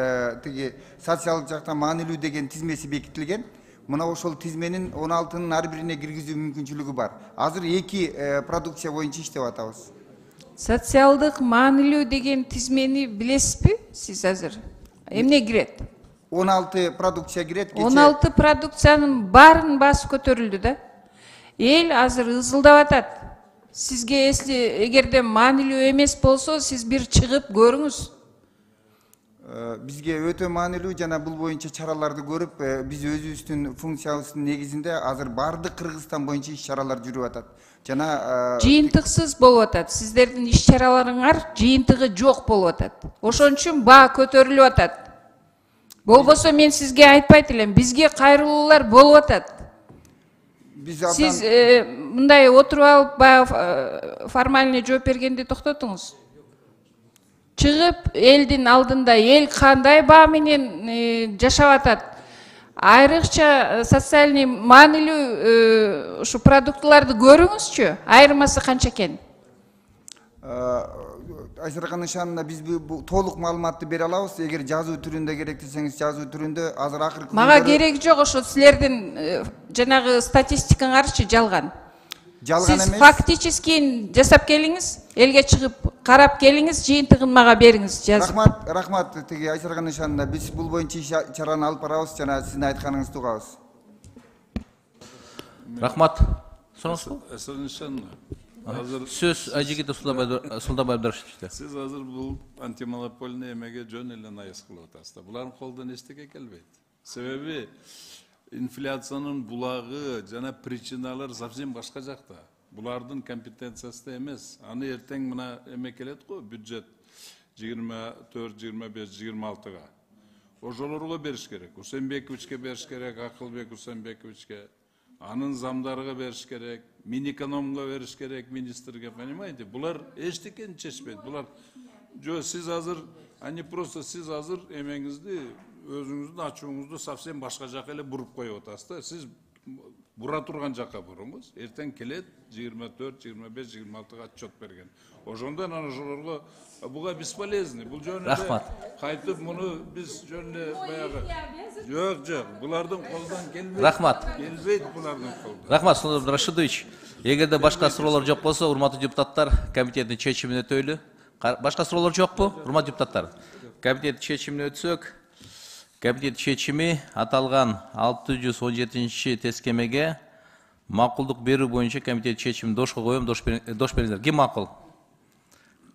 тиги социалдык жактан маанилүү деген тизмеси бекитилген. Мына ошол тизменин 16-нын ар бирине киргизүү мүмкүнчүлүгү бар. Азыр эки продукция боюнча иштеп атабыз. Социалдык маанилүү деген тизмени билесизби сиз азыр? Эмне кирет? 16 продукция кирет. 16 продукциянын баарын баасы көтөрүлдү да. Эл азыр ызылдап атат. Сизге эгерде маанилүү эмес болсо, сиз бир чыгып көрүңүз. Бизге өтө маанилүү жана бул боюнча чараларды көрүп, биз өзүбүздүн функциябыздын негизинде азыр баардык Кыргызстан боюнча иш чаралар жүрүп атат. Жана жыйынтыксыз болуп атат. Сиздердин иш чараларыңар жыйынтыгы жок болуп атат. Ошон үчүн баа көтөрүлүп атат. Болбосо мен сизге айтпайт элем, бизге кайрылуулар болуп атат. Сиз мындай отуруп алып баягы формальный жооп бергенде токтотуңуз. Чыгып элдин алдында эл кандай баа менен жашап атат. Айрыкча социальный маанилүү ушу продуктыларды көрүңүзчү. Айырмасы канча экен? Айсаракан Нышанына биз толук маалыматты бере алабыз. Эгер жазуу түрүндө керек десеңиз, жазуу түрүндө азыр акыркы мага кереги жок, ошо силердин жанагы статистикаңарчы жалган. Жалган эмес. Сиз эмес. фактически жасап келиңиз, элге чыгып карап келиңиз, жыйынтыгын мага бериңиз, жазып. Рахмат, тиги Айсаракан Нышанына биз бул боюнча чараны алып барабыз жана сиздин айтканыңызды угабыз. Рахмат. Сонусу? Сөз Ажигита Султанбаевдер. Сиз азыр бул антимонопольный эмеге жөн эле айыс кылып атасыздар. Булардын колдон эчтеке келбейт. Себеби инфляциянын булагы жана причиналар совсем башка жакта. Булардын компетенциясы эмес. Аны эртең мына эме келет го, бюджет 24, 25, 26-га. Ошолорго бериш керек. Усенбековичке бериш керек, Акылбек Усенбековичке. Анын замдарыга бериш керек, Минэкономго бериш керек, министрге, понимаете? Булар эчтекени чечпейт. Булар жо сиз азыр, они просто сиз азыр эмеңизди, өзүңүздүн ачууңузду совсем башка жака эле буруп коюп атасыз да. Сиз бура турган жака буруңуз. Эртең келет 24, 25, 26-га отчет берген. Ошондон ана ошолорго буга бесполезный. Бул жөнүндө кайтып муну биз жөнүндө баягы жок, булардын колдон келбейт. Рахмат. Келбейт булардын колдон. Рахмат, Султан Рашидович. Эгерде башка суроолор жок болсо, урматтуу депутаттар, комитеттин чечимине өтөлү. Башка суроолор жокпу, урматтуу депутаттар? Комитет чечимине өтсөк, комитет чечими аталган 617 тескемеге макулдук берүү боюнча комитет чечимин дошко коем, дош бериңиздер. Ким макул?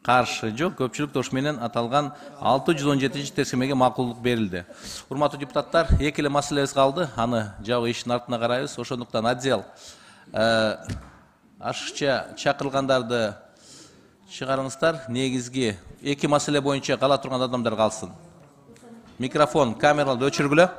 Каршы жок, көпчүлүк дош менен аталган 617 тескемеге макулдук берилди. Урматтуу депутаттар, эки эле маселебиз калды. Аны жабык иштин артына карайбыз. Ошондуктан отдел ашыкча чакырылгандарды чыгарыңыздар. Негизги эки маселе боюнча кала турган адамдар калсын. Микрофон, камераларды өчүргүлө.